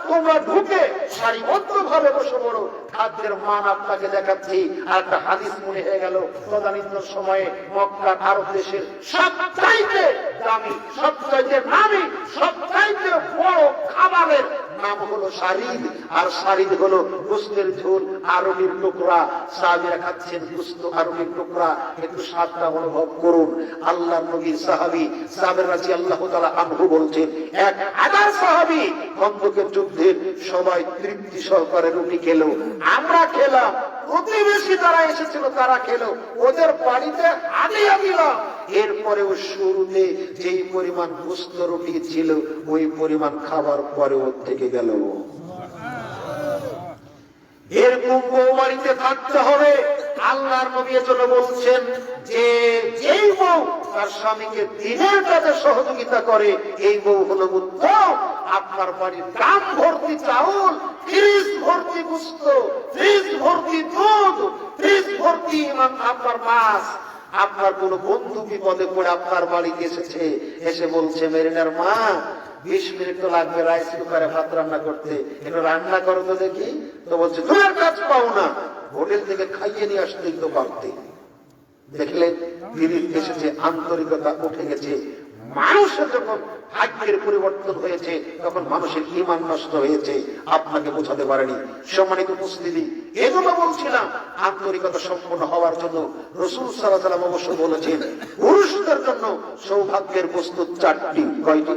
তোমরা ঢুকে সারিবদ্ধ ভাবে বসে পড়ো, খাদ্যের মান আপনাকে দেখাচ্ছি। আর একটা হাদিস মনে হয়ে গেল, তদানীন্তন সময়ে মক্কার আরব দেশের সবচাইতে দামি, সবচাইতে নামি, সবচাইতে বড় খাবারের নাম হলো শারিদ। আর শারিদ হলো গোশতের ঝোল, আরবির টুকরা। সাহাবীরা খাচ্ছেন গোশত, আরবির টুকরা, একটু স্বাদটা অনুভব করুন। আল্লাহর নবীর সাহাবী জাবের রাদিয়াল্লাহু তাআলা আনহু বলছেন, 1000 সাহাবী খন্দকের যুদ্ধে সবাই তৃপ্তি সহকারে রুটি খেলো, আমরা খেলাম, প্রতিবেশী যারা এসেছিল তারা খেলো, ওদের বাড়িতে হাদিয়া দিলাম। এরপরেও শুরুতে যেই পরিমাণ গোশত রুটি ছিল, ওই পরিমাণ খাবার পরেও থেকে গেল। এরকম বউ বাড়িতে থাকতে হবে। আল্লাহর নবী এজন্য বলছেন যে যেই বউ তার স্বামীকে দিনের কাজে সহযোগিতা করে, এই বউ হলো উত্তম। আপনার বাড়ির ড্রাম ভর্তি চাউল, ফ্রিজ ভর্তি গোশত, ফ্রিজ ভর্তি দুধ, ফ্রিজ ভর্তি আপনার মাছ। আপনার কোন বন্ধু বিপদে পড়ে আপনার বাড়িতে এসেছে, এসে বলছে মেরিনার মা 20 মিনিট তো লাগবে রাইস কুকারে ভাত রান্না করতে, একটু রান্না করো তো দেখি। তো বলছে তোমার কাজ পাও না, হোটেল থেকে খাইয়ে নিয়ে আসতেই তো পারতে। দেখলেন ফিরিত এসেছে, আন্তরিকতা উঠে গেছে। মানুষের যখন ভাগ্যের পরিবর্তন হয়েছে তখন মানুষের ঈমান নষ্ট হয়েছে, আপনাকে বোঝাতে পারেনি। সম্মানিত উপস্থিতি, এজন্য বলছিলাম আন্তরিকতা সম্পন্ন হওয়ার জন্য রাসূল সাল্লাল্লাহু আলাইহি ওয়াসাল্লাম অবশ্য বলেছেন পুরুষদের জন্য সৌভাগ্যের বস্তু 4টি। কয়টি?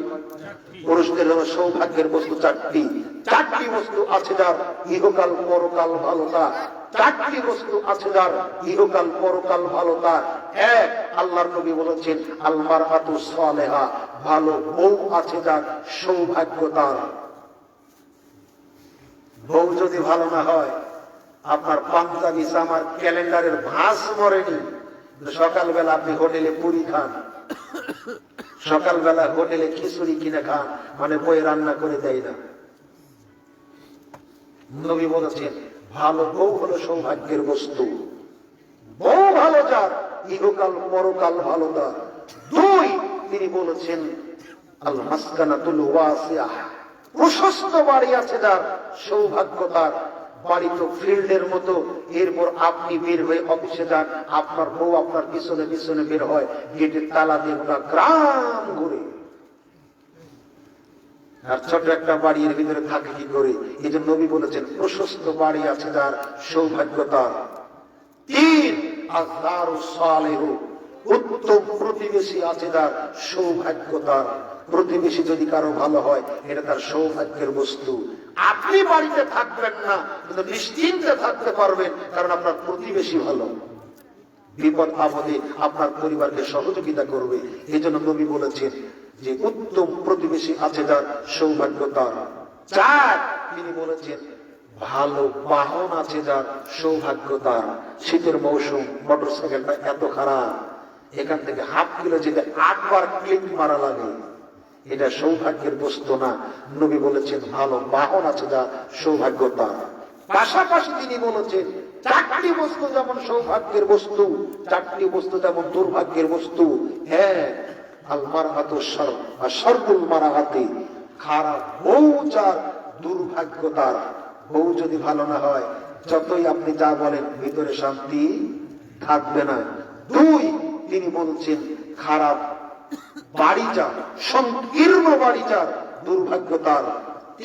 পুরুষদের জন্য সৌভাগ্যের বস্তু 4টি। 4টি বস্তু আছে যার ইহকাল পরকাল ভালো তার। 4টি বস্তু আছে যার ইহকাল পরকাল ভালো তার। এক, আল্লাহর নবী বলেছেন আল মারআতু সালেহা, ভালো বউ আছে যার সৌভাগ্য তার। বউ যদি ভালো না হয়, আপনার পাঞ্জাবি জামার ক্যালেন্ডারের ভাঁজ মরেনি, সকালবেলা আপনি হোটেলে পুরি খান, সকালবেলা হোটেলে খিচুড়ি কিনে খান, মানে বই রান্না করে দেয় না। নবী বলেছেন ভালো বউ হলো সৌভাগ্যের বস্তু। বউ ভালো যার ইহকাল পরকাল ভালো তার। 2, তিনি বলেছেন আল মাসকানাতুল ওয়াসিআহ, প্রশস্ত বাড়ি আছে যার সৌভাগ্য তার। বাড়ি তো ফিল্ডের মতো, এরপর আপনি বের হয়ে অফিসে যান, আপনার বউ আপনার পিছনে পিছনে বের হয়, গেটের তালা দিয়ে ওটা গ্রাম ঘুরে। আর ছোট একটা বাড়ি এর ভিতরে থাকে কি করে? এই জন্য নবী বলেছেন প্রশস্ত বাড়ি আছে যার সৌভাগ্য তার। 3, আযদারু সালেহু, উত্তম প্রতিবেশী আছে যার সৌভাগ্য তার। প্রতিবেশী যদি কারো ভালো হয়, এটা তার সৌভাগ্যের বস্তু। আপনি বাড়িতে থাকবেন না, কিন্তু নিশ্চিন্তে থাকতে পারবেন, কারণ আপনার প্রতিবেশী ভালো। বিপদ আপদে আপনার পরিবারকে সহযোগিতা করবে। এই জন্য নবী বলেছেন যে উত্তম প্রতিবেশী আছে যার সৌভাগ্য তার। 4, তিনি বলেছেন ভালো বাহন আছে যার সৌভাগ্য তার। শীতের মৌসুম, মোটরসাইকেলটা এত খারাপ, এখান থেকে হাফ কিলো যেতে 8 বার ক্লিক মারা লাগে, এটা সৌভাগ্যের বস্তু না। নবী বলেছেন ভালো বাহন আছে যার সৌভাগ্য তার। পাশাপাশি তিনি বলেছেন 4টি বস্তু যেমন সৌভাগ্যের বস্তু, 4টি বস্তু যেমন দুর্ভাগ্যের বস্তু। হ্যাঁ, আল মারআতু শার আর শাররুল মারআতি, খারাপ বউ যার দুর্ভাগ্য তার। বউ যদি ভালো না হয়, যতই আপনি যা বলেন ভিতরে শান্তি থাকবে না। 2, তিনি বলছেন খারাপ বাড়ি যার, সংকীর্ণ বাড়ি যার দুর্ভাগ্য তার।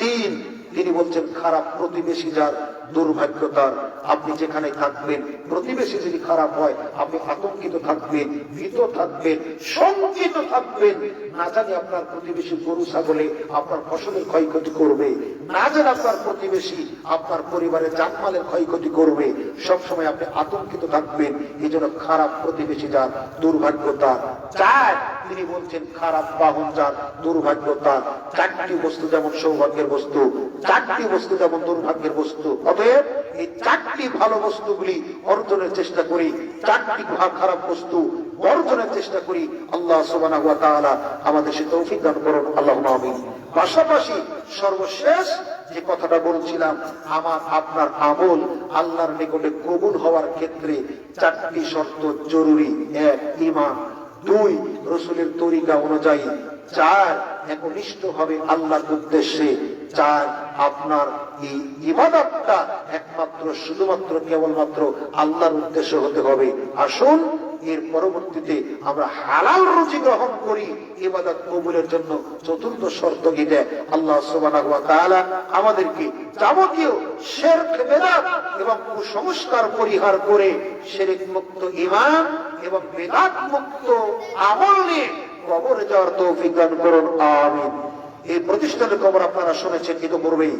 3, তিনি বলছেন খারাপ প্রতিবেশী যার দুর্ভাগ্য তার। আপনি যেখানে থাকবেন, প্রতিবেশী যদি খারাপ হয়, আপনি আতঙ্কিত থাকবেন, ভীত থাকবেন, শঙ্কিত থাকবেন। না জানি আপনার প্রতিবেশী গরু ছাগলে আপনার ফসলের ক্ষয়ক্ষতি করবে, না জানি আপনার প্রতিবেশী আপনার পরিবারের জানমালের ক্ষয়ক্ষতি করবে। সবসময় আপনি আতঙ্কিত থাকবেন। এই জন্য খারাপ প্রতিবেশী যার দুর্ভাগ্য তার। 4, তিনি বলছেন খারাপ বাহন যার দুর্ভাগ্য তার। 4টি বস্তু যেমন সৌভাগ্যের বস্তু, 4টি বস্তু যেমন দুর্ভাগ্যের বস্তু। অতএব এই 4টি ভালো বস্তুগুলি অর্জনের চেষ্টা করি, 4টি খারাপ বস্তু বর্জনের চেষ্টা করি। আল্লাহ সুবহানাহু ওয়া তাআলা আমাদের সে তৌফিক দান করুন, আল্লাহুম্মা আমিন। পাশাপাশি সর্বশেষ যে কথাটা বলছিলাম, আমার আপনার আমল আল্লাহর নিকটে কবুল হওয়ার ক্ষেত্রে 4টি শর্ত জরুরি। 1, ঈমান। 2, রাসূলের তরিকা অনুযায়ী। 4, একনিষ্ঠ হবে আল্লাহর উদ্দেশ্যে। 4, আপনার এই ইবাদতটা একমাত্র শুধুমাত্র কেবলমাত্র আল্লাহর উদ্দেশ্য হতে হবে। আসুন এর পরবর্তীতে আমরা হালাল রুজি গ্রহণ করি। ইবাদত কবুলের জন্য 4র্থ শর্ত এটা। আল্লাহ সুবহানাহু ওয়া তাআলা আমাদেরকে যাবতীয় শিরক, বিদআত এবং কুসংস্কার পরিহার করে শিরক মুক্ত ঈমান এবং বিদআত মুক্ত আমল নিয়ে কবরে যাওয়ার তৌফিক দান করুন, আমিন। এই প্রতিষ্ঠানের খবর আপনারা শুনেছেন ইতিপূর্বেই।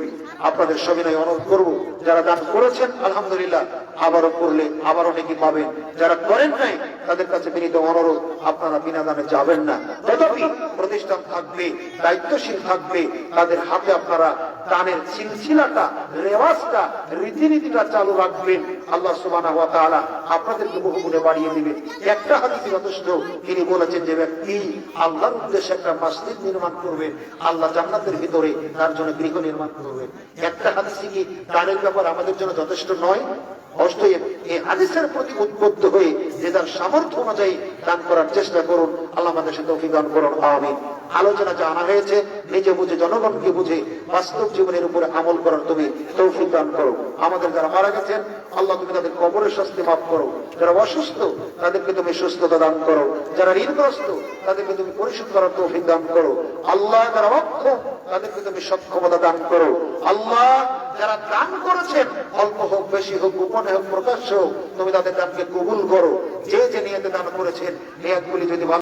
আপনাদের সবিনয় অনুরোধ করব, যারা দান করেছেন আলহামদুলিল্লাহ, আবারও করলে আবারও নেকি পাবেন। যারা করেন নাই তাদের কাছে বিনীত অনুরোধ, আপনারা বিনা দানে যাবেন না। তথাপি প্রতিষ্ঠান থাকবে, দায়িত্বশীল থাকবে, তাদের হাতে আপনারা দানের সিলসিলাটা, রেওয়াজটা, রীতিনীতিটা চালু রাখবেন। আল্লাহ সুবহানাহু ওয়া তাআলা আপনাদেরকে বহু গুণে বাড়িয়ে দিবে। একটা হাদিস যথেষ্ট, তিনি বলেছেন যে ব্যক্তি আল্লাহর উদ্দেশ্যে একটা মসজিদ নির্মাণ করবে, আল্লাহ জান্নাতের ভিতরে তার জন্য গৃহ নির্মাণ করবে। একটা হাদিস কি দানের ব্যাপার আমাদের জন্য যথেষ্ট নয়? অতএব এই হাদিসের প্রতি উদ্বুদ্ধ হয়ে যে তার সামর্থ্য অনুযায়ী দান করার চেষ্টা করুন। আল্লাহ আমাদের সাথে তৌফিক দান করুন, আমিন। আলোচনা জানা হয়েছে, নিজে বুঝে জনগণকে বুঝে বাস্তব জীবনের উপরে আমল করার তুমি তৌফিক দান করো। আমাদের যারা মারা গেছেন আল্লাহ তুমি তাদের কবরের শাস্তি মাফ করো। যারা অসুস্থ তাদেরকে তুমি সুস্থতা দান করো। যারা ঋণগ্রস্ত তাদেরকে তুমি পরিশোধ করার তৌফিক দান করো। আল্লাহ যারা অক্ষম তাদেরকে তুমি সক্ষমতা দান করো। আল্লাহ যারা দান করেছেন অল্প হোক বেশি হোক গোপনে হোক প্রকাশ্য হোক, তুমি তাদের দানকে কবুল করো। যে যে নিয়তে দান করেছেন নিয়তগুলি যদি ভালো